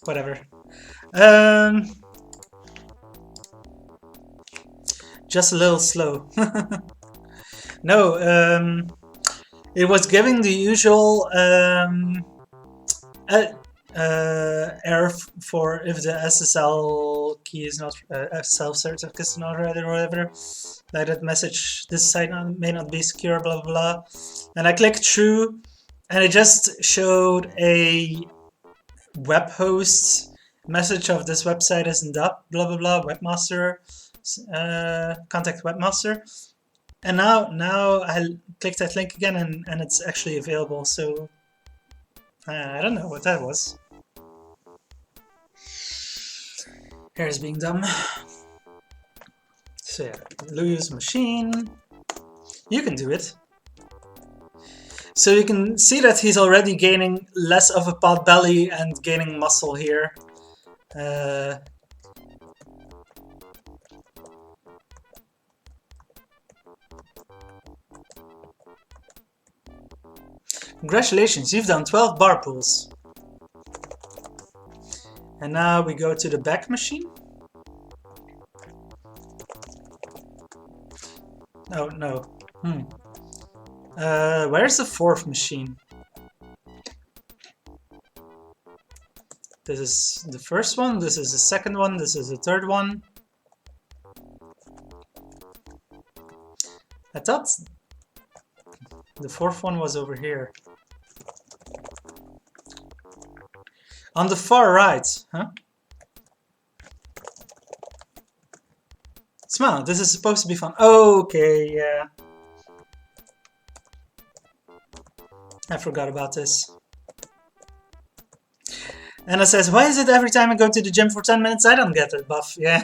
Whatever. Just a little slow. No, it was giving the usual error for if the SSL key is not self-certificate is not ready or whatever. Like that message, this site may not be secure, blah blah blah. And I clicked through, and it just showed a web host message of this website isn't up, blah blah blah, webmaster, contact webmaster. And now I clicked that link again and it's actually available, so I don't know what that was. Here's being dumb. So yeah, Louis machine. You can do it. So you can see that he's already gaining less of a pot belly and gaining muscle here. Congratulations, you've done 12 bar pulls. And now we go to the back machine. Oh, no. Where's the 4th machine? This is the first one, this is the second one, this is the third one. I thought the fourth one was over here. On the far right, huh? Smile, this is supposed to be fun. Okay, yeah. I forgot about this. Anna says, why is it every time I go to the gym for 10 minutes I don't get a buff? Yeah,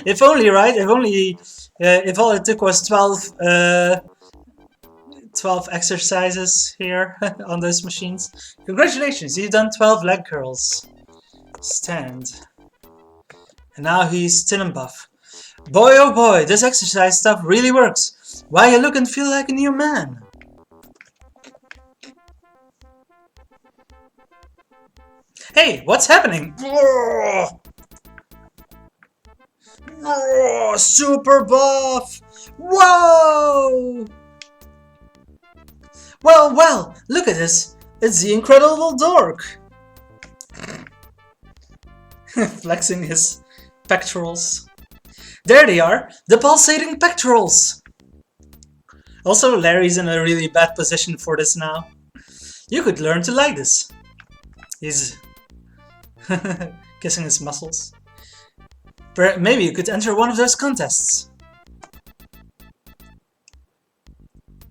if only, right? If only, if all it took was 12 exercises here on those machines. Congratulations, you've done 12 leg curls. Stand. And now he's thin and buff. Boy oh boy, this exercise stuff really works. Why you look and feel like a new man. Hey, what's happening? Super buff! Whoa! Well, look at this. It's the incredible dork. Flexing his pectorals. There they are, the pulsating pectorals. Also, Larry's in a really bad position for this now. You could learn to like this. He's kissing his muscles. Maybe you could enter one of those contests.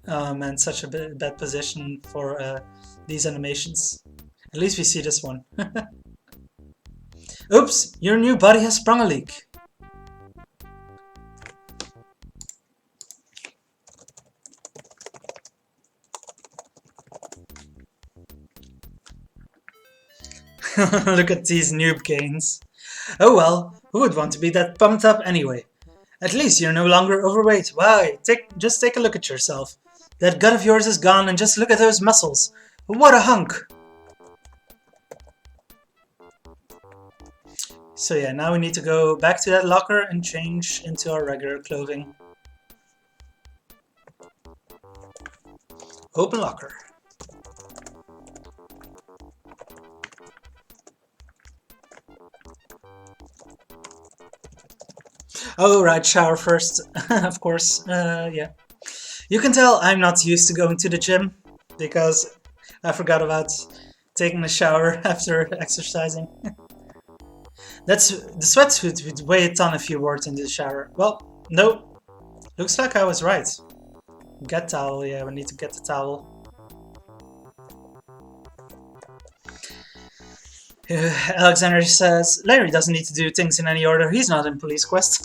Oh man, such a bad position for these animations. At least we see this one. Oops, your new body has sprung a leak. Look at these noob gains. Oh well, who would want to be that pumped up anyway? At least you're no longer overweight. Why? Just take a look at yourself. That gut of yours is gone and just look at those muscles. What a hunk! So yeah, now we need to go back to that locker and change into our regular clothing. Open locker. Oh right, shower first, of course, yeah. You can tell I'm not used to going to the gym, because I forgot about taking a shower after exercising. That's the sweatsuit would weigh a ton if you wore it in the shower. Well, no, looks like I was right. Get towel, yeah, we need to get the towel. Alexander says, Larry doesn't need to do things in any order, he's not in Police Quest.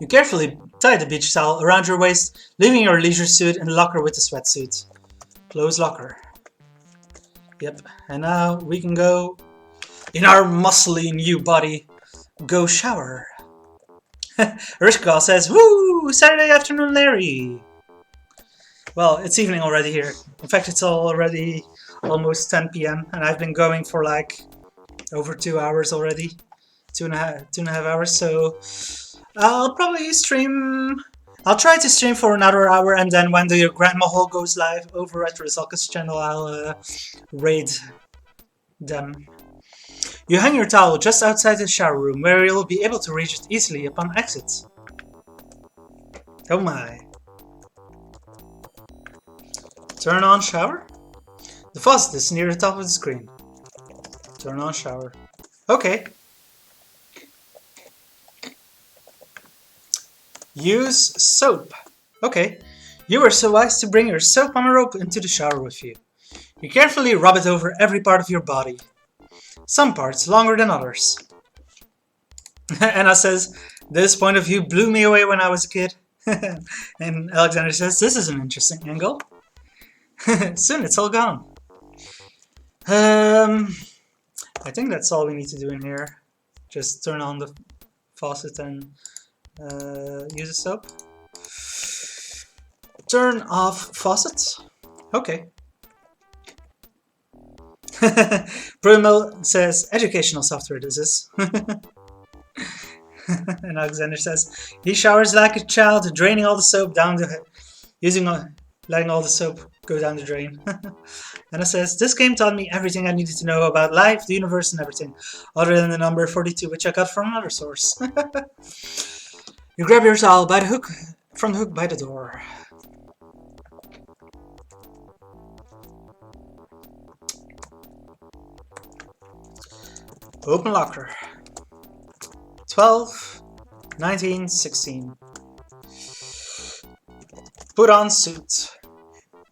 You carefully tie the beach towel around your waist, leaving your leisure suit in the locker with the sweatsuit. Close locker. Yep, and now we can go, in our muscly new body, go shower. Rishka says, woo! Saturday afternoon, Larry! Well, it's evening already here. In fact, it's already almost 10 PM, and I've been going for like over 2 hours already. Two and a half hours, so I'll probably stream. I'll try to stream for another hour, and then when the Grandma Hall goes live over at Rizalka's channel, I'll raid them. You hang your towel just outside the shower room, where you'll be able to reach it easily upon exit. Oh my. Turn on shower? The faucet is near the top of the screen. Turn on shower. Okay. Use soap. Okay. You were so wise to bring your soap on a rope into the shower with you. You carefully rub it over every part of your body. Some parts longer than others. Anna says, this point of view blew me away when I was a kid. And Alexander says, this is an interesting angle. Soon it's all gone. I think that's all we need to do in here. Just turn on the faucet and use a soap. Turn off faucet. Okay. Bruno says, educational software this is. And Alexander says, he showers like a child, draining all the soap down the letting all the soap go down the drain. And it says, this game taught me everything I needed to know about life, the universe, and everything, other than the number 42, which I got from another source. You grab your towel by the hook, from the hook by the door. Open locker. 12, 19, 16. Put on suit.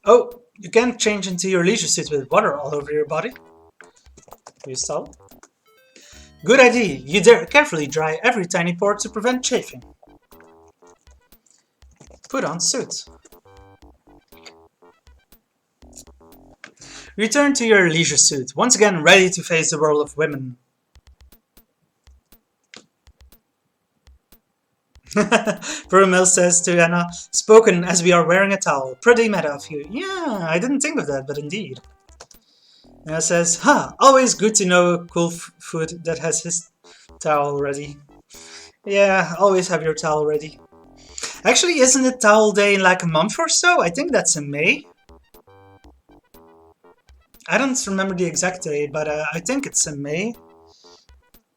Oh, you can't change into your leisure suit with water all over your body. Use towel. Good idea. You dare carefully dry every tiny pore to prevent chafing. Put on suit. Return to your leisure suit, once again ready to face the world of women. Vermel says to Anna, spoken as we are wearing a towel. Pretty meta of you. Yeah, I didn't think of that, but indeed. Anna says, always good to know a cool food that has his towel ready. Yeah, always have your towel ready. Actually, isn't it towel day in like a month or so? I think that's in May. I don't remember the exact day, but I think it's in May.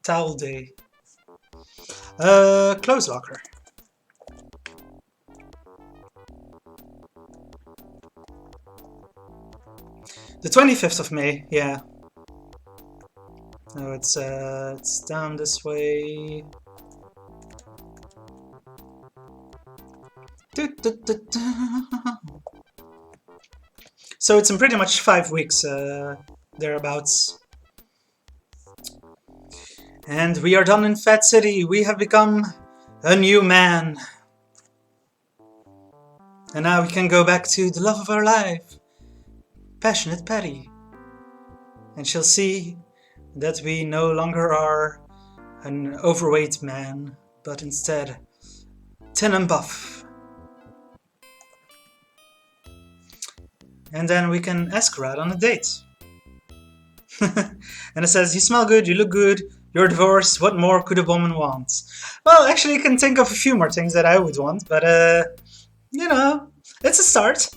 Towel day. Clothes locker. The 25th of May, yeah. No, it's down this way. So it's in pretty much 5 weeks, thereabouts. And we are done in Fat City. We have become a new man. And now we can go back to the love of our life, Passionate Patty. And she'll see that we no longer are an overweight man, but instead thin and buff. And then we can ask her out on a date. And it says, you smell good, you look good, you're divorced, what more could a woman want? Well, actually, I can think of a few more things that I would want, but, you know, it's a start.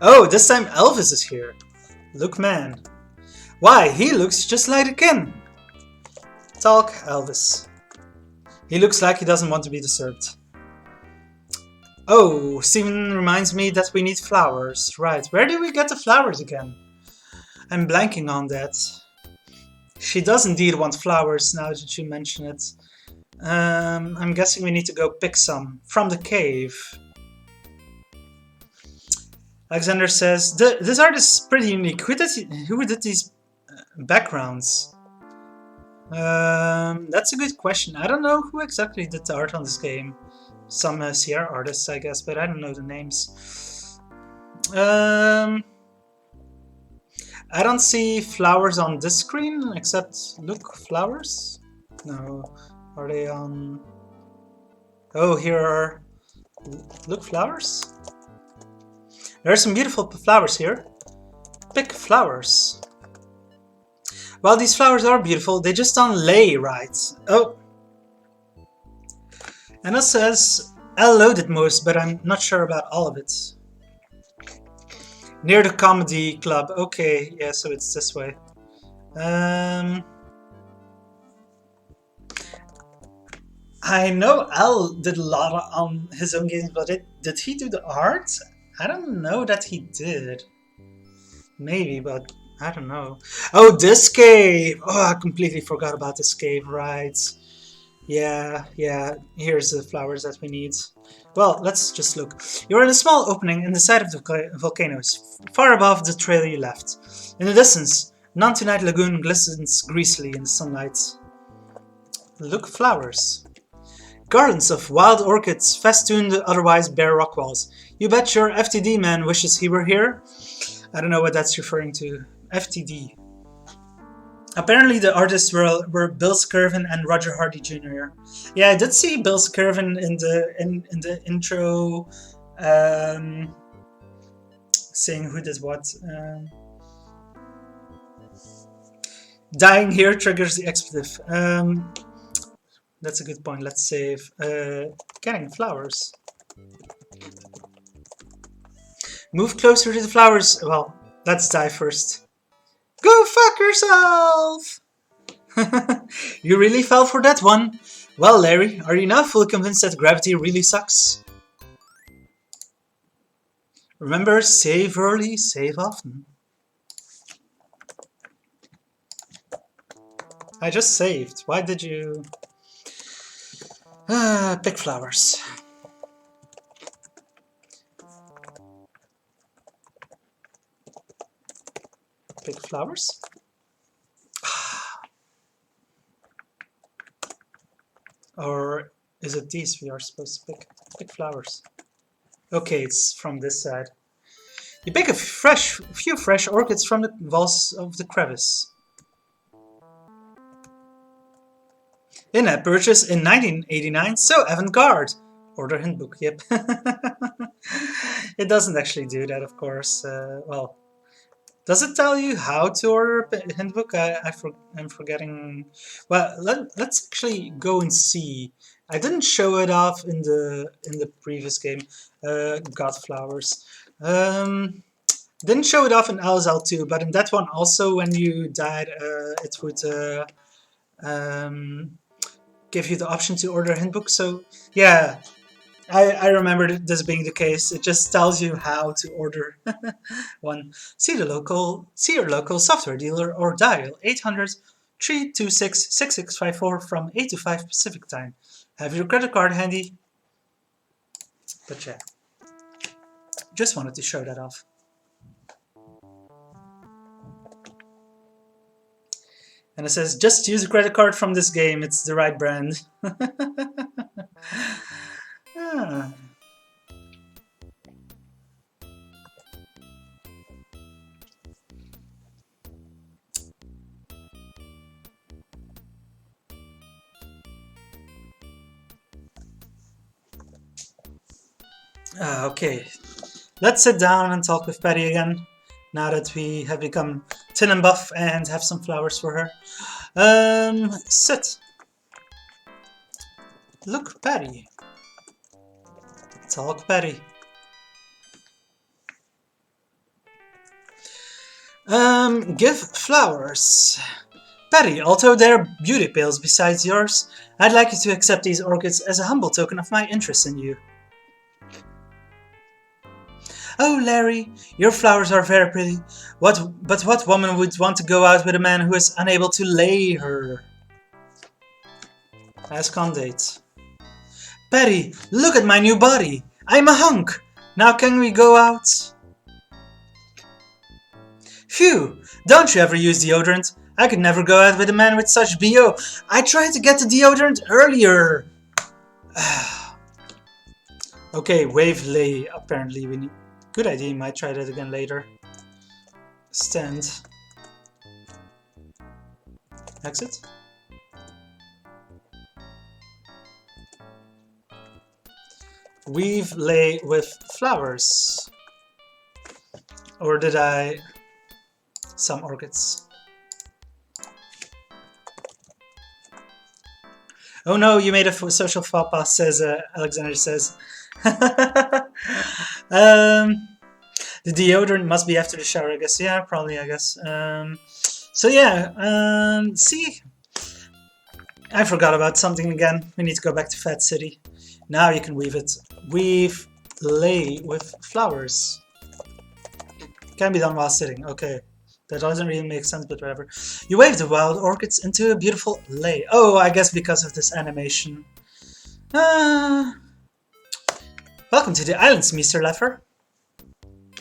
Oh, this time Elvis is here. Look, man. Why, he looks just like a kin. Talk, Elvis. He looks like he doesn't want to be disturbed. Oh, Steven reminds me that we need flowers. Right, where do we get the flowers again? I'm blanking on that. She does indeed want flowers now that you mention it. I'm guessing we need to go pick some from the cave. Alexander says, this art is pretty unique. Who did these backgrounds? That's a good question. I don't know who exactly did the art on this game. Some Sierra artists, I guess, but I don't know the names. I don't see flowers on this screen, except, look, flowers? No, are they on... Oh, here are... Look, flowers? There are some beautiful flowers here. Pick flowers. Well, these flowers are beautiful, they just don't lay right. Oh. And it says, L loaded most, but I'm not sure about all of it. Near the comedy club. Okay, yeah, so it's this way. I know Al did a lot on his own games, but did he do the art? I don't know that he did. Maybe, but I don't know. Oh, this cave! Oh, I completely forgot about this cave, right. Yeah, here's the flowers that we need. Well, let's just look. You're in a small opening in the side of the volcanoes, far above the trail you left. In the distance, Nantunite Lagoon glistens greasily in the sunlight. Look, flowers. Garlands of wild orchids festoon the otherwise bare rock walls. You bet your FTD man wishes he were here. I don't know what that's referring to. FTD. Apparently the artists were Bill Skirvin and Roger Hardy Jr. Yeah, I did see Bill Skirvin in the intro, saying who did what. Dying here triggers the expletive. That's a good point. Let's save getting flowers. Move closer to the flowers. Well, let's die first. Go fuck yourself! You really fell for that one. Well, Larry, are you now fully convinced that gravity really sucks? Remember, save early, save often. I just saved. Why did you... pick flowers. Pick flowers? Or is it these we are supposed to pick? Pick flowers. Okay, it's from this side. You pick a few fresh orchids from the walls of the crevice. In-app purchase in 1989, so avant-garde. Order handbook, yep. It doesn't actually do that, of course. Well, does it tell you how to order a handbook? I'm forgetting. Well, let's actually go and see. I didn't show it off in the previous game, Godflowers. Didn't show it off in LSL 2, but in that one also, when you died, it would give you the option to order a handbook. So yeah, I remember this being the case. It just tells you how to order one. See your local software dealer or dial 800-326-6654 from 8 to 5 Pacific time. Have your credit card handy. But yeah, just wanted to show that off. And it says, just use a credit card from this game, it's the right brand. Ah. Okay, let's sit down and talk with Patty again, now that we have become tin and buff and have some flowers for her. Sit. Look, Patty. Talk, Patty. Give flowers. Patty, although they're beauty pills besides yours, I'd like you to accept these orchids as a humble token of my interest in you. Oh, Larry, your flowers are very pretty. But what woman would want to go out with a man who is unable to lay her? Ask on date. Patty, look at my new body. I'm a hunk. Now can we go out? Phew, don't you ever use deodorant? I could never go out with a man with such BO. I tried to get the deodorant earlier. Okay, wave lay. Apparently we need... Good idea, might try that again later. Stand. Exit. Weave lay with flowers. Or did I... Some orchids. Oh no, you made a social faux pas, says Alexander says. The deodorant must be after the shower, I guess. Yeah, probably, I guess. So yeah, see? I forgot about something again. We need to go back to Fat City. Now you can weave it. Weave lay with flowers. Can be done while sitting. Okay. That doesn't really make sense, but whatever. You wave the wild orchids into a beautiful lay. Oh, I guess because of this animation. Welcome to the islands, Mr. Leffer.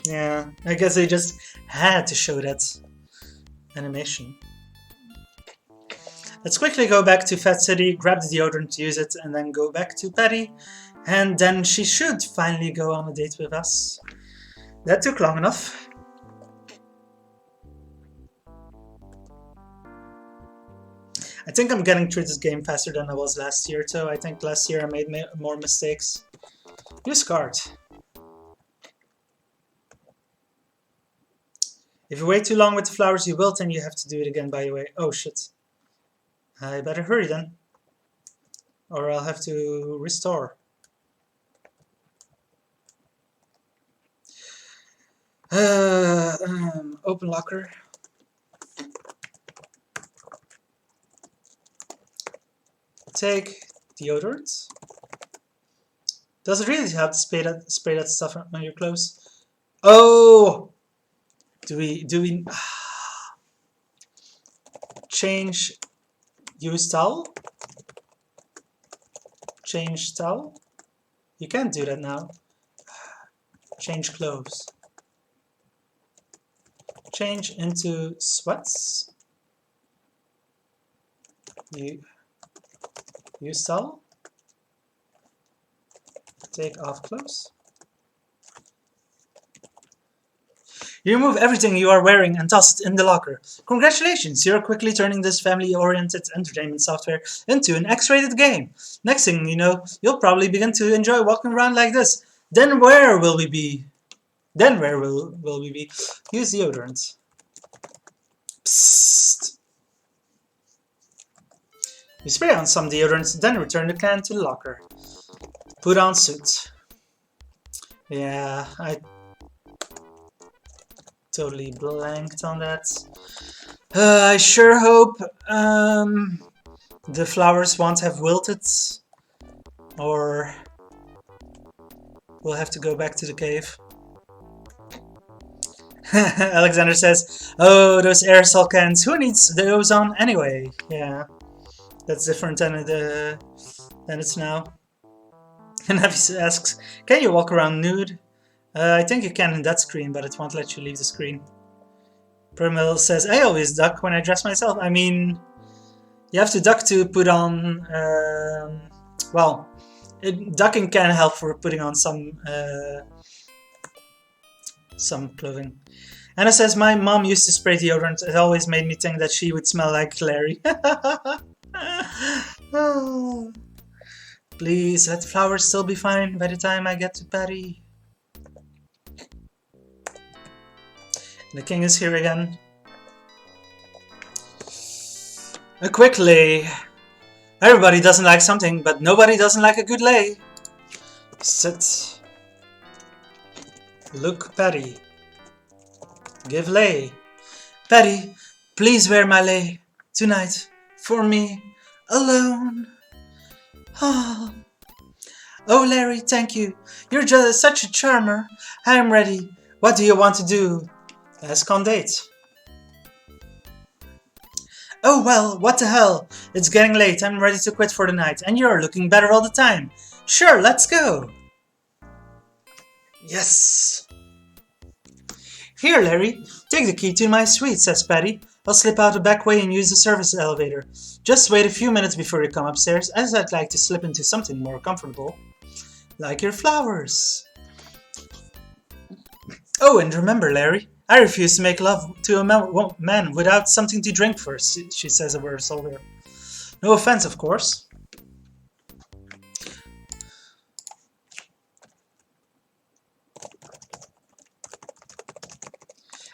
Yeah, I guess they just had to show that animation. Let's quickly go back to Fat City, grab the deodorant, use it, and then go back to Patty. And then she should finally go on a date with us. That took long enough. I think I'm getting through this game faster than I was last year, too. I think last year I made more mistakes. Use card. If you wait too long with the flowers, you wilt, and you have to do it again, by the way. Oh, shit. I better hurry then. Or I'll have to restore. Open locker. Take deodorant. Does it really have to spray that stuff on your clothes? Oh, do we change use towel? Change towel? You can't do that now. Change clothes. Change into sweats. You use towel. Take off clothes. You remove everything you are wearing and toss it in the locker. Congratulations, you're quickly turning this family-oriented entertainment software into an X-rated game. Next thing you know, you'll probably begin to enjoy walking around like this. Then where will we be? Then where will we be? Use deodorant. Psst. You spray on some deodorant, then return the can to the locker. Put on suit. Yeah, I totally blanked on that. I sure hope the flowers won't have wilted, or we'll have to go back to the cave. Alexander says, "Oh, those aerosol cans. Who needs those on anyway?" Yeah, that's different than it's now. And Navi asks, "Can you walk around nude?" I think you can in that screen, but it won't let you leave the screen. Primil says, "I always duck when I dress myself." I mean, you have to duck to put on. Well, ducking can help for putting on some clothing. Anna says, "My mom used to spray deodorant. It always made me think that she would smell like Larry." Please let the flowers still be fine by the time I get to Patty. The king is here again. A quick lay. Everybody doesn't like something, but nobody doesn't like a good lay. Sit. Look, Patty. Give lay. Patty, please wear my lay tonight for me alone. Oh, Larry, thank you. You're just such a charmer. I'm ready. What do you want to do? Ask on date. Oh well, what the hell? It's getting late. I'm ready to quit for the night, and you're looking better all the time. Sure, let's go. Yes. Here, Larry, take the key to my suite, says Patty. I'll slip out the back way and use the service elevator. Just wait a few minutes before you come upstairs, as I'd like to slip into something more comfortable. Like your flowers. Oh, and remember, Larry, I refuse to make love to a man without something to drink first, she says over her shoulder. No offense, of course.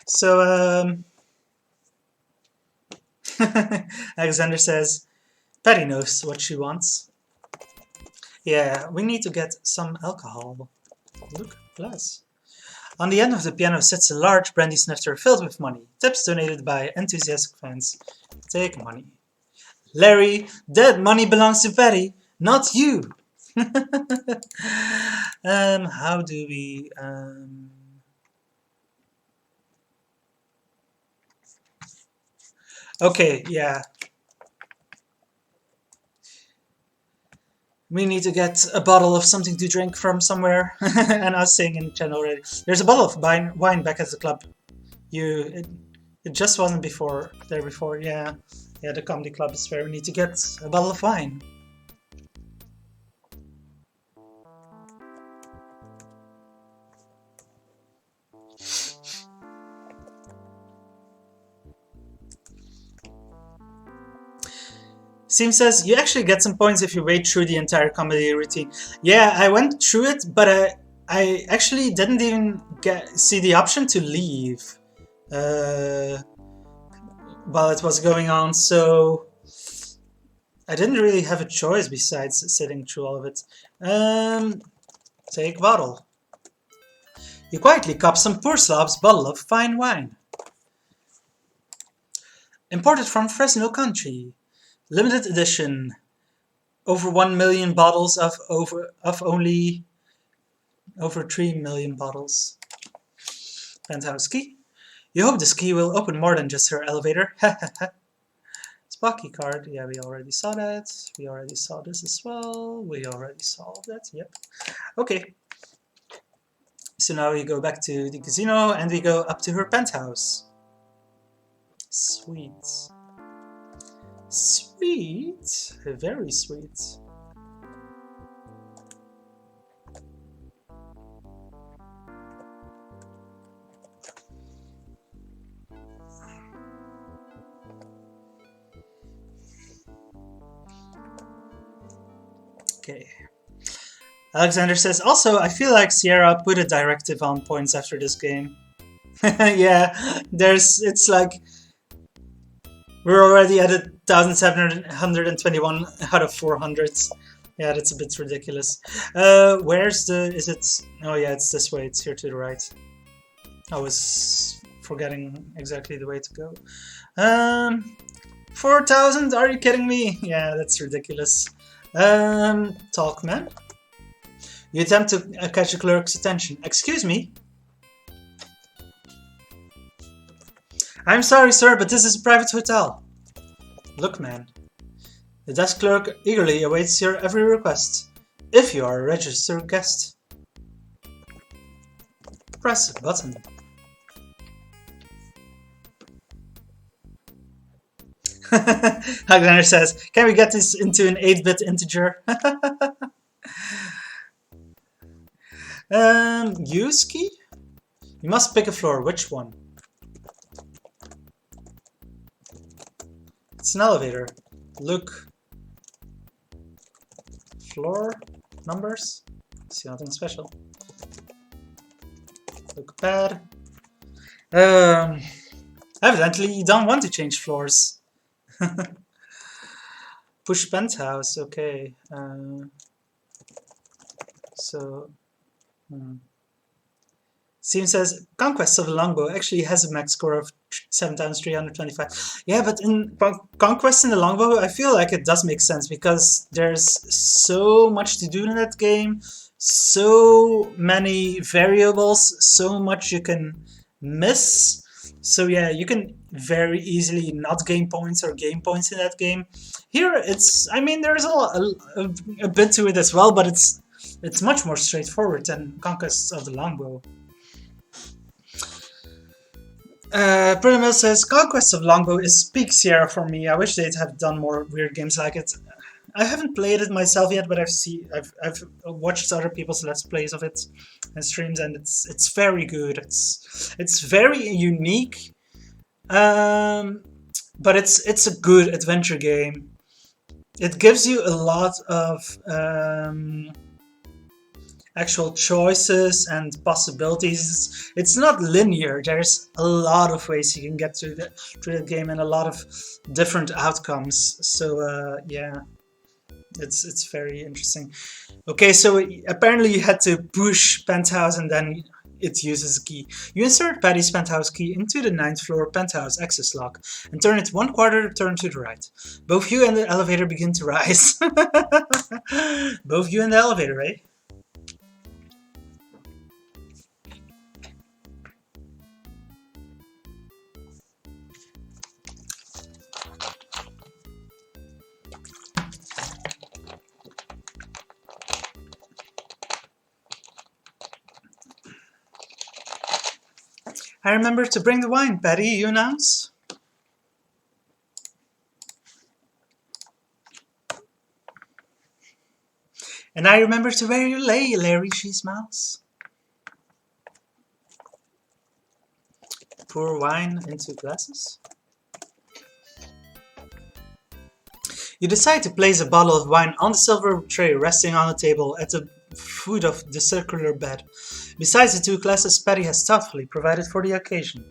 So, Alexander says, Patty knows what she wants. Yeah, we need to get some alcohol. Look, glass. On the end of the piano sits a large brandy snifter filled with money. Tips donated by enthusiastic fans. Take money. Larry, that money belongs to Patty, not you. How do we... Okay, yeah. We need to get a bottle of something to drink from somewhere. And I was saying in the channel already. There's a bottle of wine back at the club. It just wasn't before. Yeah. Yeah, the comedy club is where we need to get a bottle of wine. Sim says, you actually get some points if you wait through the entire comedy routine. Yeah, I went through it, but I actually didn't even see the option to leave while it was going on, so I didn't really have a choice besides sitting through all of it. Take bottle. You quietly cop some poor slob's bottle of fine wine. Imported from Fresno country. Limited edition. Over 1 million bottles of only over 3 million bottles. Penthouse key. You hope this key will open more than just her elevator. Spocky card. Yeah, we already saw that. We already saw this as well. We already saw that. Yep. Okay. So now we go back to the casino and we go up to her penthouse. Sweet. Sweet. Very sweet. Okay. Alexander says, also, I feel like Sierra put a directive on points after this game. Yeah, it's like, we're already at 1,721 out of 400. Yeah, that's a bit ridiculous. Where's is it? Oh yeah, it's this way, it's here to the right. I was forgetting exactly the way to go. 4,000, are you kidding me? Yeah, that's ridiculous. Talk, man. You attempt to catch a clerk's attention. Excuse me? I'm sorry, sir, but this is a private hotel. Look, man. The desk clerk eagerly awaits your every request. If you are a registered guest, press a button. Alexander says, can we get this into an 8-bit integer? Use key? You must pick a floor. Which one? It's an elevator. Look. Floor numbers. See, nothing special. Look bad. Evidently you don't want to change floors. Push penthouse. Okay. Steam says Conquest of the Longbow actually has a max score of 7 times 325. Yeah, but in Conquest in the Longbow, I feel like it does make sense because there's so much to do in that game, so many variables, so much you can miss. So yeah, you can very easily not gain points or gain points in that game. Here, I mean, there's a bit to it as well, but it's much more straightforward than Conquest of the Longbow. Mill says, Conquest of Longbow is peak Sierra for me. I wish they'd have done more weird games like it. I haven't played it myself yet, but I've watched other people's Let's Plays of it and streams, and it's very good. It's very unique, but it's a good adventure game. It gives you a lot of actual choices and possibilities. It's not linear. There's a lot of ways you can get through the game and a lot of different outcomes. So yeah, it's very interesting. Okay, so apparently you had to push penthouse and then it uses a key. You insert Patty's penthouse key into the 9th floor penthouse access lock and turn it 1/4 turn to the right. Both you and the elevator begin to rise. Both you and the elevator, eh? I remember to bring the wine, Patty, you announce. And I remember to where you lay, Larry, she smiles. Pour wine into glasses. You decide to place a bottle of wine on the silver tray resting on a table at the foot of the circular bed. Besides the 2 glasses Patty has thoughtfully provided for the occasion.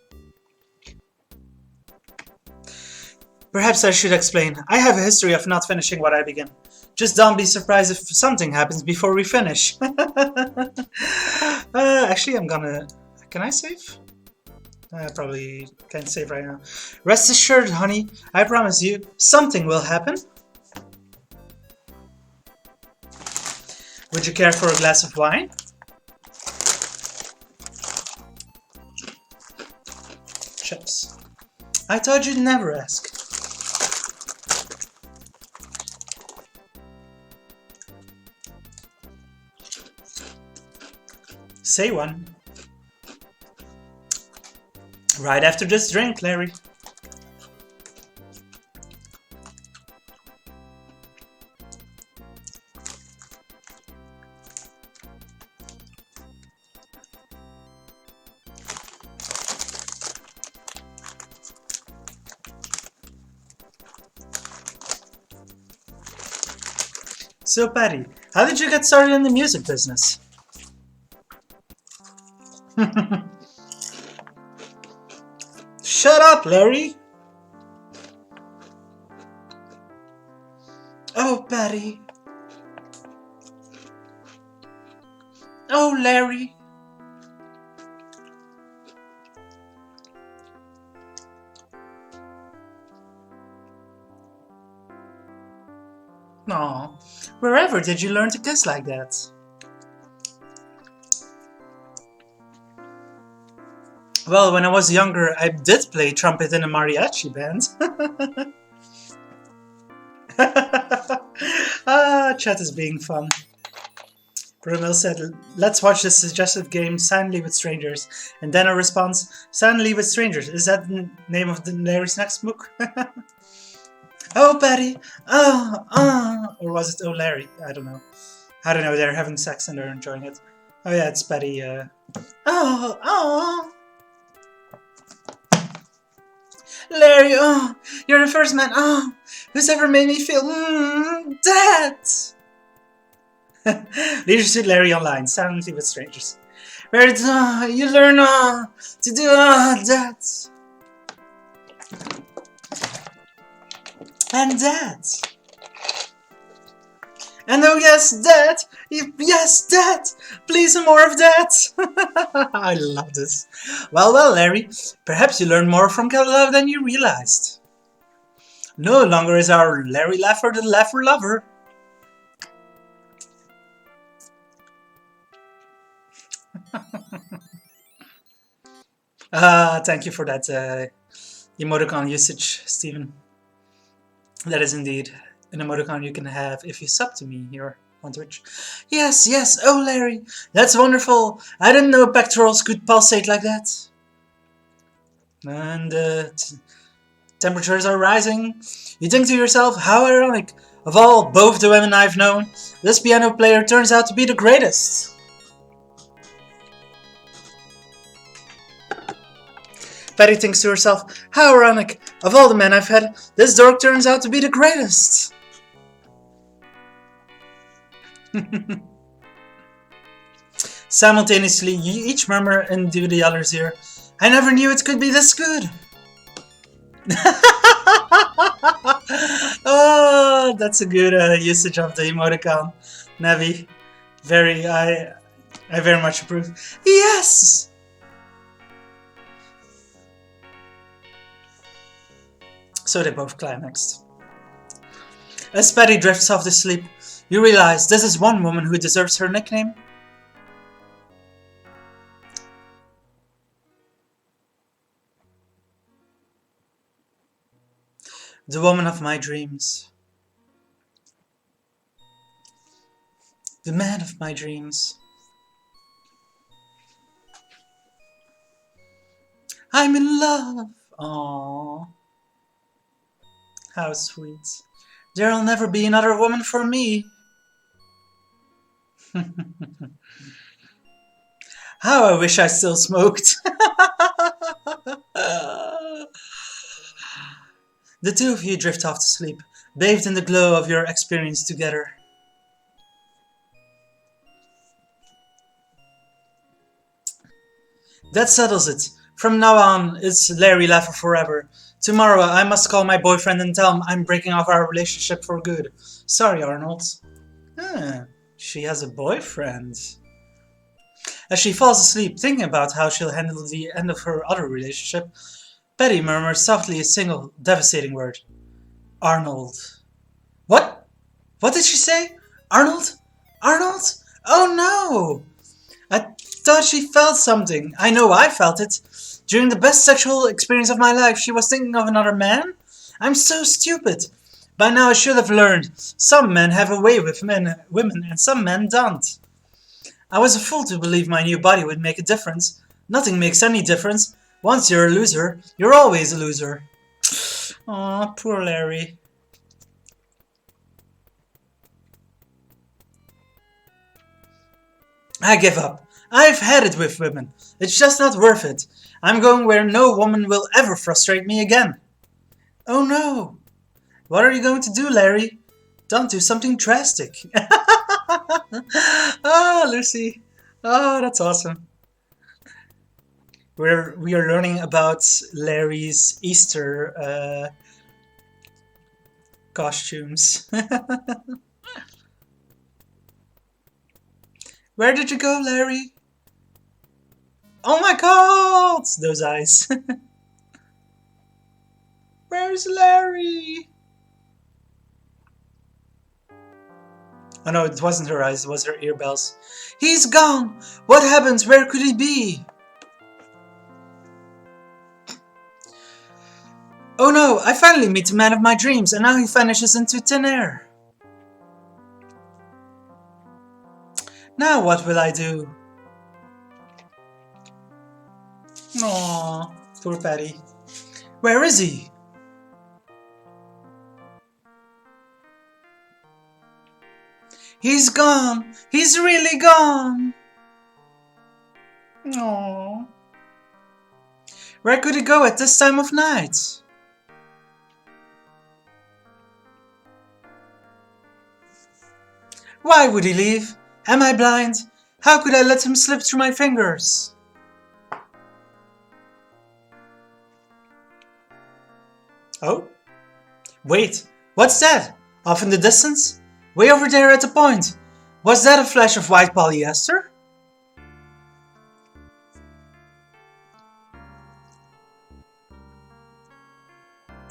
Perhaps I should explain. I have a history of not finishing what I begin. Just don't be surprised if something happens before we finish. Actually, I'm gonna... Can I save? I probably can't save right now. Rest assured, honey, I promise you, something will happen. Would you care for a glass of wine? Chips. I thought you'd never ask. Say one. Right after this drink, Larry. So, Patty, how did you get started in the music business? Shut up, Larry! Oh, Patty. Oh, Larry. Aw, wherever did you learn to kiss like that? Well, when I was younger, I did play trumpet in a mariachi band. Chat is being fun. Brunel said, let's watch this suggestive game, Silently with Strangers. And then a response, Silently with Strangers. Is that the name of the Larry's next book? Oh, Patty! Or was it Oh, Larry? I don't know. They're having sex and they're enjoying it. Oh yeah, it's Patty. Larry, you're the first man, who's ever made me feel, that! Leadership Larry online, silently with strangers. Where you learn to do that. And that. And oh yes, that! Yes, that! Please some more of that! I love this. Well, Larry, perhaps you learned more from Love than you realized. No longer is our Larry Laffer the Laffer lover. Thank you for that emoticon usage, Stephen. That is indeed an emoticon you can have if you sub to me here on Twitch. Yes, oh Larry, that's wonderful. I didn't know pectorals could pulsate like that. And temperatures are rising. You think to yourself, how ironic. Of all both the women I've known, this piano player turns out to be the greatest. Patty thinks to herself, how ironic. Of all the men I've had, this dork turns out to be the greatest. Simultaneously, you each murmur into the other's ear, I never knew it could be this good. Oh, that's a good usage of the emoticon, Navi. I very much approve. Yes! So they both climaxed. As Patty drifts off to sleep, you realize this is one woman who deserves her nickname. The woman of my dreams. The man of my dreams. I'm in love. Aww. How sweet. There'll never be another woman for me. How I wish I still smoked. The two of you drift off to sleep, bathed in the glow of your experience together. That settles it. From now on, it's Larry Laffer forever. Tomorrow I must call my boyfriend and tell him I'm breaking off our relationship for good. Sorry, Arnold. Ah, she has a boyfriend. As she falls asleep, thinking about how she'll handle the end of her other relationship, Betty murmurs softly a single devastating word. Arnold. What? What did she say? Arnold? Arnold? Oh no! I thought she felt something. I know I felt it. During the best sexual experience of my life, she was thinking of another man? I'm so stupid. By now I should have learned. Some men have a way with women, and some men don't. I was a fool to believe my new body would make a difference. Nothing makes any difference. Once you're a loser, you're always a loser. Aw, poor Larry. I give up. I've had it with women. It's just not worth it. I'm going where no woman will ever frustrate me again. Oh no! What are you going to do, Larry? Don't do something drastic. Ah, Lucy. Oh, that's awesome. We are learning about Larry's Easter costumes. Where did you go, Larry? Oh my God! Those eyes. Where's Larry? Oh no, it wasn't her eyes, it was her earbells. He's gone! What happened? Where could he be? Oh no, I finally meet the man of my dreams, and now he vanishes into thin air. Now what will I do? Aww, poor Patty. Where is he? He's gone! He's really gone! Aww. Where could he go at this time of night? Why would he leave? Am I blind? How could I let him slip through my fingers? Oh? Wait, what's that? Off in the distance? Way over there at the point. Was that a flash of white polyester?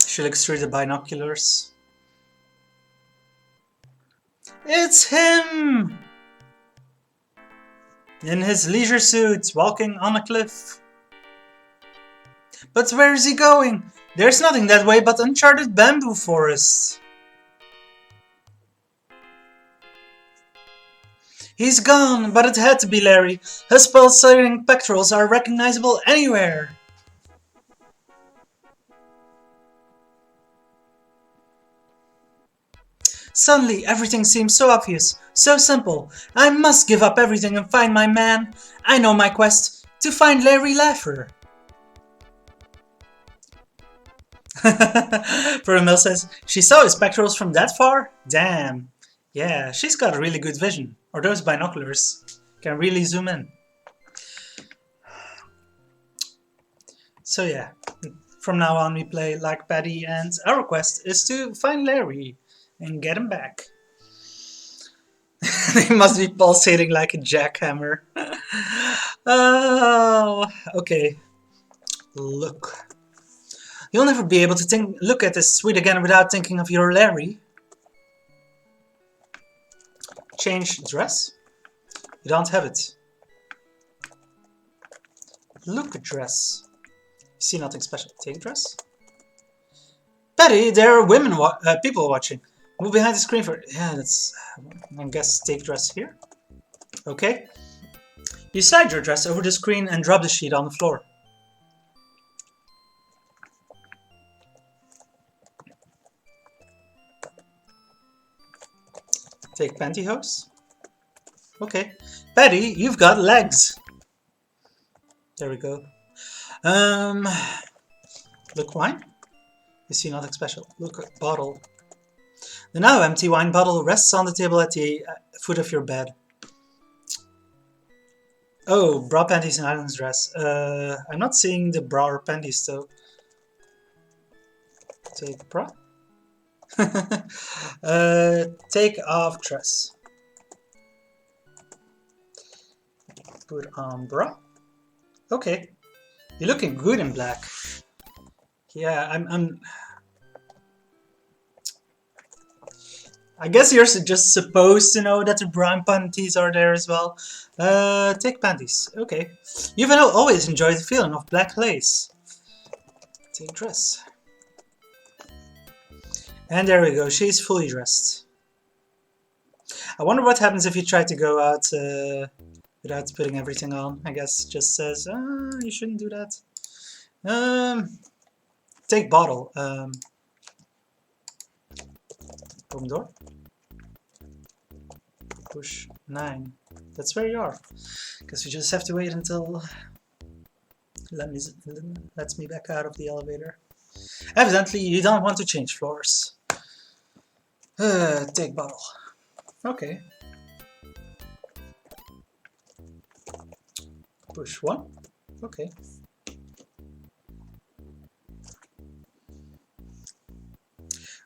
She looks through the binoculars. It's him! In his leisure suit, walking on a cliff. But where is he going? There's nothing that way but uncharted bamboo forests. He's gone, but it had to be Larry. His pulsating pectorals are recognizable anywhere. Suddenly, everything seems so obvious, so simple. I must give up everything and find my man. I know my quest, to find Larry Laffer. Pearl says, she saw his pectorals from that far? Damn. Yeah, she's got a really good vision. Or those binoculars can really zoom in. So yeah, from now on we play like Patty, and our quest is to find Larry and get him back. They must be pulsating like a jackhammer. Oh, okay. Look. You'll never be able to look at this suite again without thinking of your Larry. Change dress? You don't have it. Look at dress. You see nothing special. Take dress? Patty, there are women people watching. Move behind the screen for... Yeah, that's... I guess take dress here. Okay. You slide your dress over the screen and drop the sheet on the floor. Take pantyhose. Okay. Patty, you've got legs. There we go. Look, wine. You see nothing special. Look, bottle. The now empty wine bottle rests on the table at the foot of your bed. Oh, bra, panties, and islands dress. I'm not seeing the bra or panties though. Take bra. Take off dress. Put on bra. Okay. You're looking good in black. Yeah, I guess you're just supposed to know that the brown panties are there as well. Take panties. Okay. You've always enjoyed the feeling of black lace. Take dress. And there we go. She's fully dressed. I wonder what happens if you try to go out without putting everything on. I guess it just says, you shouldn't do that. Take bottle. Open door. Push 9. That's where you are. Guess we just have to wait until lets me back out of the elevator. Evidently, you don't want to change floors. Take bottle. Okay. Push 1. Okay.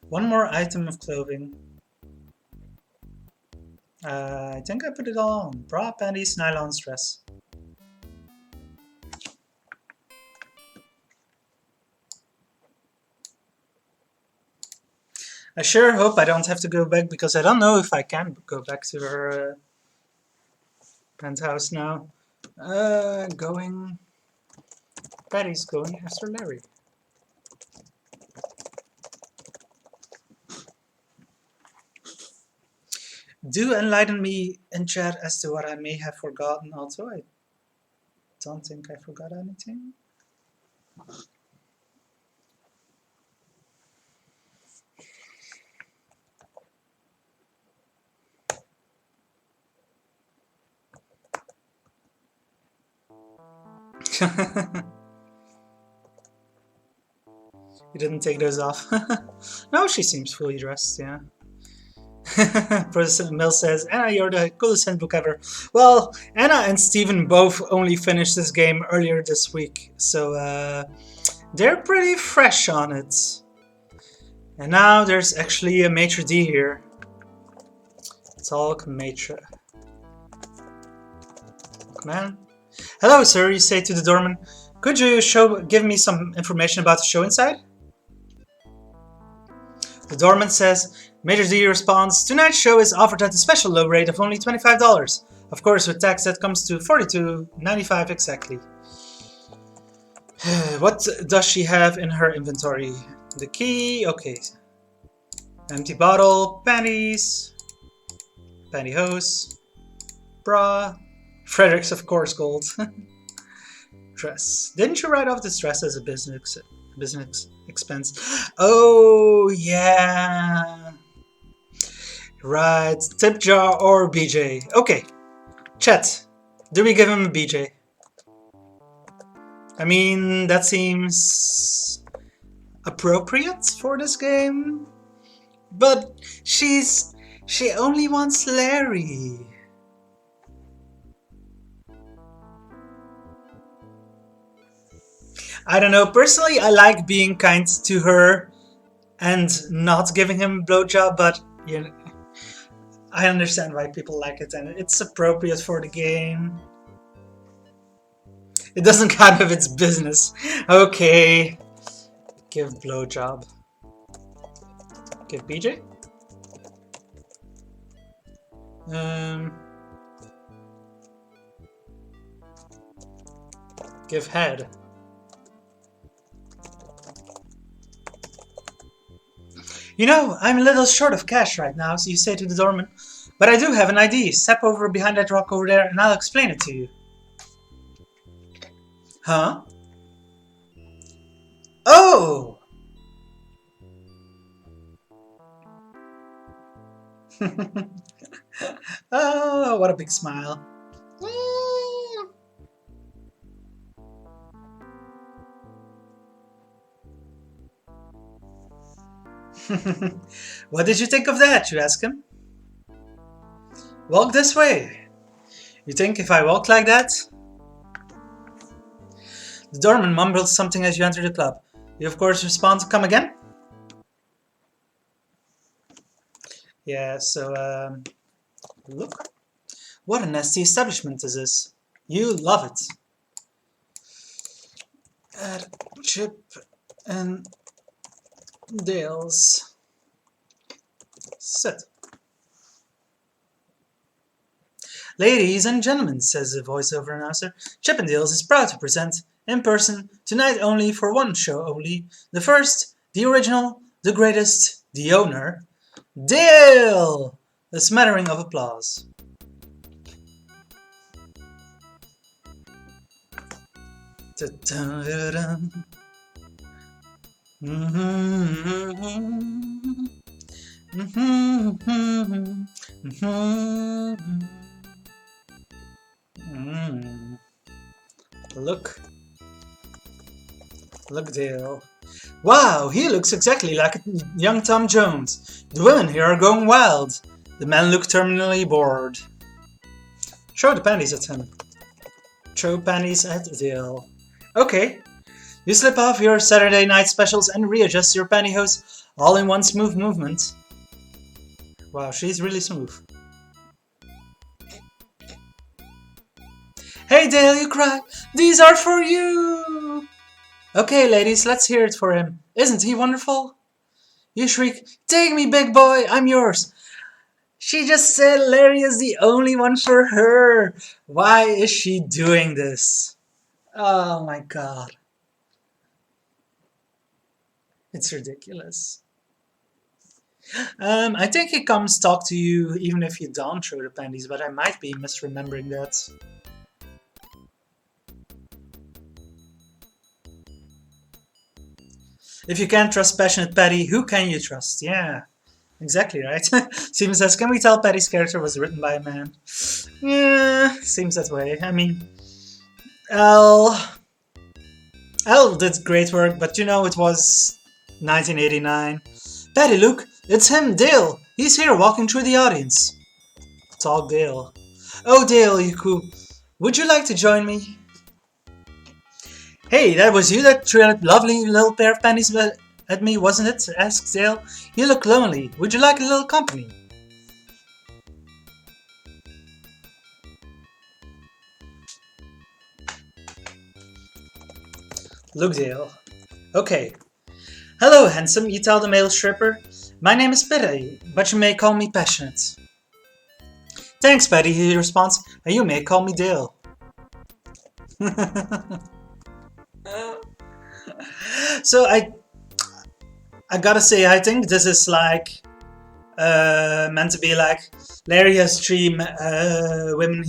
One more item of clothing. I think I put it all on. Bra, panties, nylon dress. I sure hope I don't have to go back, because I don't know if I can go back to her penthouse now. Patty's going after Larry. Do enlighten me in chat as to what I may have forgotten also. I don't think I forgot anything. You didn't take those off. No, she seems fully dressed, yeah. President Mill says, Anna, you're the coolest handbook ever. Well, Anna and Steven both only finished this game earlier this week, so they're pretty fresh on it. And now there's actually a maitre d' here. Talk maitre. Come on. Hello, sir, you say to the doorman. Could you give me some information about the show inside? The doorman says, Major D responds, tonight's show is offered at a special low rate of only $25. Of course, with tax that comes to $42.95 exactly. What does she have in her inventory? The key, okay. Empty bottle, panties, pantyhose, bra, Frederick's of course gold. Dress. Didn't you write off this dress as a business expense? Oh, yeah. Right. Tip jar or BJ. Okay. Chat. Do we give him a BJ? I mean, that seems appropriate for this game. But she only wants Larry. I don't know, personally I like being kind to her and not giving him a blowjob, but you know, I understand why people like it and it's appropriate for the game. It doesn't count if it's business. Okay. Give blowjob. Give BJ? Give head. You know, I'm a little short of cash right now, so you say to the doorman. But I do have an ID. Step over behind that rock over there and I'll explain it to you. Huh? Oh! Oh, what a big smile. What did you think of that, you ask him? Walk this way. You think if I walk like that? The doorman mumbles something as you enter the club. You of course respond, come again? Yeah, so, look. What a nasty establishment this is. You love it. Add Chip and Dale's set. Ladies and gentlemen, says the voiceover announcer, Chip and Dale's is proud to present, in person, tonight only for one show only, the first, the original, the greatest, the owner, Dale! A smattering of applause. Look. Look, Dale. Wow, he looks exactly like young Tom Jones. The women here are going wild. The men look terminally bored. Throw the panties at him. Throw panties at Dale. Okay. You slip off your Saturday night specials and readjust your pantyhose all in one smooth movement. Wow, she's really smooth. Hey Dale, you cry. These are for you. Okay, ladies, let's hear it for him. Isn't he wonderful? You shriek, take me, big boy, I'm yours. She just said Larry is the only one for her. Why is she doing this? Oh my god. It's ridiculous. I think he comes talk to you even if you don't throw the panties, but I might be misremembering that. If you can't trust passionate Patty, who can you trust? Yeah, exactly right. Steven says, can we tell Patty's character was written by a man? Yeah, seems that way. I mean, L did great work, but you know it was 1989. Patty, look, it's him, Dale. He's here walking through the audience. Talk Dale. Oh, Dale, you cool. Would you like to join me? Hey, that was you that threw a lovely little pair of panties at me, wasn't it? Asked Dale. You look lonely. Would you like a little company? Look, Dale. Okay. Hello, handsome, you tell the male stripper. My name is Patty, but you may call me Passionate. Thanks, Patty, he responds, and you may call me Dale. So I gotta say, I think this is like meant to be like Larry has three women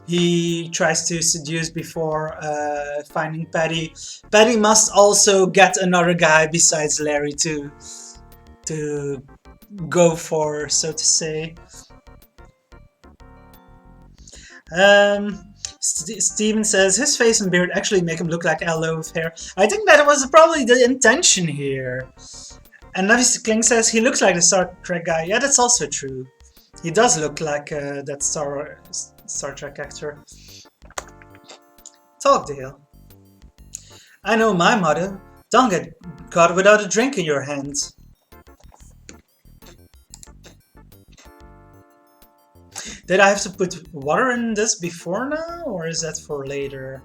he tries to seduce before finding Patty. Patty must also get another guy besides Larry to go for, so to say. Steven says his face and beard actually make him look like Ello with hair. I think that was probably the intention here. And Navis Kling says he looks like the Star Trek guy. Yeah, that's also true. He does look like that Star Trek actor. Talk, Dale. I know my motto. Don't get caught without a drink in your hand. Did I have to put water in this before now, or is that for later?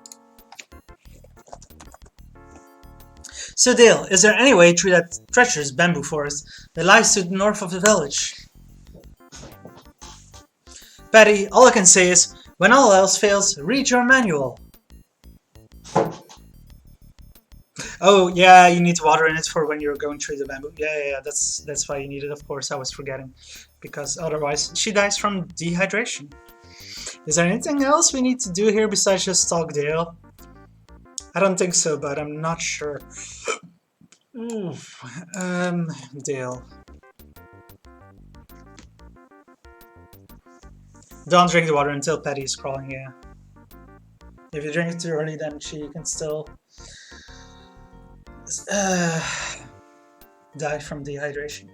So Dale, is there any way through that treacherous bamboo forest that lies to the north of the village? Patty, all I can say is, when all else fails, read your manual. Oh yeah, you need water in it for when you're going through the bamboo. Yeah, that's why you need it, of course, I was forgetting. Because otherwise she dies from dehydration. Is there anything else we need to do here besides just talk Dale? I don't think so, but I'm not sure. Dale. Don't drink the water until Patty is crawling, yeah. If you drink it too early, then she can still die from dehydration.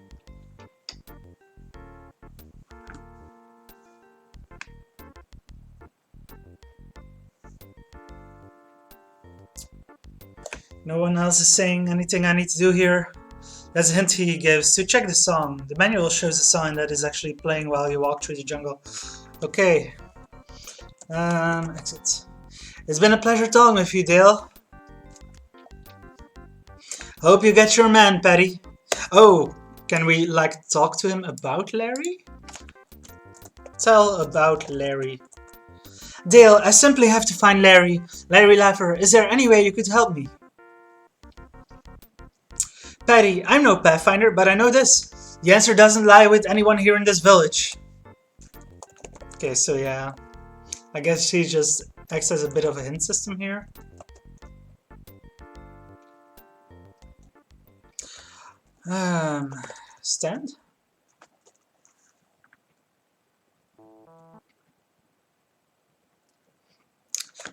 No one else is saying anything I need to do here. That's a hint he gives to check the song. The manual shows a song that is actually playing while you walk through the jungle. Okay. Exit. It's been a pleasure talking with you, Dale. Hope you get your man, Patty. Oh, can we, like, talk to him about Larry? Tell about Larry. Dale, I simply have to find Larry. Larry Laffer, is there any way you could help me? Patty, I'm no pathfinder, but I know this. The answer doesn't lie with anyone here in this village. Okay, so yeah. I guess she just acts as a bit of a hint system here. Um, Stand?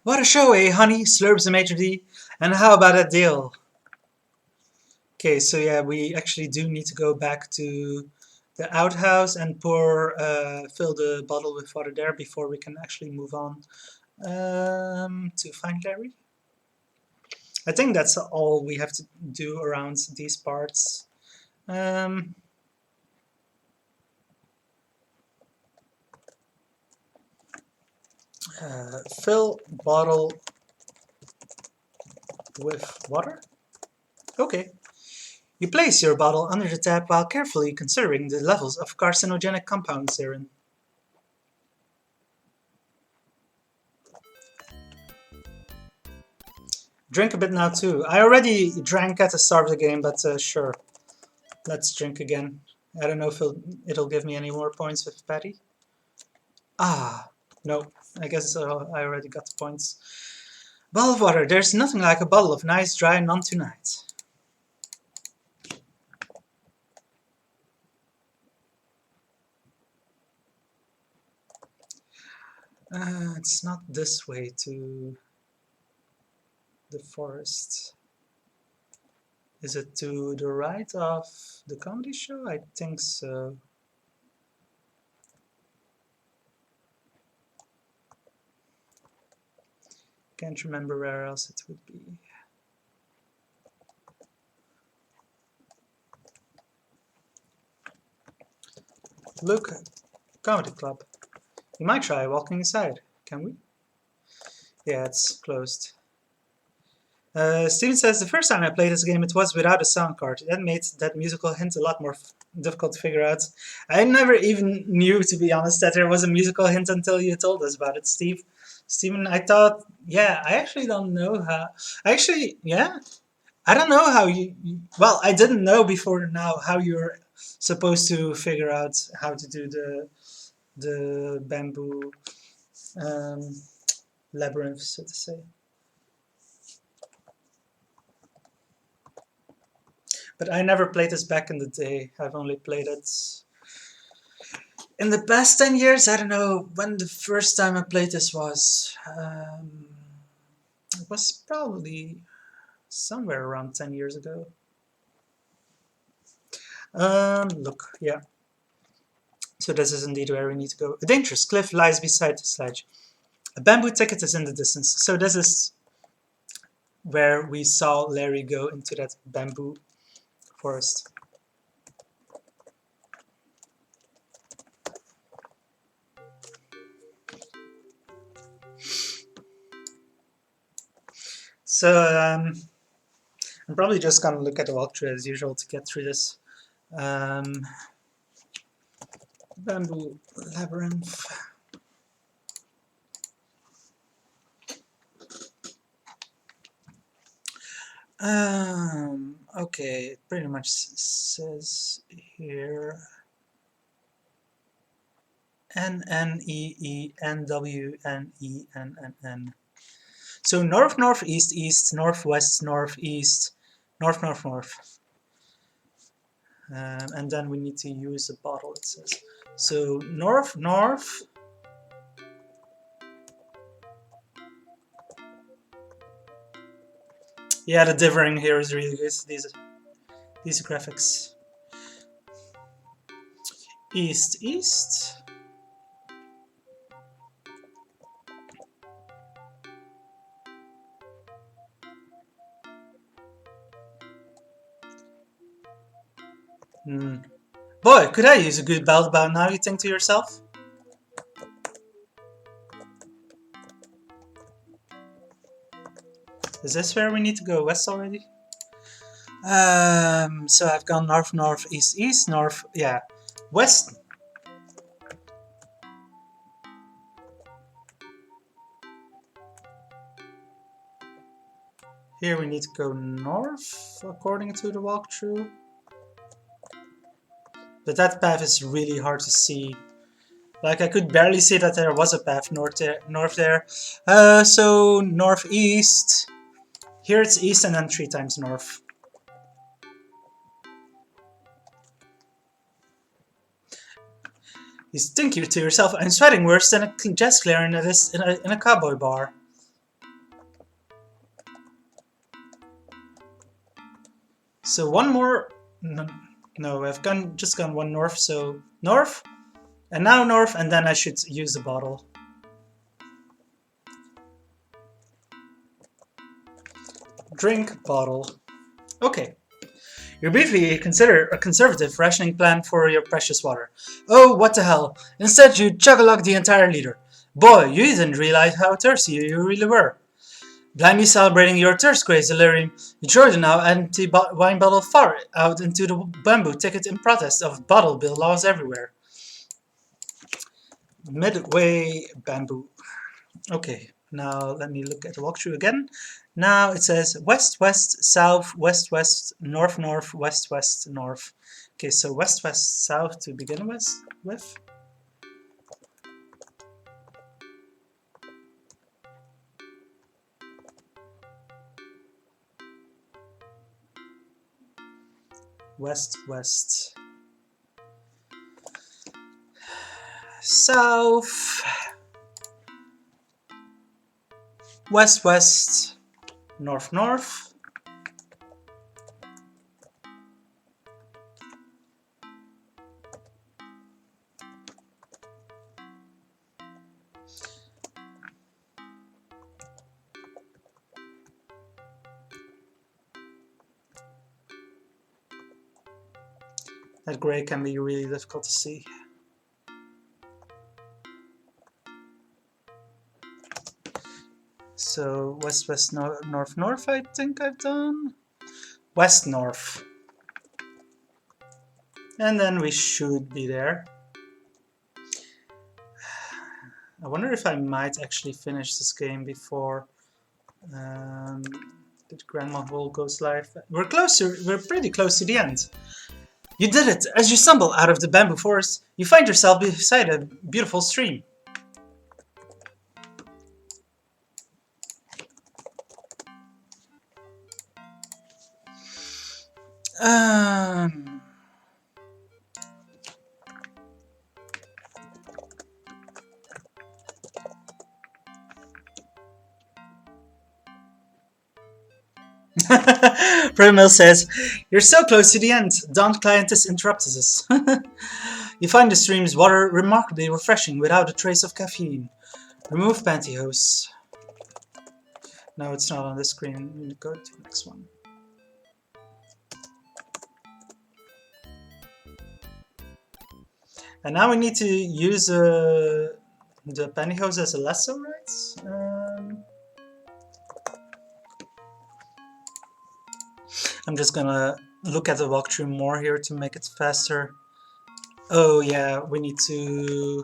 What a show, eh, honey? Slurps the maitre d'. And how about that deal? Okay, so yeah, we actually do need to go back to the outhouse and fill the bottle with water there before we can actually move on to find Larry. I think that's all we have to do around these parts. Um, Fill bottle with water. Okay. You place your bottle under the tap while carefully considering the levels of carcinogenic compounds therein. Drink a bit now too. I already drank at the start of the game, but sure. Let's drink again. I don't know if it'll give me any more points with Patty. Ah, no. I guess I already got the points. Bottle of water. There's nothing like a bottle of nice, dry, none tonight. It's not this way to the forest. Is it to the right of the comedy show? I think so. Can't remember where else it would be. Look, comedy club. We might try walking inside, can we? Yeah, it's closed. Steven says, the first time I played this game it was without a sound card. That made that musical hint a lot more difficult to figure out. I never even knew, to be honest, that there was a musical hint until you told us about it, Steve. Steven, I thought, yeah, I actually don't know how. Actually, yeah, I don't know how well, I didn't know before now how you're supposed to figure out how to do the bamboo um, labyrinth, so to say. But I never played this back in the day. I've only played it in the past 10 years. I don't know when the first time I played this was. It was probably somewhere around 10 years ago. Look, yeah. So this is indeed where we need to go. A dangerous cliff lies beside the sledge. A bamboo thicket is in the distance. So this is where we saw Larry go into that bamboo forest. So I'm probably just gonna look at the walkthrough as usual to get through this. Bamboo labyrinth. Okay, it pretty much says here N N E E N W N E N N N. So north, northeast, east, northwest, northeast, north, north, north. And then we need to use a bottle, it says. So north, north. Yeah, the differing here is really good. These graphics. East, east. Boy, could I use a good belt bow now, you think to yourself? Is this where we need to go west already? So I've gone north, north, east, east, north, yeah, west. Here we need to go north, according to the walkthrough. But that path is really hard to see. Like, I could barely see that there was a path north there. So northeast. Here it's east and then 3 times north. You think to yourself, I'm sweating worse than a jazz clarinetist in a cowboy bar. So one more. No, I've just gone one north. So north, and now north, and then I should use the bottle. Drink bottle. Okay. You briefly consider a conservative rationing plan for your precious water. Oh, what the hell. Instead, you chug-a-lug the entire liter. Boy, you didn't realize how thirsty you really were. Blindly celebrating your thirst craze delirium, you throw the now empty wine bottle far out into the bamboo thicket in protest of bottle bill laws everywhere. Midway bamboo. Okay, now let me look at the walkthrough again. Now it says west, west, south, west, west, north, north, west, west, north. Okay, so west, west, south to begin with. West, west, south, west, west, north, north. That gray can be really difficult to see. So west, west, north, north, I think I've done. West, north. And then we should be there. I wonder if I might actually finish this game before the Grandma Hole goes live. We're pretty close to the end. You did it! As you stumble out of the bamboo forest, you find yourself beside a beautiful stream. Primil says, "You're so close to the end. Don't clientess interrupted us." You find the stream's water remarkably refreshing without a trace of caffeine. Remove pantyhose. No, it's not on this screen. We go to the next one. And now we need to use the pantyhose as a lasso, right? I'm just gonna look at the walkthrough more here to make it faster. Oh yeah, we need to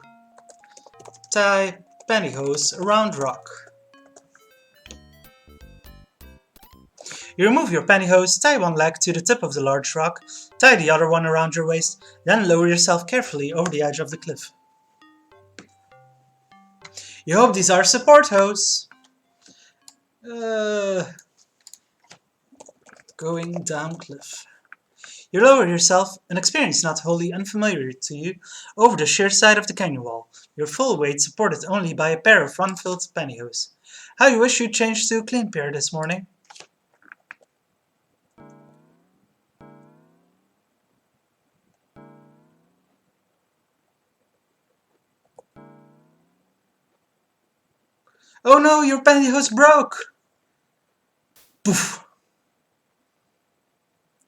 tie pantyhose around rock. You remove your pantyhose, tie one leg to the tip of the large rock, tie the other one around your waist, then lower yourself carefully over the edge of the cliff. You hope these are support hose. Going down cliff. You lower yourself, an experience not wholly unfamiliar to you, over the sheer side of the canyon wall, your full weight supported only by a pair of run-filled pantyhose. How you wish you'd changed to a clean pair this morning. Oh no, your pantyhose broke! Poof!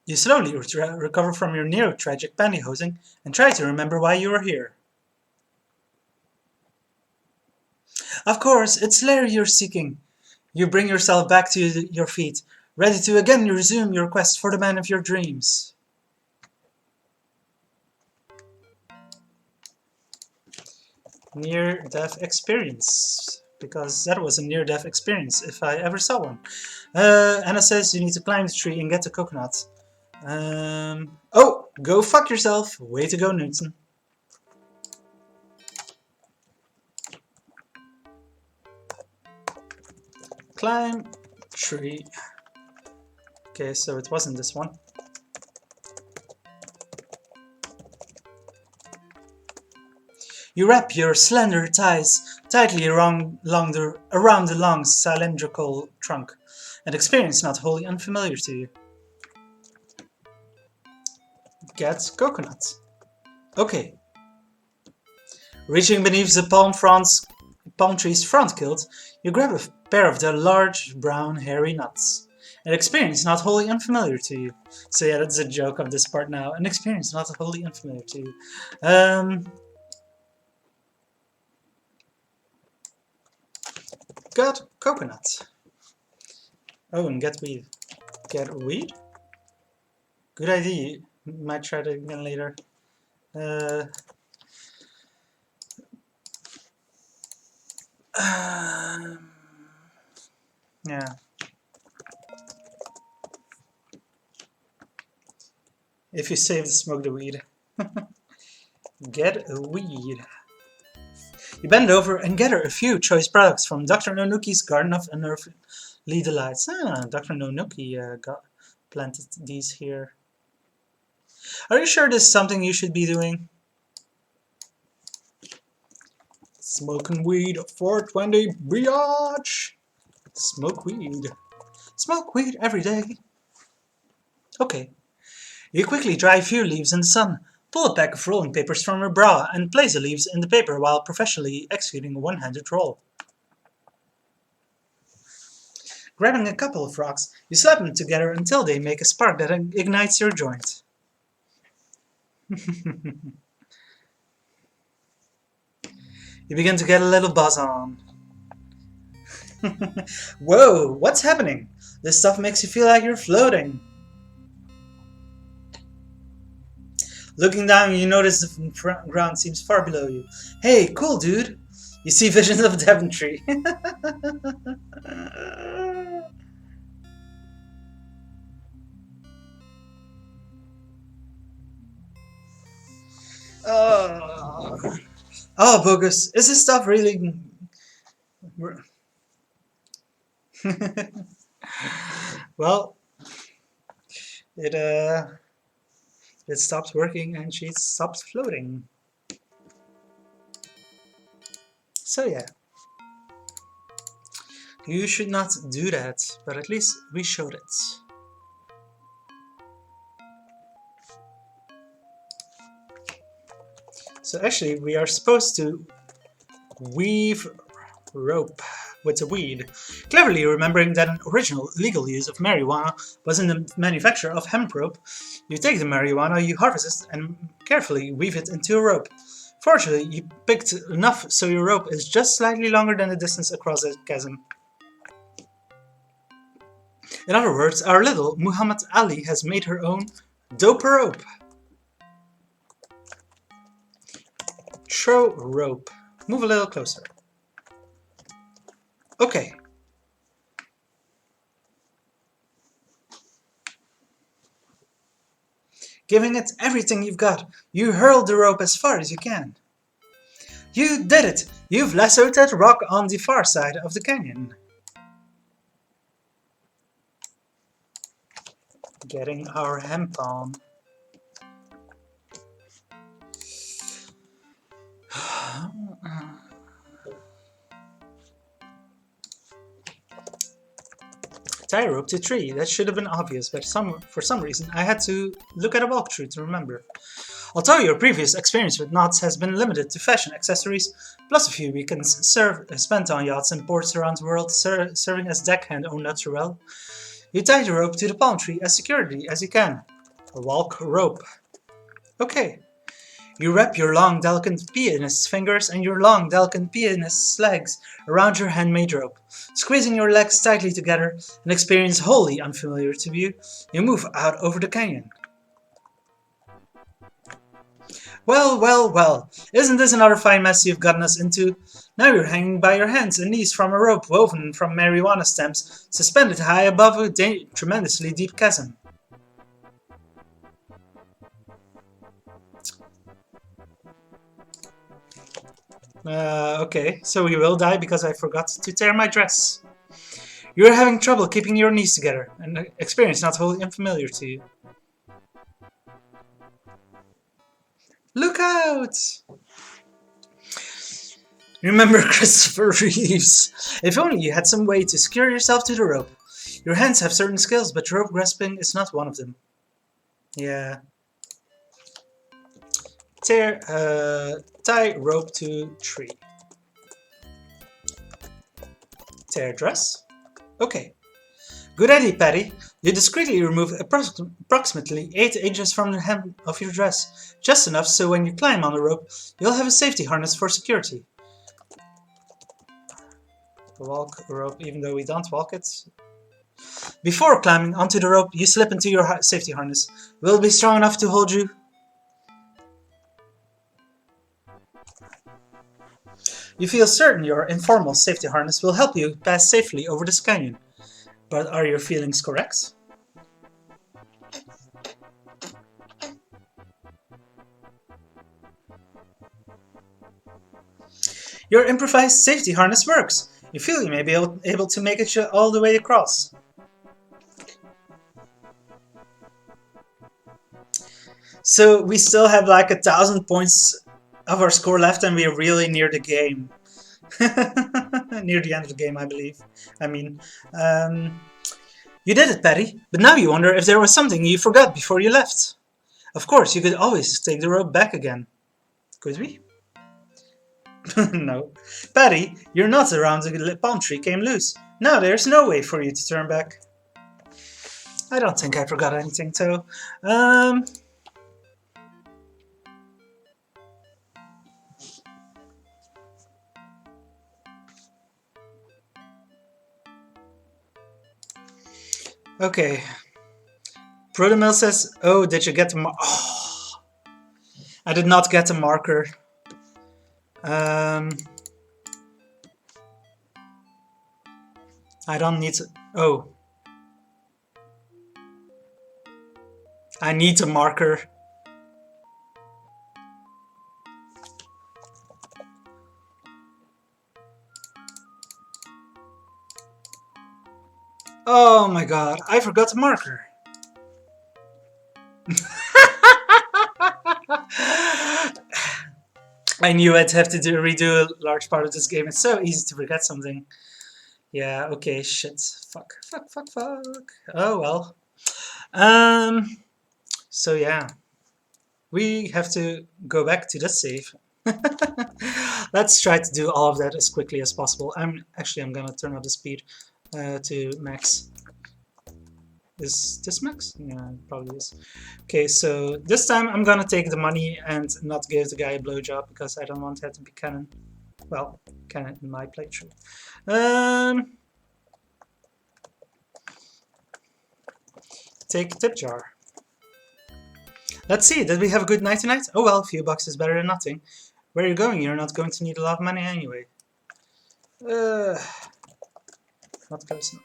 You slowly recover from your near-tragic pantyhosing and try to remember why you are here. Of course, it's Larry you're seeking. You bring yourself back to your feet, ready to again resume your quest for the man of your dreams. Near-death experience. Because that was a near-death experience, if I ever saw one. Anna says you need to climb the tree and get the coconut. Oh, go fuck yourself. Way to go, Newton. Climb tree. Okay, so it wasn't this one. You wrap your slender thighs tightly around the long cylindrical trunk, an experience not wholly unfamiliar to you. Get coconut. Okay. Reaching beneath the palm tree's front kilt, you grab a pair of the large, brown, hairy nuts. An experience not wholly unfamiliar to you. So yeah, that's a joke of this part now. An experience not wholly unfamiliar to you. Got coconut. Oh, and get weed. Get weed? Good idea. Might try that again later. Yeah. If you save the smoke the weed. Get a weed. You bend over and gather a few choice products from Dr. Nonuki's Garden of Unearthly Delights. Dr. Nonuki planted these here. Are you sure this is something you should be doing? Smoking weed, 420 biatch. Smoke weed. Smoke weed every day. Okay. You quickly dry a few leaves in the sun, pull a pack of rolling papers from your bra, and place the leaves in the paper while professionally executing a one-handed roll. Grabbing a couple of rocks, you slap them together until they make a spark that ignites your joint. You begin to get a little buzz on. Whoa, what's happening? This stuff makes you feel like you're floating. Looking down, you notice the ground seems far below you. Hey, cool dude! You see visions of Devontree. Oh, bogus. Is this stuff really... Well, it stops working and she stops floating. So yeah. You should not do that, but at least we showed it. So actually we are supposed to weave rope with a weed, cleverly remembering that an original legal use of marijuana was in the manufacture of hemp rope. You take the marijuana you harvest and carefully weave it into a rope. Fortunately, you picked enough so your rope is just slightly longer than the distance across the chasm. In other words, our little Muhammad Ali has made her own dope rope. Throw rope. Move a little closer. Okay. Giving it everything you've got, you hurl the rope as far as you can. You did it! You've lassoed that rock on the far side of the canyon. Getting our hemp on. Tie rope to tree. That should have been obvious, but for some reason I had to look at a walkthrough to remember. Although your previous experience with knots has been limited to fashion accessories, plus a few weekends spent on yachts and ports around the world serving as deckhand au naturel, you tie the rope to the palm tree as securely as you can. Walk rope. Okay. You wrap your long, delicate pianist's fingers and your long, delicate pianist's legs around your handmade rope. Squeezing your legs tightly together, an experience wholly unfamiliar to you, you move out over the canyon. Well, well, well, isn't this another fine mess you've gotten us into? Now you're hanging by your hands and knees from a rope woven from marijuana stems, suspended high above a tremendously deep chasm. Okay, so you will die because I forgot to tear my dress. You're having trouble keeping your knees together, an experience not wholly unfamiliar to you. Look out! Remember Christopher Reeves. If only you had some way to secure yourself to the rope. Your hands have certain skills, but rope grasping is not one of them. Yeah. Tie rope to tree. Tear dress. Okay. Good idea, Patty. You discreetly remove approximately 8 inches from the hem of your dress, just enough so when you climb on the rope, you'll have a safety harness for security. Walk rope, even though we don't walk it. Before climbing onto the rope, you slip into your safety harness. Will it be strong enough to hold you? You feel certain your informal safety harness will help you pass safely over this canyon. But are your feelings correct? Your improvised safety harness works. You feel you may be able to make it all the way across. So we still have like 1,000 points of our score left and we're really near the game. Near the end of the game, I believe. You did it, Patty, but now you wonder if there was something you forgot before you left. Of course, you could always take the rope back again. Could we? No. Patty, your knot around the palm tree came loose. Now there's no way for you to turn back. I don't think I forgot anything, though. Okay. Prudamil says, oh, did you get the oh, I did not get the marker. I don't need to... Oh. I need a marker. Oh my god, I forgot the marker. I knew I'd have to redo a large part of this game. It's so easy to forget something. Yeah, okay, shit. Fuck. Oh well. So yeah. We have to go back to the save. Let's try to do all of that as quickly as possible. I'm gonna turn up the speed to max. Is this max? Yeah, it probably is. Okay, so this time I'm gonna take the money and not give the guy a blowjob because I don't want that to be canon. Well, canon in my playthrough. Take tip jar. Let's see, did we have a good night tonight? Oh well, a few bucks is better than nothing. Where are you going? You're not going to need a lot of money anyway. Not personal.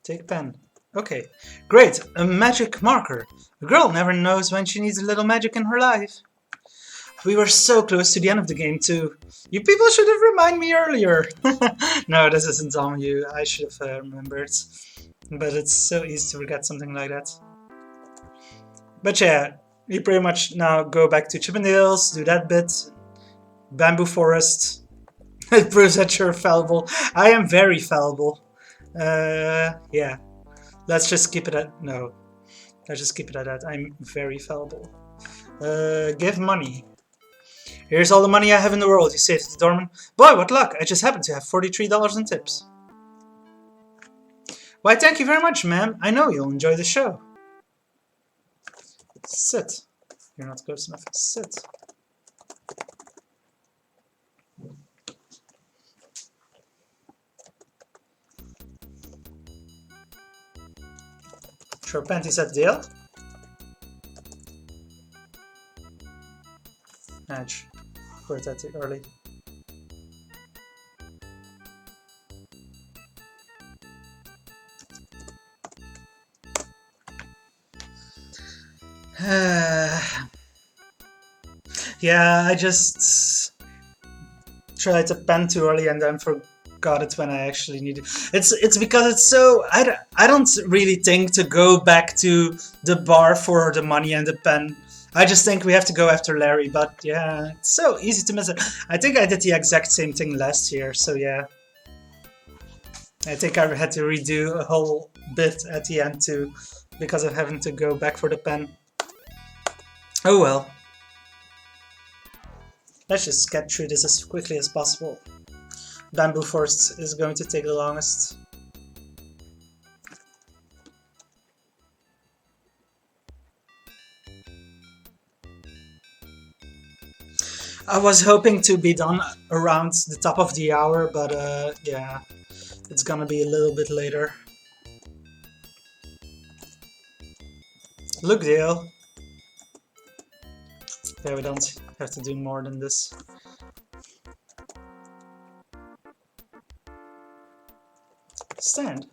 Take pen. Okay, great, a magic marker. A girl never knows when she needs a little magic in her life. We were so close to the end of the game too. You people should have reminded me earlier. No, this isn't on you. I should have remembered. But it's so easy to forget something like that. But yeah, we pretty much now go back to Chippendales, do that bit. Bamboo Forest. It proves that you're fallible. I am very fallible. Yeah. Let's just keep it at... No. Let's just keep it at that. I'm very fallible. Give money. Here's all the money I have in the world, you say to the doorman. Boy, what luck! I just happen to have $43 in tips. Why, thank you very much, ma'am. I know you'll enjoy the show. Sit. You're not close enough. Sit. Throw panties at Dale. Edge. Quit that too early. Yeah, I just tried to pen too early and then forgot it when I actually needed. It's because it's so I don't really think to go back to the bar for the money and the pen. I just think we have to go after Larry, but yeah, it's so easy to miss it. I think I did the exact same thing last year, so yeah. I think I had to redo a whole bit at the end too, because of having to go back for the pen. Oh well. Let's just get through this as quickly as possible. Bamboo Forest is going to take the longest. I was hoping to be done around the top of the hour, but yeah, it's gonna be a little bit later. Look, Dale. Yeah, we don't have to do more than this. Stand.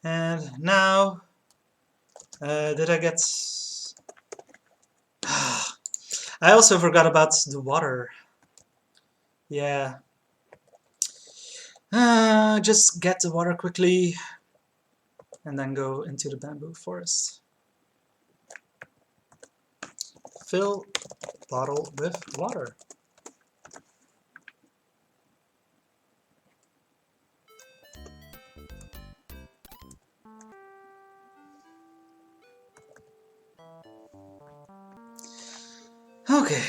And now, did I get... I also forgot about the water. Yeah. Just get the water quickly and then go into the bamboo forest. Fill bottle with water. Okay.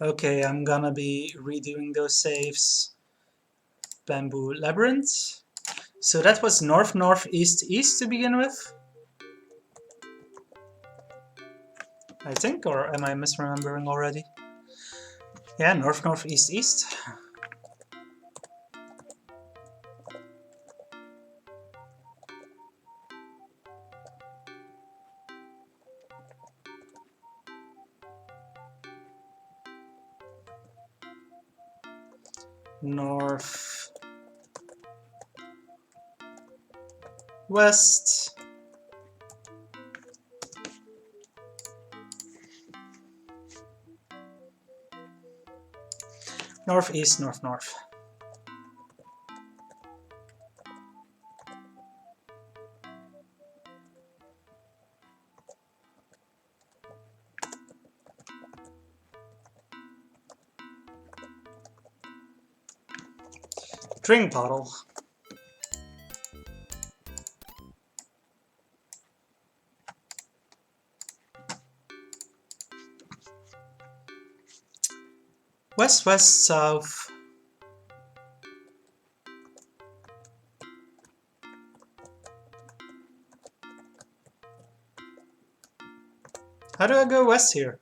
Okay, I'm gonna be redoing those saves. Bamboo Labyrinth. So that was north, northeast, east to begin with? I think, or am I misremembering already? Yeah, north, northeast, east. North, west, northeast, north, north. Drink bottle. West, west, south. How do I go west here?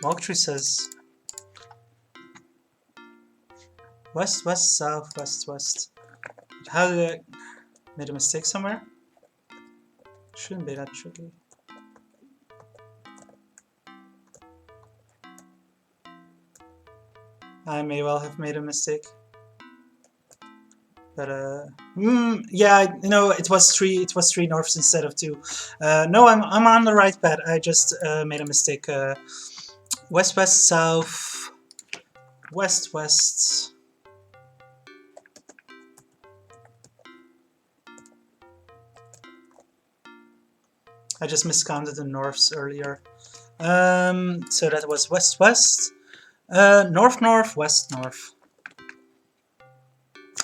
Walkthrough says west, west, south, west, west. How did I made a mistake somewhere? Shouldn't be that tricky. I may well have made a mistake. But yeah, no, it was three norths instead of two. No, I'm on the right path. I just made a mistake. West, west, south, west, west. I just miscounted the norths earlier. So that was west-west. North-north, west-north.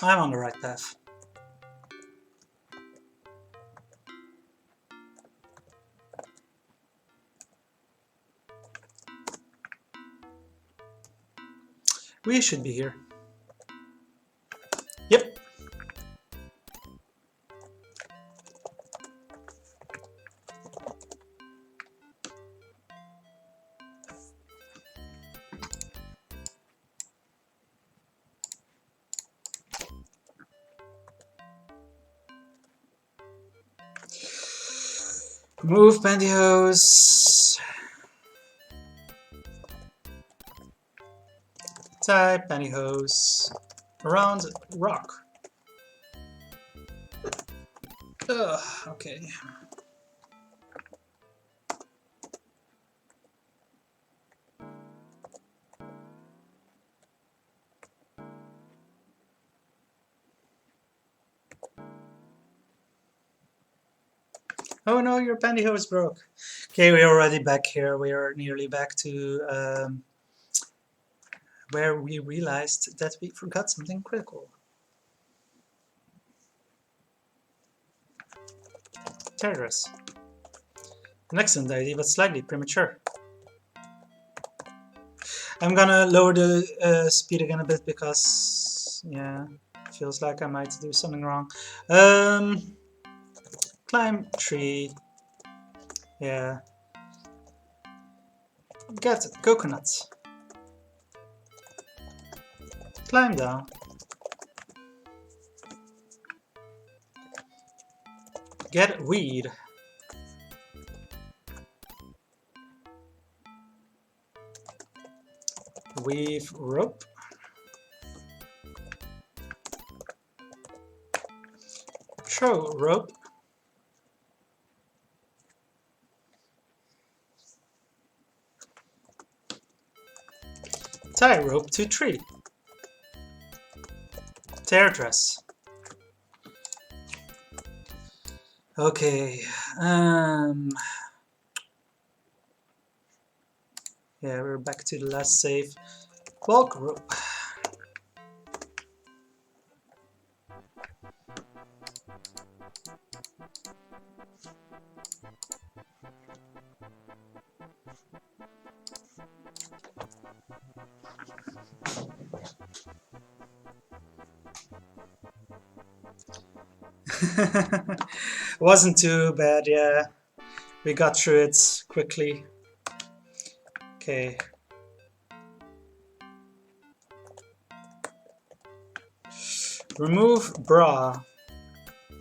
I'm on the right path. We should be here. Yep. Move pantyhose. Tie pantyhose around rock. Ugh, okay. Oh no, your pantyhose broke. Okay, we're already back here. We are nearly back to where we realized that we forgot something critical. Terrorists. An excellent idea, but slightly premature. I'm gonna lower the speed again a bit because, yeah, feels like I might do something wrong. Climb tree. Yeah. Get coconuts. Climb down. Get weed. Weave rope. Throw rope. Tie rope to tree. Tear dress. Okay. Yeah, we're back to the last save. Bulk rope. Wasn't too bad, yeah. We got through it quickly. Okay. Remove bra.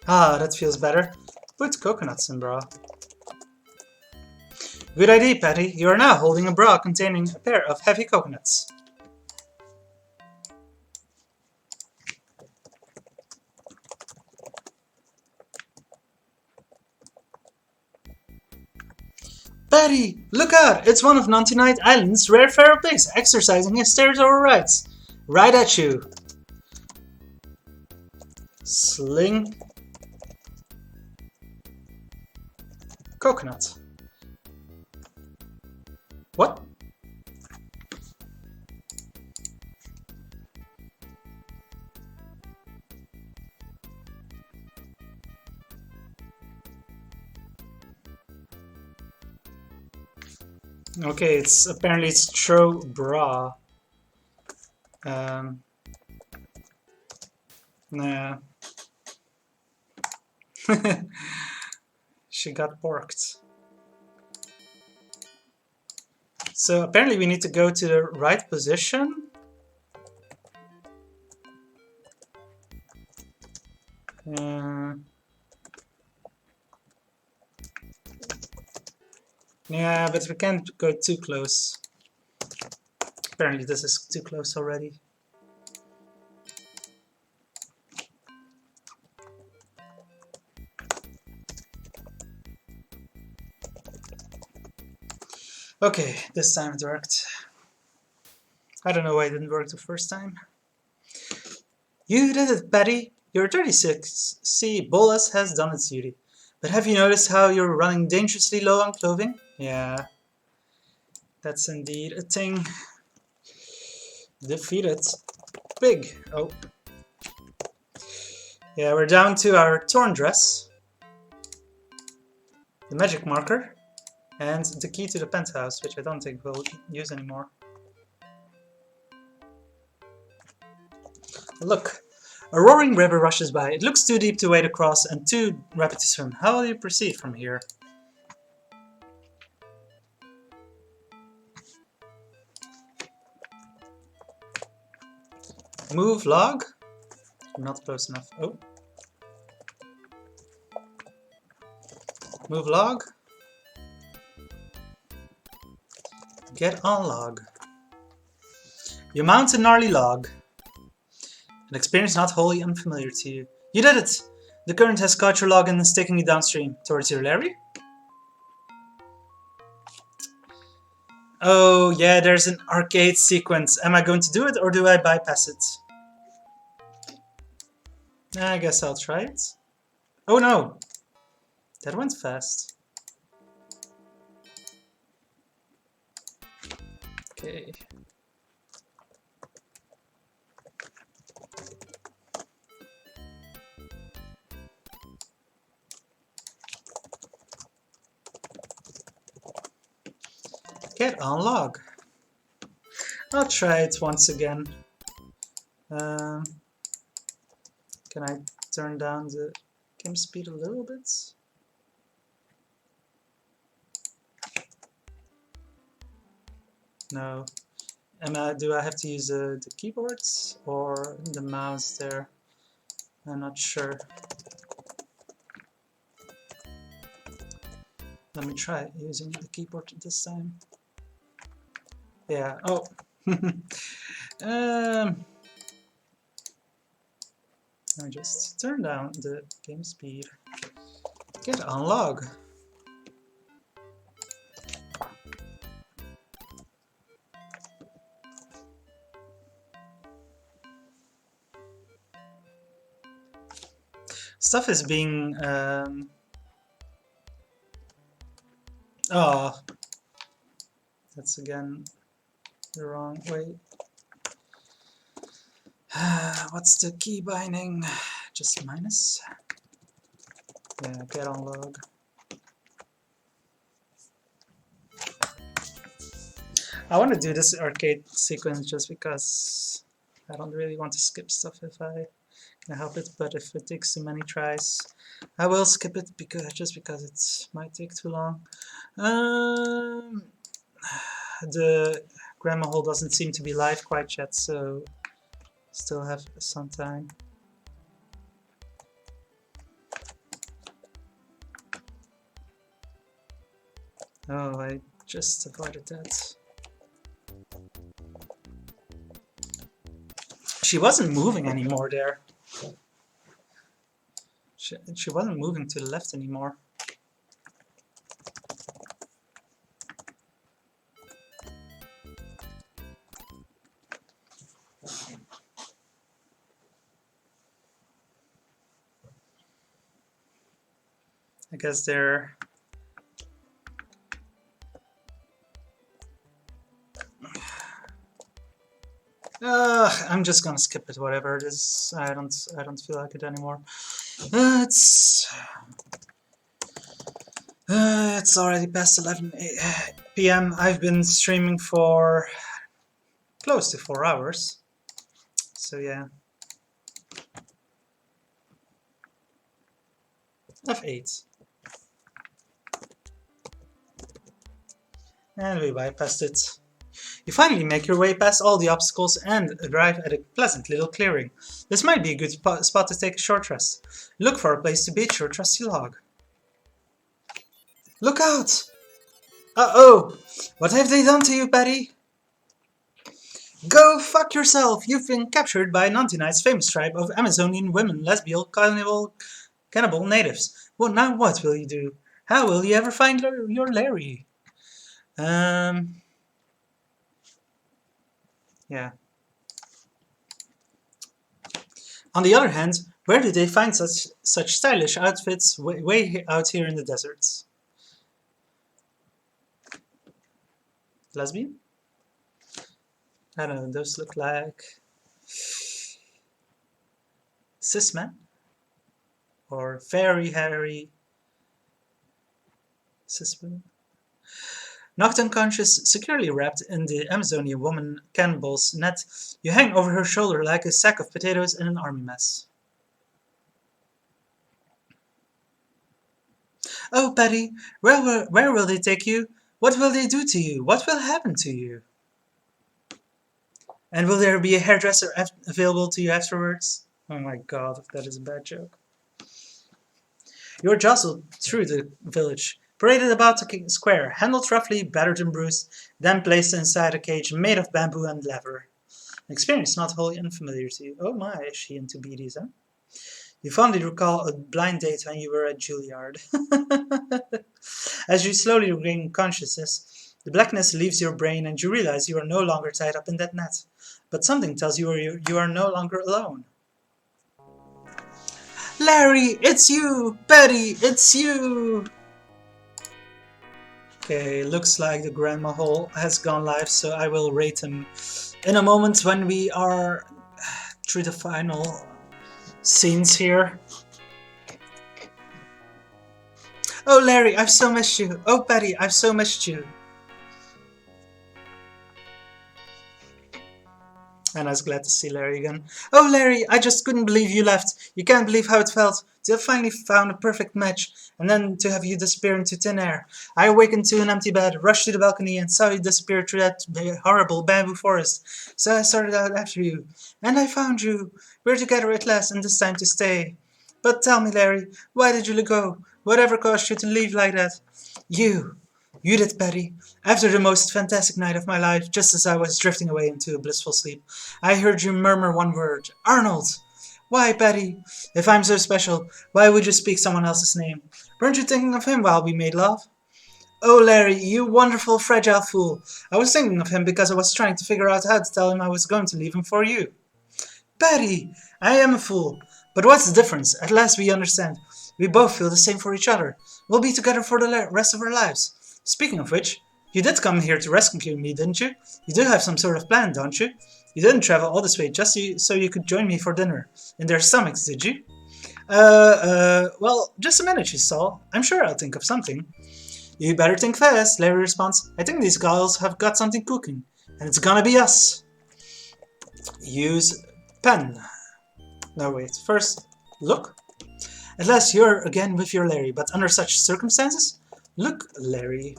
Ah, that feels better. Put coconuts in bra. Good idea, Patty. You are now holding a bra containing a pair of heavy coconuts. Patty, look out! It's one of Nantinite Island's rare feral pigs exercising his territorial rights. Right at you. Sling. Coconut. What? Okay, it's apparently it's throw bra. Nah. She got porked. So apparently we need to go to the right position. Yeah, but we can't go too close. Apparently this is too close already. Okay, this time it worked. I don't know why it didn't work the first time. You did it, Patty! Your 36C bolus has done its duty. But have you noticed how you're running dangerously low on clothing? Yeah, that's indeed a thing. Defeated. Big. Oh. Yeah, we're down to our torn dress, the magic marker, and the key to the penthouse, which I don't think we'll use anymore. Look, a roaring river rushes by. It looks too deep to wade across and too rapid to swim. How will you proceed from here? Move log. Not close enough. Oh. Move log. Get on log. You mount a gnarly log. An experience not wholly unfamiliar to you. You did it! The current has caught your log and is taking you downstream. Towards your Larry? Oh yeah, there's an arcade sequence. Am I going to do it or do I bypass it? I guess I'll try it. Oh no! That went fast. Okay. Get on log. I'll try it once again. Can I turn down the game speed a little bit? No. Do I have to use the keyboards or the mouse there? I'm not sure. Let me try using the keyboard this time. Yeah, oh. Let me just turn down the game speed. Get on log. Stuff is being oh, that's again the wrong way. What's the key binding? Just minus? Yeah, get on log. I want to do this arcade sequence just because I don't really want to skip stuff if I can help it, but if it takes too many tries, I will skip it just because it might take too long. The grandma hole doesn't seem to be live quite yet, so still have some time. Oh, I just avoided that. She wasn't moving anymore there. She wasn't moving to the left anymore. I guess they're... I'm just gonna skip it, whatever it is. I don't feel like it anymore. It's already past 11 p.m. I've been streaming for close to 4 hours. So yeah. F8. And we bypassed it. You finally make your way past all the obstacles and arrive at a pleasant little clearing. This might be a good spot to take a short rest. Look for a place to beach your trusty log. Look out! Uh-oh! What have they done to you, Patty? Go fuck yourself! You've been captured by Nantinite's famous tribe of Amazonian women, lesbian, cannibal natives. Well, now what will you do? How will you ever find your Larry? Yeah. On the other hand, Where do they find such stylish outfits way out here in the deserts? Lesbian? I don't know, those look like cis men or very hairy cis women. Knocked unconscious, securely wrapped in the Amazonian woman cannonball's net, you hang over her shoulder like a sack of potatoes in an army mess. Oh, Patty, where will they take you? What will they do to you? What will happen to you? And will there be a hairdresser available to you afterwards? Oh my god, that is a bad joke. You are jostled through the village, paraded about the square, handled roughly, battered and bruised, then placed inside a cage made of bamboo and leather. An experience not wholly unfamiliar to you. Oh my, is she into BDSM? You fondly recall a blind date when you were at Juilliard. As you slowly regain consciousness, the blackness leaves your brain and you realize you are no longer tied up in that net. But something tells you you are no longer alone. Larry, it's you! Betty, it's you! Okay, looks like the Grandma Hall has gone live, so I will rate him in a moment when we are through the final scenes here. Oh Larry, I've so missed you. Oh Betty, I've so missed you. And I was glad to see Larry again. Oh Larry, I just couldn't believe you left. You can't believe how it felt to have finally found a perfect match, and then to have you disappear into thin air. I awakened to an empty bed, rushed to the balcony, and saw you disappear through that horrible bamboo forest. So I started out after you, and I found you. We're together at last, and this time to stay. But tell me, Larry, why did you go? Whatever caused you to leave like that? You did, Betty. After the most fantastic night of my life, just as I was drifting away into a blissful sleep, I heard you murmur one word. Arnold! Why, Betty? If I'm so special, why would you speak someone else's name? Weren't you thinking of him while we made love? Oh, Larry, you wonderful, fragile fool. I was thinking of him because I was trying to figure out how to tell him I was going to leave him for you. Betty, I am a fool. But what's the difference? At last we understand. We both feel the same for each other. We'll be together for the rest of our lives. Speaking of which, you did come here to rescue me, didn't you? You do have some sort of plan, don't you? You didn't travel all this way just so you could join me for dinner in their stomachs, did you? Well, just a minute, you saw. I'm sure I'll think of something. You better think fast, Larry responds. I think these girls have got something cooking, and it's gonna be us. Use pen. No, wait. First, look. At last you're again with your Larry, but under such circumstances? Look, Larry.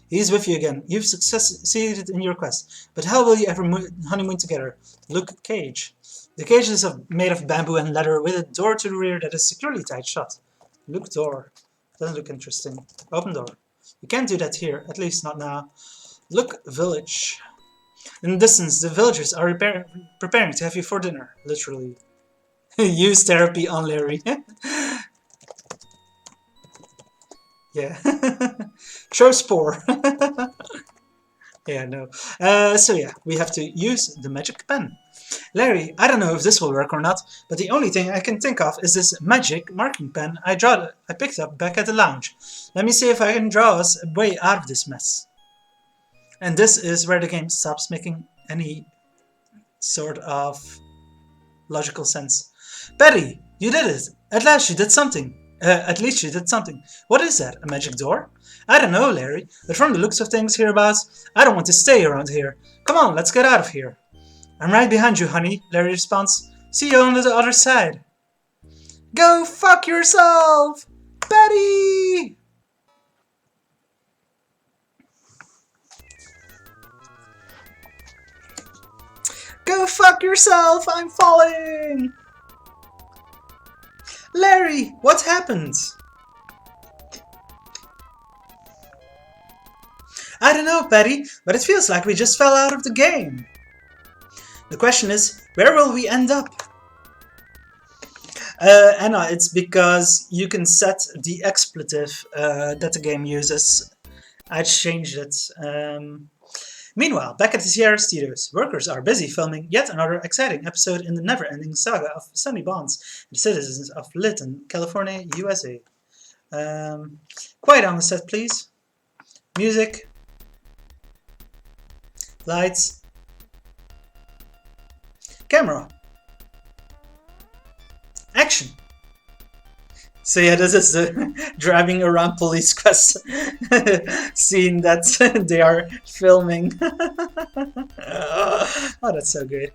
He's with you again. You've succeeded in your quest. But how will you ever honeymoon together? Look, cage. The cage is made of bamboo and leather with a door to the rear that is securely tied shut. Look, door. Doesn't look interesting. Open door. You can't do that here, at least not now. Look, village. In the distance, the villagers are preparing to have you for dinner, literally. Use therapy on Larry. Yeah. Show spore. Yeah, no. So yeah, we have to use the magic pen. Larry, I don't know if this will work or not, but the only thing I can think of is this magic marking pen I picked up back at the lounge. Let me see if I can draw us a way out of this mess. And this is where the game stops making any sort of logical sense. Betty, you did it! At last you did something. At least you did something. What is that? A magic door? I don't know, Larry, but from the looks of things hereabouts, I don't want to stay around here. Come on, let's get out of here. I'm right behind you, honey, Larry responds. See you on the other side. Go fuck yourself! Betty! Go fuck yourself! I'm falling! Larry, what happened? I don't know, Patty, but it feels like we just fell out of the game. The question is, where will we end up? Anna, it's because you can set the expletive that the game uses. I changed it. Meanwhile, back at the Sierra Studios, workers are busy filming yet another exciting episode in the never-ending saga of Sonny Bonds, the citizens of Lytton, California, USA. Quiet on the set, please. Music. Lights. Camera. Action. So yeah, this is the driving around police quest scene that they are filming. Oh, that's so good.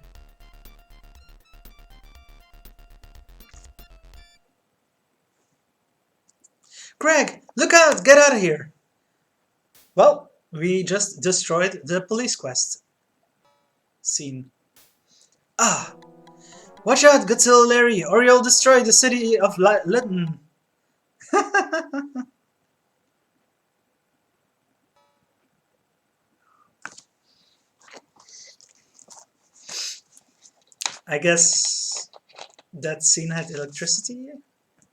Greg, look out! Get out of here! Well, we just destroyed the police quest scene. Ah! Watch out, Godzilla Larry, or you'll destroy the city of Lytton. I guess that scene had electricity?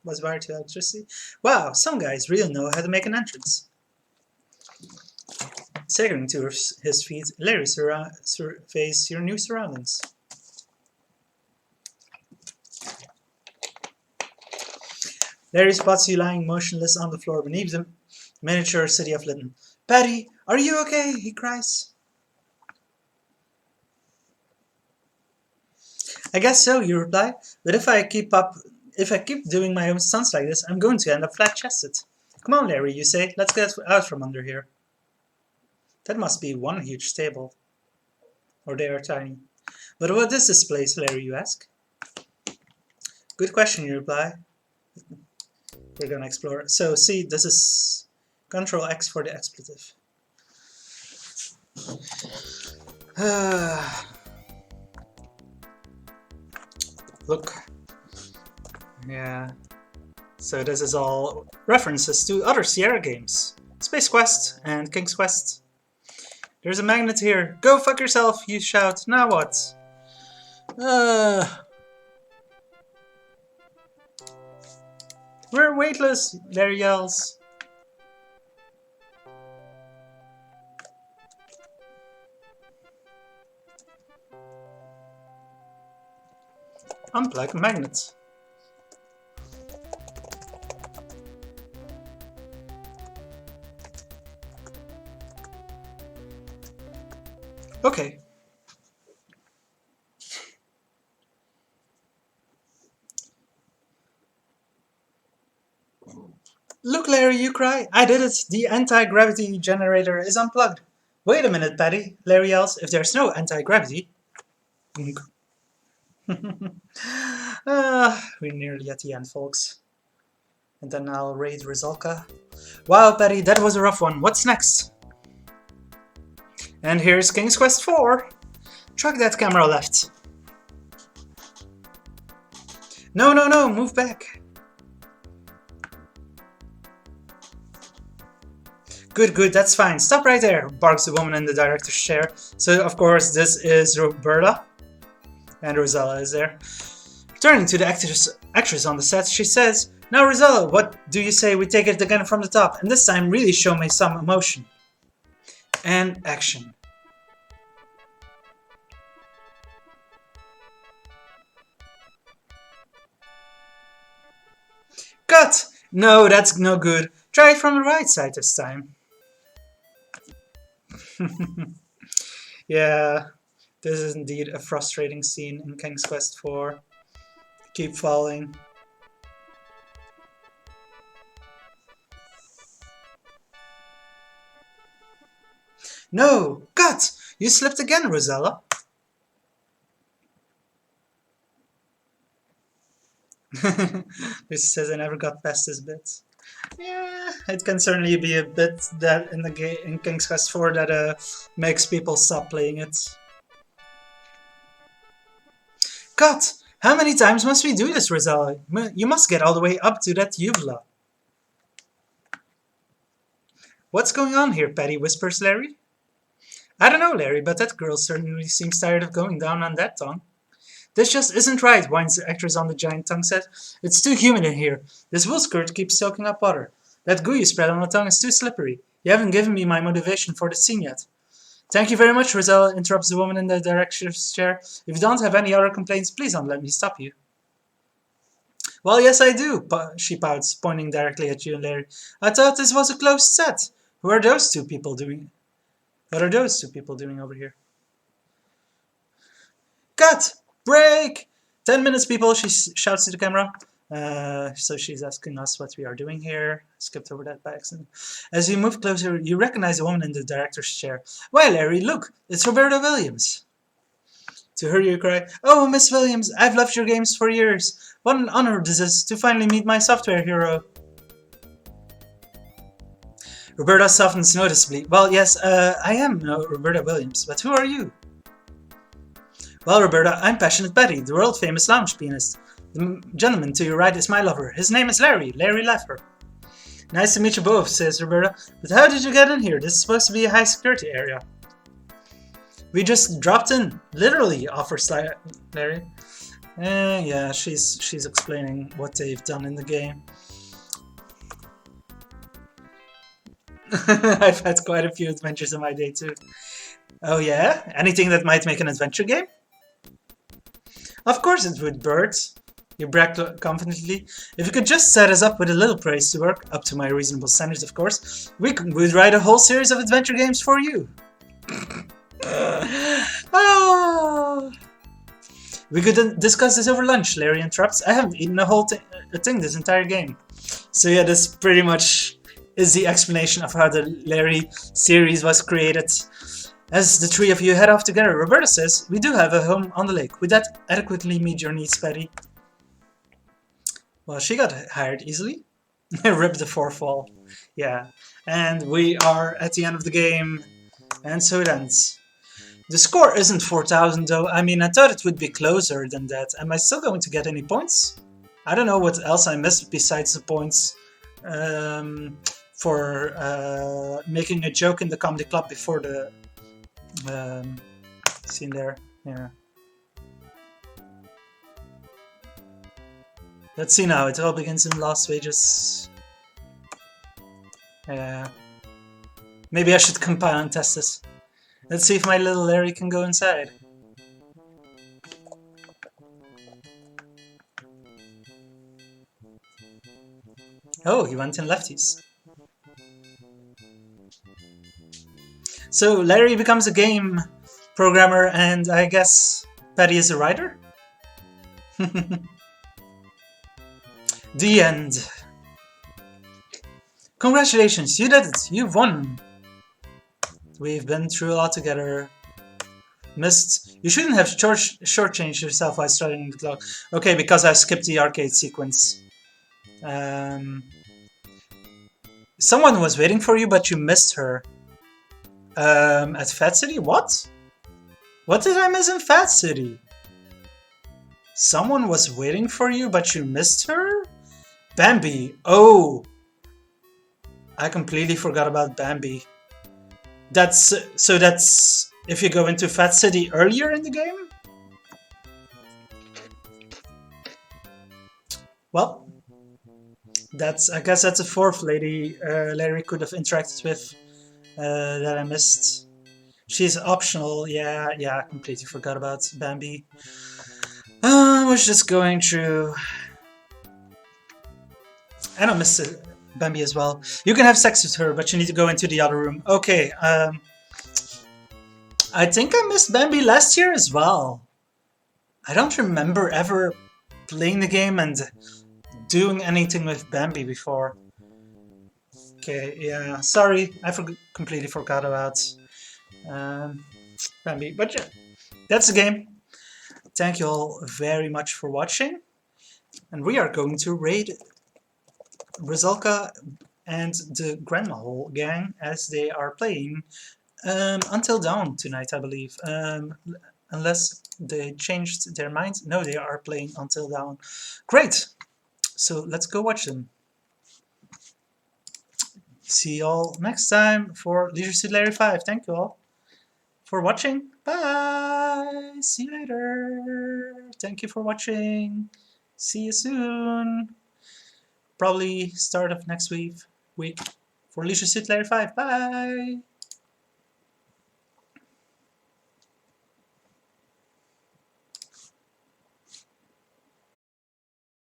Was wired to electricity? Wow, some guys really know how to make an entrance. Staggering to his feet, Larry surveys your new surroundings. Larry spots you lying motionless on the floor beneath the miniature city of Lytton. Patty, are you okay? He cries. I guess so, you reply. But if I keep doing my own stunts like this, I'm going to end up flat-chested. Come on, Larry, you say. Let's get out from under here. That must be one huge stable. Or they are tiny. But what is this place, Larry, you ask? Good question, you reply. We're gonna explore. So, see, this is Control X for the expletive. Look. Yeah. So this is all references to other Sierra games. Space Quest and King's Quest. There's a magnet here. Go fuck yourself, you shout. Now what? We're weightless, Larry yells. Unplug magnet. Okay. Look, Larry, you cry. I did it. The anti-gravity generator is unplugged. Wait a minute, Patty, Larry yells. If there's no anti-gravity... We're nearly at the end, folks. And then I'll raid Rizalka. Wow, Patty, that was a rough one. What's next? And here's King's Quest 4. Track that camera left. No, move back. Good, that's fine. Stop right there, barks the woman in the director's chair. So, of course, this is Roberta. And Rosella is there. Turning to the actress on the set, she says, Now, Rosella, what do you say we take it again from the top, and this time really show me some emotion? And action. Cut! No, that's no good. Try it from the right side this time. Yeah, this is indeed a frustrating scene in King's Quest 4. Keep falling. No! Cut! You slipped again, Rosella. This says I never got past this bit. Yeah, it can certainly be a bit that in King's Quest 4 that makes people stop playing it. Cut! How many times must we do this, Rosella? You must get all the way up to that uvula. What's going on here, Patty? Whispers Larry. I don't know, Larry, but that girl certainly seems tired of going down on that tongue. This just isn't right, whines the actress on the giant tongue set. It's too humid in here. This wool skirt keeps soaking up water. That goo you spread on the tongue is too slippery. You haven't given me my motivation for the scene yet. Thank you very much, Rizal, interrupts the woman in the director's chair. If you don't have any other complaints, please don't let me stop you. Well, yes, I do, she pouts, pointing directly at you and Larry. I thought this was a closed set. Who are those two people doing? What are those two people doing over here? Cut! Break! 10 minutes, people, she shouts to the camera. So she's asking us what we are doing here. Skipped over that by accident. As you move closer, you recognize a woman in the director's chair. Why, Larry, look, it's Roberta Williams. To her you cry, "Oh, Miss Williams, I've loved your games for years. What an honor this is to finally meet my software hero." Roberta softens noticeably. Well, yes, I am Roberta Williams, but who are you? Well, Roberta, I'm Passionate Patty, the world-famous lounge pianist. The gentleman to your right is my lover. His name is Larry Leffer. Nice to meet you both, says Roberta. But how did you get in here? This is supposed to be a high-security area. We just dropped in, literally, offers Larry. Yeah, she's explaining what they've done in the game. I've had quite a few adventures in my day too. Oh yeah? Anything that might make an adventure game? Of course it would, Bert. You bragged confidently. If you could just set us up with a little praise to work, up to my reasonable standards of course, we'd write a whole series of adventure games for you. We could discuss this over lunch, Larry interrupts. I haven't eaten a whole thing this entire game. So yeah, this pretty much is the explanation of how the Larry series was created. As the three of you head off together, Roberta says, "We do have a home on the lake. Would that adequately meet your needs, Patty?" Well, she got hired easily. Rip the fourth wall. Yeah. And we are at the end of the game. And so it ends. The score isn't 4,000 though. I mean, I thought it would be closer than that. Am I still going to get any points? I don't know what else I missed besides the points for making a joke in the comedy club before the scene there. Yeah. Let's see now. It all begins in Las Vegas. Yeah. Maybe I should compile and test this. Let's see if my little Larry can go inside. Oh, he went in lefties. So Larry becomes a game programmer and I guess Patty is a writer? The end. Congratulations, you did it! You've won! We've been through a lot together. Missed. You shouldn't have shortchanged yourself while starting the clock. Okay, because I skipped the arcade sequence. Someone was waiting for you, but you missed her. At Fat City? What? What did I miss in Fat City? Someone was waiting for you, but you missed her? Bambi. Oh! I completely forgot about Bambi. That's if you go into Fat City earlier in the game? Well, I guess that's a fourth lady Larry could have interacted with that I missed. She's optional, yeah, I completely forgot about Bambi. I was just going through... And I missed Bambi as well. You can have sex with her, but you need to go into the other room. Okay, I think I missed Bambi last year as well. I don't remember ever playing the game and doing anything with Bambi before. Okay, yeah, sorry, I completely forgot about Bambi. But yeah, that's the game. Thank you all very much for watching. And we are going to raid Rizalka and the Grandma Hole gang as they are playing Until Dawn tonight, I believe. Unless they changed their minds. No, they are playing Until Dawn. Great! So let's go watch them. See y'all next time for Leisure Suit Larry 5. Thank you all for watching. Bye! See you later! Thank you for watching. See you soon! Probably start of next week for Leisure Suit Larry 5. Bye!